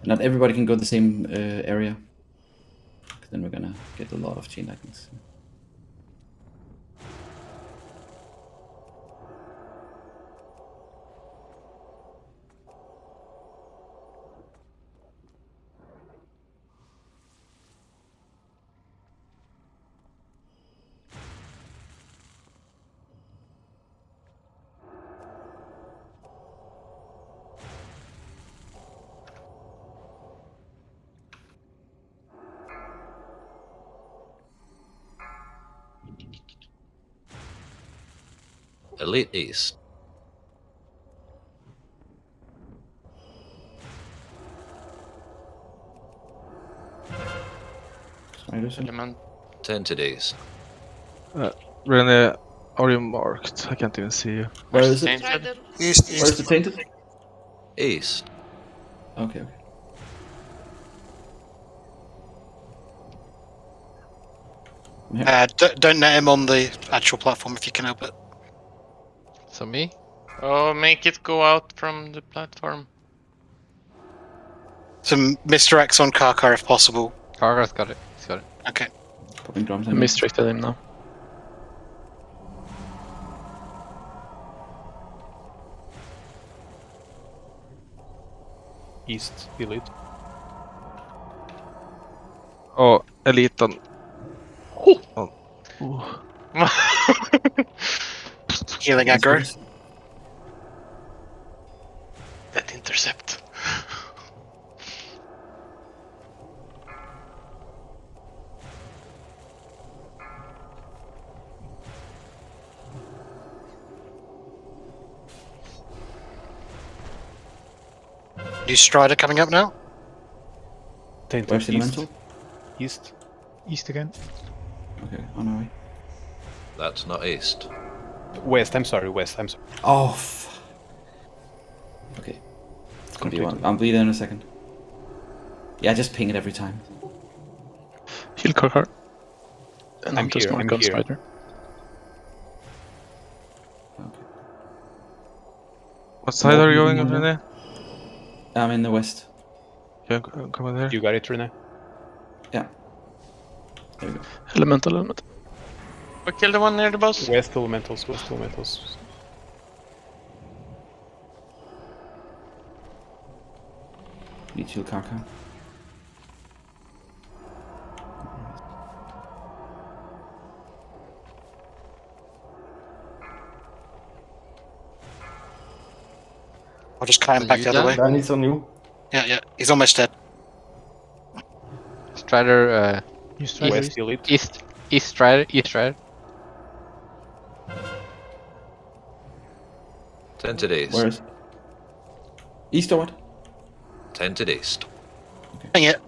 Not everybody can go the same area. Then we're gonna get a lot of chain lightnings. Elite East. Element. Tainted East. Rene, are you marked? I can't even see you. Where Where's is the it? tainted? East, Where's the tainted? East. Okay. Don't net him on the actual platform if you can help it. So me? Oh, make it go out from the platform. Some Mr. X on Karkar if possible. Karkar's got it. He's got it. Okay. Popping drums I in. misdirected him now. East, elite. Oh, elite on. Oh. Healing aggro. That intercept. New Strider coming up now. Tainted Where's the east. elemental? East. East again. Okay, on my way. That's not East. West, I'm sorry, west, I'm sorry. Oh, okay. It's gonna be one. I'll be there in a second. Yeah, just ping it every time. Heal Karkar. And I'm just here, mark I'm on here. Strider. What side are you going, Rene? I'm in the west. Yeah, come on there. You got it, Rene? Yeah. There we go. Elemental. We killed the one near the boss. West elementals, west elementals. Need heal Karkar. I'll just cut him back the other way. Dan is on you. Yeah. He's almost dead. Strider, West elite. East Strider, East Strider. Tainted East. Where is? East or what? Tainted East. Hang it.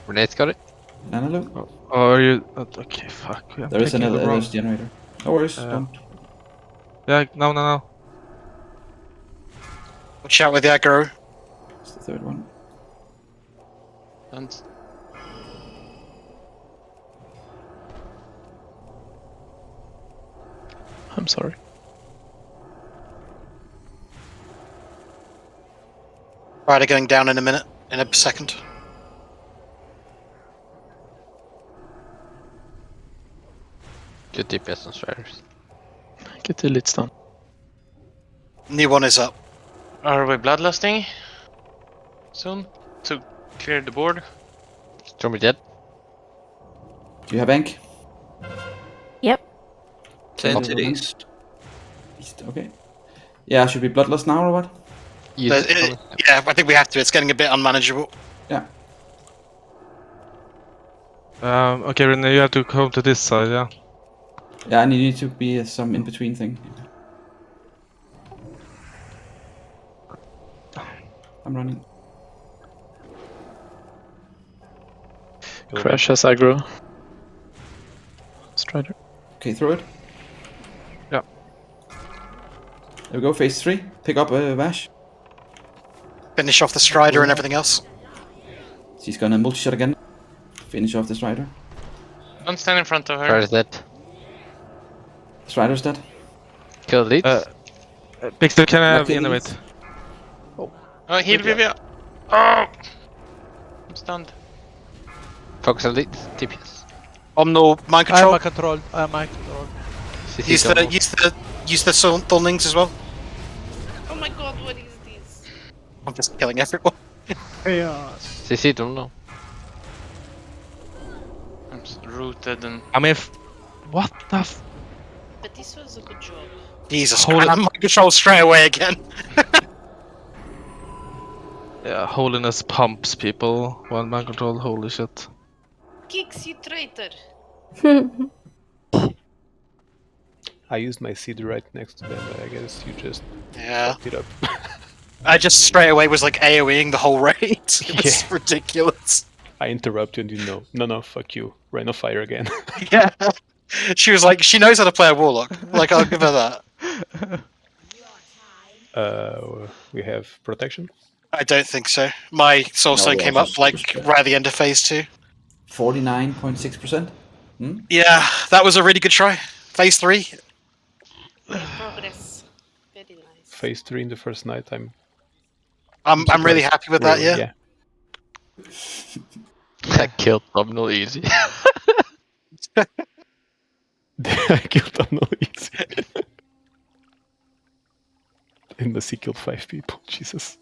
Renee's got it. Analog? Oh, are you? Okay, fuck. I'm There is picking another the wrong- generator. No worries, don't. Yeah, no. Watch out with the aggro. It's the third one. And I'm sorry. Rider going down in a minute. In a second. Good DPS on Striders. Get the elites done. New one is up. are we bloodlusting soon to clear the board? Stormy dead. Do you have Ank? Yep. Tainted East. East, okay. Yeah, should we bloodlust now or what? Yeah, I think we have to. It's getting a bit unmanageable. Yeah. Okay, Rene, you have to come to this side, yeah? Yeah, and you need to be some in-between thing. I'm running. Crash has aggro. Strider. Okay, throw it. Yeah. There we go, phase 3. Pick up Vash. Finish off the Strider and everything else. She's gonna multi-shot again. Finish off the Strider. Don't stand in front of her. Strider's dead. Strider's dead. Kill the leads. Pixel, can I have Lucky innovate? leads. Oh, heal Vivia. Oh! I'm stunned. Focus on leads. DPS. Omno mind I'm control. mind control. Use the Thornlings as well. Oh my god, what is this? I'm just killing everyone. Chaos. CC, don't know. I'm rooted and. I mean, what the f. But this was a good job. Jesus Christ, I'm mind control straight away again. Yeah, holiness pumps people while man control. Holy shit. Kicks, you traitor. I used my seed right next to them, but I guess you just fucked it up. I just straight away was like AoEing the whole raid. It was ridiculous. I interrupted you. No, fuck you. Rain of Fire again. Yeah. She was like, she knows how to play a warlock. Like, I'll give her that. We have protection. I don't think so. My soul stone came up like right at the end of phase 2. 49.6%. Yeah, that was a really good try. Phase 3. Progress. Very nice. Phase 3 in the first night. I'm really happy with that. Yeah. I killed Thumbnail easy. I killed Thumbnail easy. And the sea killed 5 people. Jesus.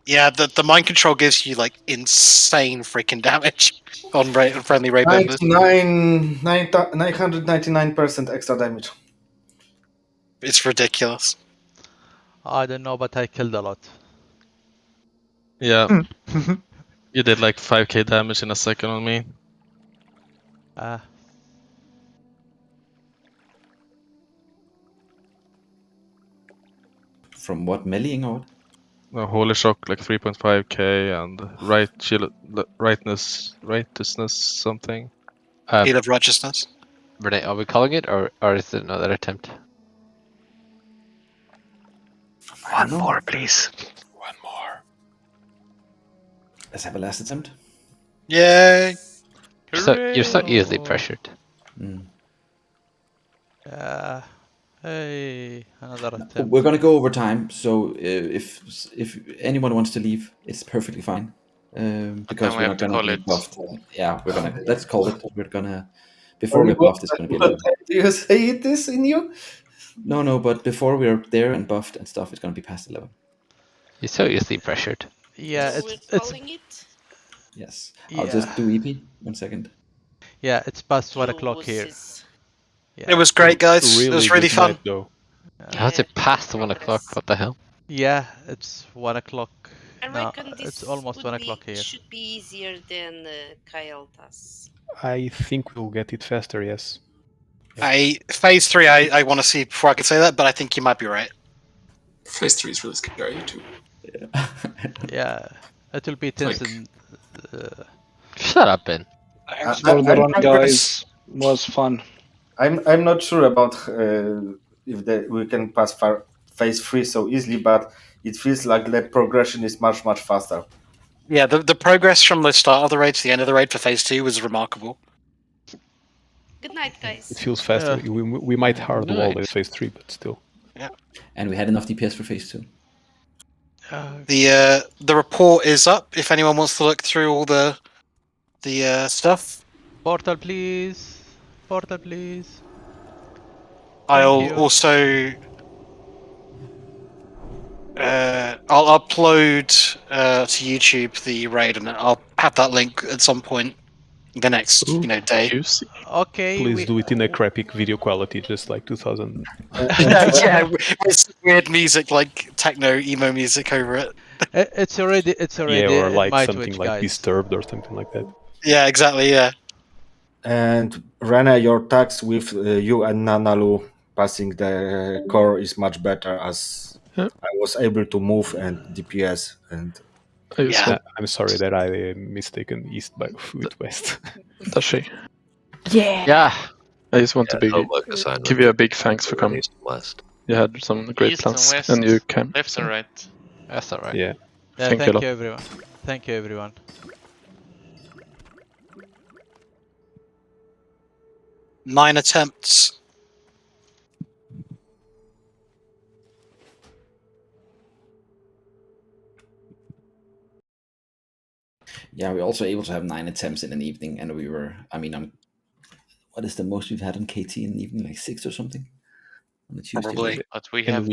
Yeah, the mind control gives you like insane freaking damage on friendly raid members. 999% extra damage. It's ridiculous. I don't know, but I killed a lot. Yeah. You did like 5k damage in a second on me. From what, meleeing or what? No, Holy Shock like 3.5k and righteousness something. Heal of Righteousness. Renee, are we calling it or is it another attempt? One more, please. One more. Let's have a last attempt. Yay! You're so easily pressured. Hey, another attempt. We're gonna go over time, so if anyone wants to leave, it's perfectly fine. Because we we're have not to gonna call be it. buffed. Yeah, let's call it. We're gonna before we're buffed, it's gonna be 11. Do you say this in you? No, but before we're there and buffed and stuff, it's gonna be past 11. You're so easily pressured. Yeah, So we're calling it. Yes. I'll just do EP. 1 second. Yeah, it's past 1 o'clock here. Yeah. It was great, guys. It was really good fun. night, though. How's it past 1 o'clock? What the hell? Yeah, it's 1 o'clock. I No, reckon this it's almost 1 o'clock here. should be easier than Kyle does. I think we'll get it faster, yes. Phase 3, I want to see before I can say that, but I think you might be right. Phase 3 is really scary too. Yeah, it will be tense. Shut up, Ben. Thanks for the run, guys. Was fun. I'm not sure about if we can pass phase 3 so easily, but it feels like the progression is much faster. Yeah, the progress from the start of the raid to the end of the raid for phase 2 was remarkable. Good night, guys. It feels faster. We might hard wall in phase 3, but still. Yeah. And we had enough DPS for phase 2. The report is up if anyone wants to look through all the stuff. Portal, please. Portal, please. I'll also I'll upload to YouTube the raid, and I'll have that link at some point the next day. Juicy. Okay. Please do it in a crappy video quality, just like 2000. Yeah, with weird music like techno emo music over it. It's already. Yeah, or like my something Twitch, like guys. Disturbed or something like that. Yeah, exactly. Yeah. And Rene, your tags with you and Nanalu passing the core is much better, as I was able to move and DPS and. Yeah. I'm sorry that I mistaken east with west. Does she? Yeah. I just want to give you a big thanks for coming. East and west. You had some great East and plans, west, and you came. left and right. That's alright. Yeah. Yeah, Thank you a lot. everyone. Thank you, everyone. 9 attempts. Yeah, we're also able to have 9 attempts in an evening, and we were, what is the most we've had on KT in an evening? Like 6 or something? On a Tuesday. Probably. But we And have